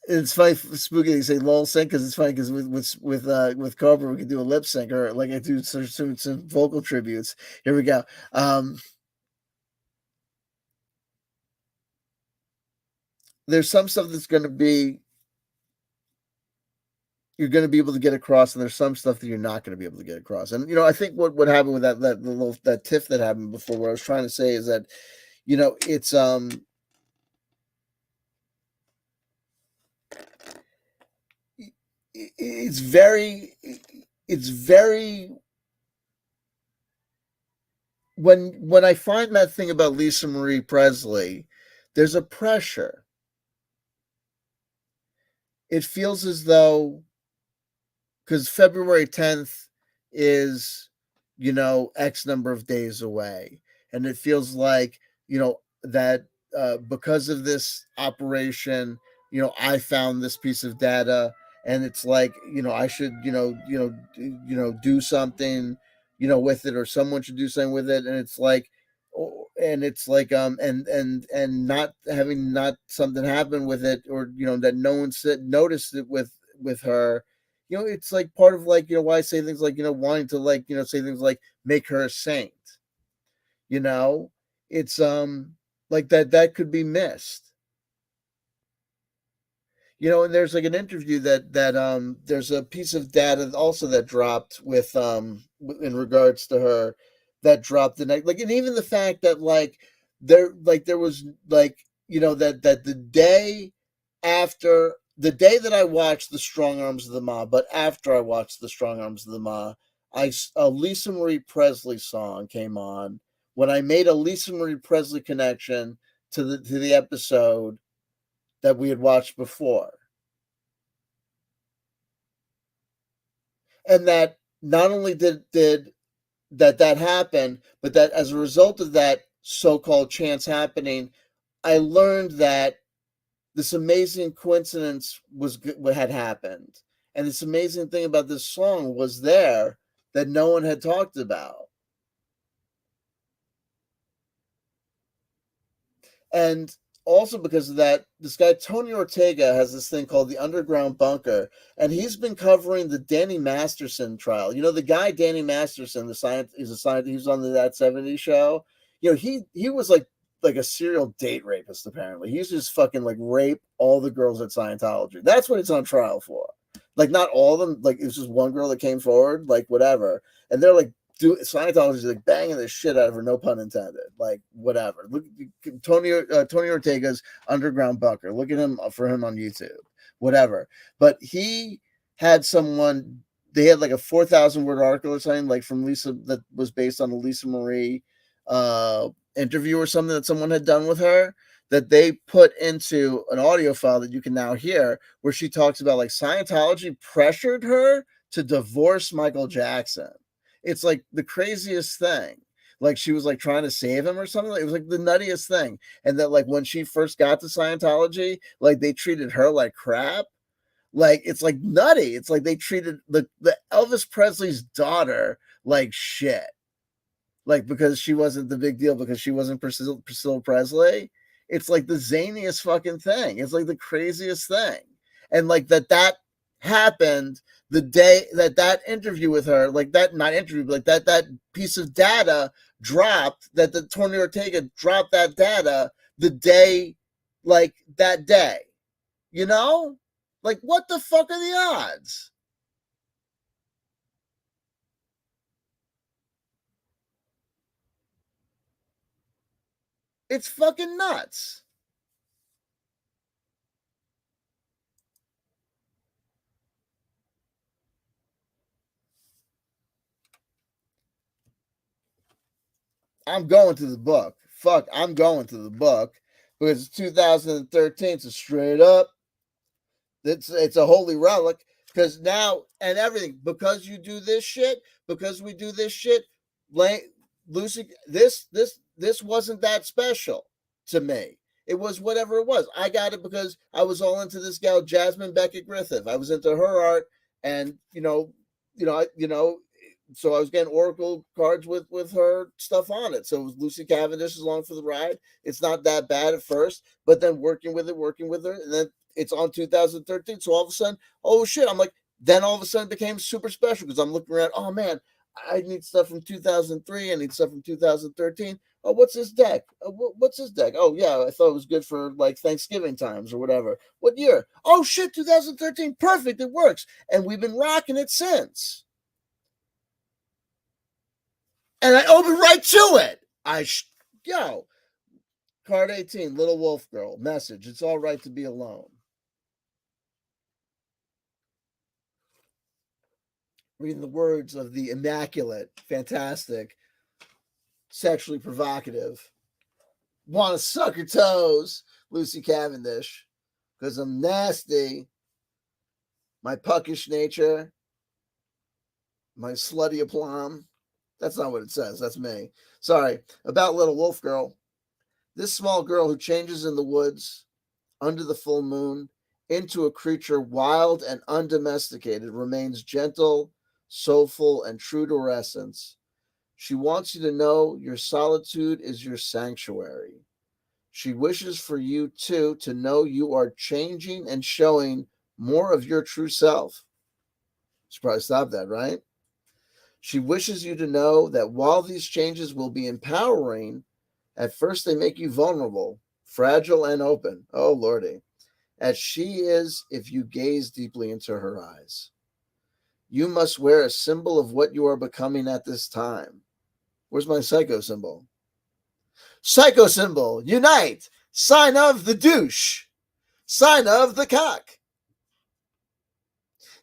It's funny, Spooky, you say lol sync, because it's funny because with Cobra we could do a lip sync, or like I do some vocal tributes. Here we go. There's some stuff that's going to be, you're going to be able to get across, and there's some stuff that you're not going to be able to get across. And I think what happened with that tiff that happened before, what I was trying to say is that it's very when I find that thing about Lisa Marie Presley, there's a pressure. It feels as though, because February 10th is, X number of days away. And it feels like, that because of this operation, I found this piece of data, and it's like, I should, do something, with it, or someone should do something with it. And it's like, and not having something happen with it, or, that no one noticed it with her. It's like part of, like, why I say things like, wanting to, like, say things like make her a saint. It's like that could be missed. And there's like an interview that there's a piece of data also that dropped with in regards to her, that dropped the night, like, and even the fact that there was, like, that the day after the day that I watched The Strong Arms of the Ma, but after I watched The Strong Arms of the Ma, a Lisa Marie Presley song came on when I made a Lisa Marie Presley connection to the episode that we had watched before. And that not only did that happen, but that as a result of that so-called chance happening, I learned that this amazing coincidence what had happened. And this amazing thing about this song was there that no one had talked about. And also because of that, this guy Tony Ortega has this thing called the Underground Bunker, and he's been covering the Danny Masterson trial. You know, the guy Danny Masterson, he's a scientist. He was on That 70s Show. You know, he was like a serial date rapist. Apparently, he used to just fucking like rape all the girls at Scientology. That's what it's on trial for. Like, not all of them. Like, it was just one girl that came forward. Like, whatever, and they're like. Scientology is like banging the shit out of her, no pun intended. Like, whatever. Look, Tony Ortega's Underground Bunker. Look at him on YouTube. Whatever. But he had someone. They had like a 4,000 word article or something like from Lisa that was based on a Lisa Marie interview or something that someone had done with her that they put into an audio file that you can now hear, where she talks about like Scientology pressured her to divorce Michael Jackson. It's like the craziest thing. Like, she was like trying to save him or something. It was like the nuttiest thing. And that like when she first got to Scientology, like they treated her like crap. Like, it's like nutty. It's like they treated the Elvis Presley's daughter like shit. Like, because she wasn't the big deal, because she wasn't Priscilla Presley. It's like the zaniest fucking thing. It's like the craziest thing. And like that happened the day that interview with her, like that, not interview, but like that piece of data dropped, that the Tony Ortega dropped that data the day, like that day, you know, like what the fuck are the odds? It's fucking nuts. I'm going to the book. Fuck, I'm going to the book because it's 2013. So straight up, it's a holy relic because now and everything, because you do this shit, because we do this shit, Lucy, this wasn't that special to me. It was whatever it was. I got it because I was all into this gal Jasmine Beckett Griffith. I was into her art, and so I was getting Oracle cards with her stuff on it. So it was Lucy Cavendish along for the ride. It's not that bad at first, but then working with her, and then it's on 2013. So all of a sudden, oh shit, I'm like, then all of a sudden it became super special because I'm looking around, oh man, I need stuff from 2003. I need stuff from 2013. Oh, what's this deck? What's this deck? Oh, yeah, I thought it was good for like Thanksgiving times or whatever. What year? Oh, shit, 2013. Perfect. It works. And we've been rocking it since. And I opened right to it. Card 18, Little Wolf Girl. Message. It's all right to be alone. Reading the words of the immaculate, fantastic, sexually provocative, want to suck her toes, Lucy Cavendish, because I'm nasty, my puckish nature, my slutty aplomb. That's not what it says. That's me. Sorry. About Little Wolf Girl. This small girl who changes in the woods under the full moon into a creature wild and undomesticated remains gentle, soulful, and true to her essence. She wants you to know your solitude is your sanctuary. She wishes for you, too, to know you are changing and showing more of your true self. Should probably stop that, right? She wishes you to know that while these changes will be empowering, at first they make you vulnerable, fragile, and open. Oh, Lordy. As she is if you gaze deeply into her eyes. You must wear a symbol of what you are becoming at this time. Where's my psycho symbol? Psycho symbol, unite! Sign of the douche! Sign of the cock!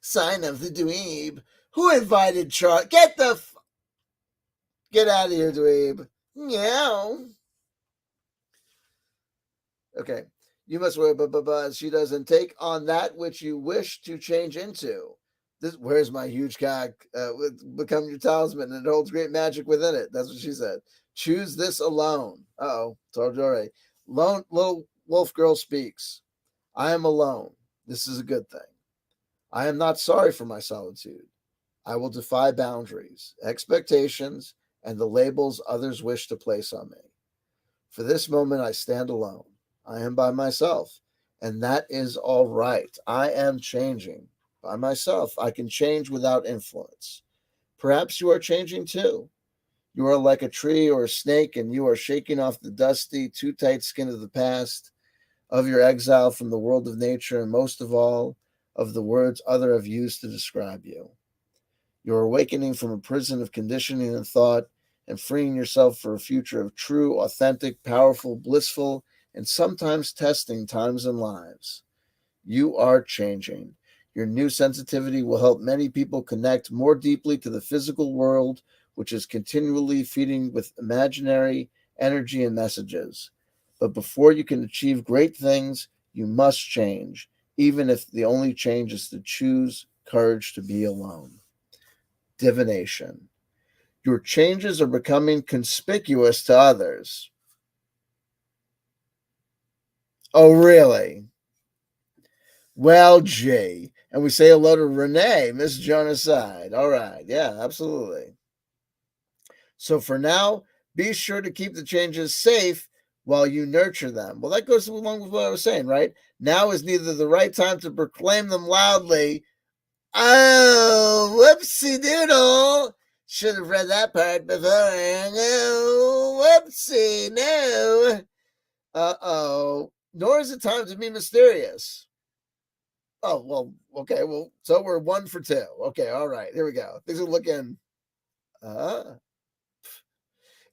Sign of the dweeb. Who invited Charlie? Get out of here, dweeb. Meow. Okay. You must wear, but she doesn't take on that which you wish to change into. Where's my huge cock? Become your talisman, and it holds great magic within it. That's what she said. Choose this alone. Uh-oh. Told you already. Little wolf girl speaks. I am alone. This is a good thing. I am not sorry for my solitude. I will defy boundaries, expectations, and the labels others wish to place on me. For this moment, I stand alone. I am by myself, and that is all right. I am changing by myself. I can change without influence. Perhaps you are changing too. You are like a tree or a snake, and you are shaking off the dusty, too tight skin of the past, of your exile from the world of nature, and most of all, of the words others have used to describe you. You are awakening from a prison of conditioning and thought and freeing yourself for a future of true, authentic, powerful, blissful, and sometimes testing times and lives. You are changing. Your new sensitivity will help many people connect more deeply to the physical world, which is continually feeding with imaginary energy and messages. But before you can achieve great things, you must change, even if the only change is to choose courage to be alone. Divination. Your changes are becoming conspicuous to others. Oh, really? Well, gee. And we say hello to Renee, Miss Jonaside. All right. Yeah, absolutely. So for now, be sure to keep the changes safe while you nurture them. Well, that goes along with what I was saying, right? Now is neither the right time to proclaim them loudly. Oh, whoopsie doodle. Should have read that part before. Oh, whoopsie, no. Uh-oh. Nor is it time to be mysterious. Oh, well, okay. Well, so we're 1 for 2. Okay, all right. Here we go. Things are looking.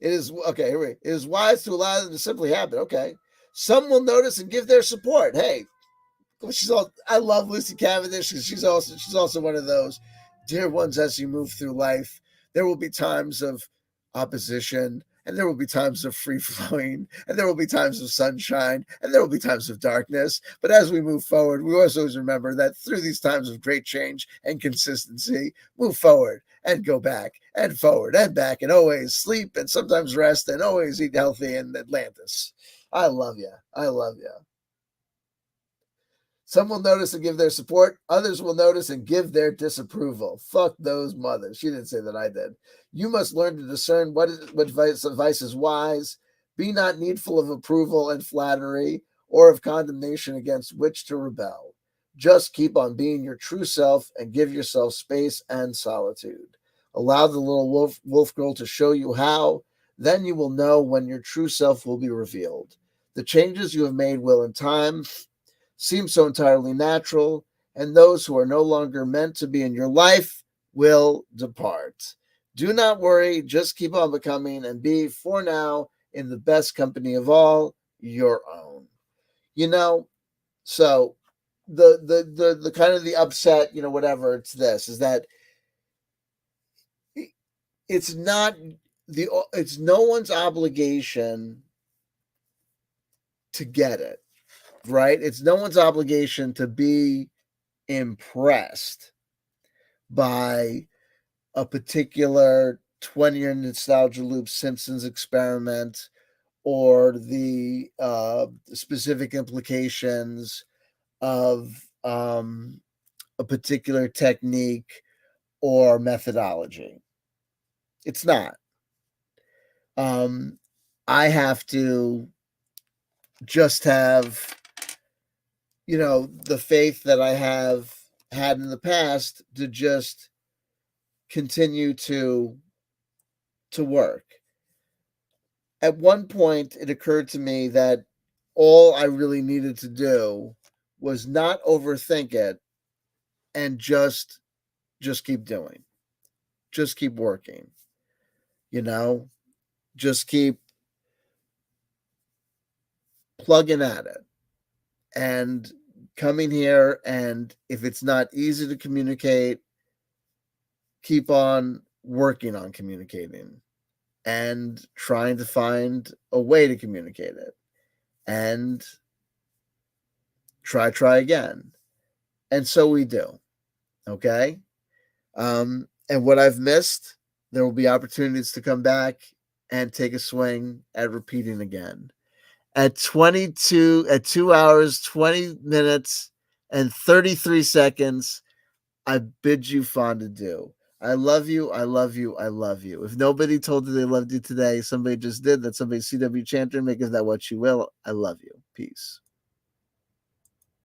It is okay. Here we. It is wise to allow them to simply happen. Okay. Some will notice and give their support. Hey, she's all. I love Lucy Cavendish because she's also one of those dear ones as you move through life. There will be times of opposition, and there will be times of free flowing, and there will be times of sunshine, and there will be times of darkness. But as we move forward, we always remember that through these times of great change and consistency, move forward and go back and forward and back, and always sleep and sometimes rest, and always eat healthy in Atlantis. I love you. I love you. Some will notice and give their support. Others will notice and give their disapproval. Fuck those mothers. She didn't say that, I did. You must learn to discern what advice is wise. Be not needful of approval and flattery, or of condemnation against which to rebel. Just keep on being your true self and give yourself space and solitude. Allow the little wolf girl to show you how. Then you will know when your true self will be revealed. The changes you have made will, in time, seem so entirely natural, and those who are no longer meant to be in your life will depart. Do not worry, just keep on becoming and be, for now, in the best company of all, your own. So the kind of the upset, whatever, it's this, is that it's no one's obligation to get it. Right? It's no one's obligation to be impressed by a particular 20-year nostalgia loop Simpsons experiment or the specific implications of a particular technique or methodology. It's not. I have to just have the faith that I have had in the past to just continue to work. At one point, it occurred to me that all I really needed to do was not overthink it and just keep doing, just keep working, just keep plugging at it and coming here, and if it's not easy to communicate, keep on working on communicating and trying to find a way to communicate it, and try again. And so we do. Okay. And what I've missed, there will be opportunities to come back and take a swing at repeating again. At 2 hours, 20 minutes, and 33 seconds, I bid you fond-adieu. I love you. I love you. I love you. If nobody told you they loved you today, somebody just did. That's somebody CW Chanter. Make of that what you will. I love you. Peace.